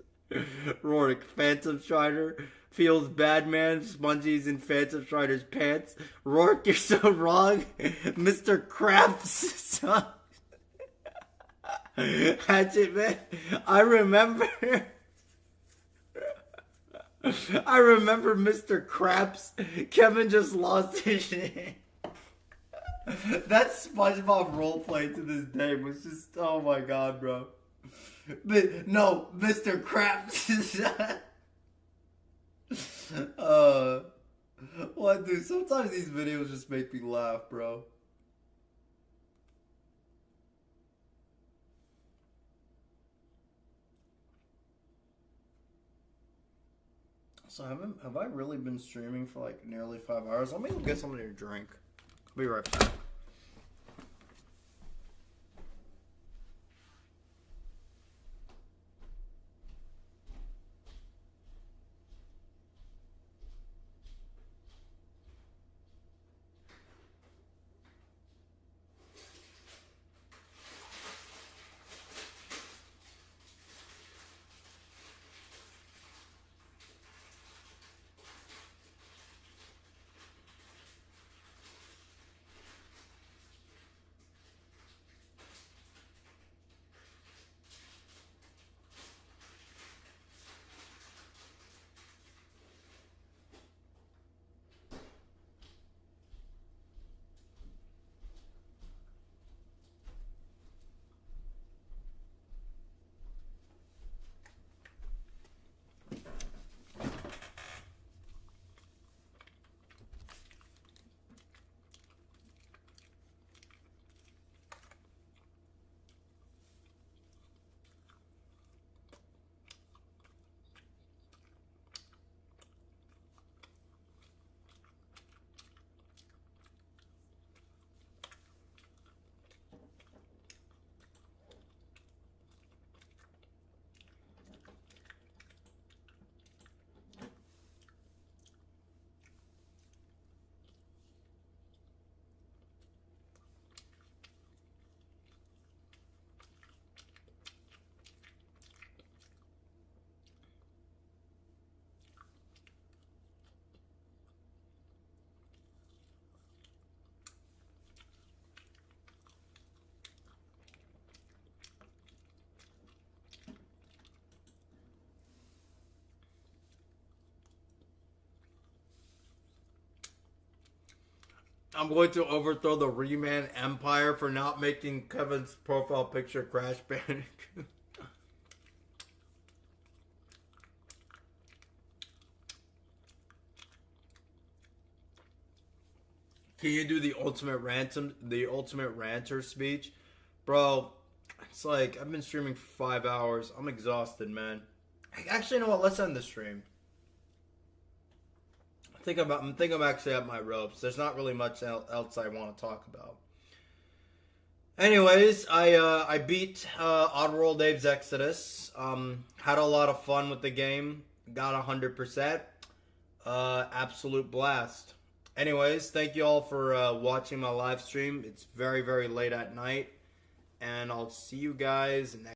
Rorik, Phantom Strider feels bad, man. Spongy's in Phantom Strider's pants. Rorik, you're so wrong. Mr. Krabs sucks. Hatchet, man. I remember Mr. Krabs. Kevin just lost his shit. That SpongeBob roleplay to this day was just, oh my god, bro. But, no, Mr. Krabs. What, dude? Sometimes these videos just make me laugh, bro. So have I really been streaming for like nearly 5 hours? Let me go get something to drink. I'll be right back. I'm going to overthrow the Reman Empire for not making Kevin's profile picture Crash Bandicoot. Can you do the ultimate ranter speech? Bro, it's like I've been streaming for 5 hours. I'm exhausted, man. Actually, you know what? Let's end the stream. I'm thinking I'm actually at my ropes. There's not really much else I want to talk about. Anyways, I beat Oddworld Abe's Exoddus. Had a lot of fun with the game. Got 100%. Absolute blast. Anyways, thank you all for watching my live stream. It's very, very late at night. And I'll see you guys next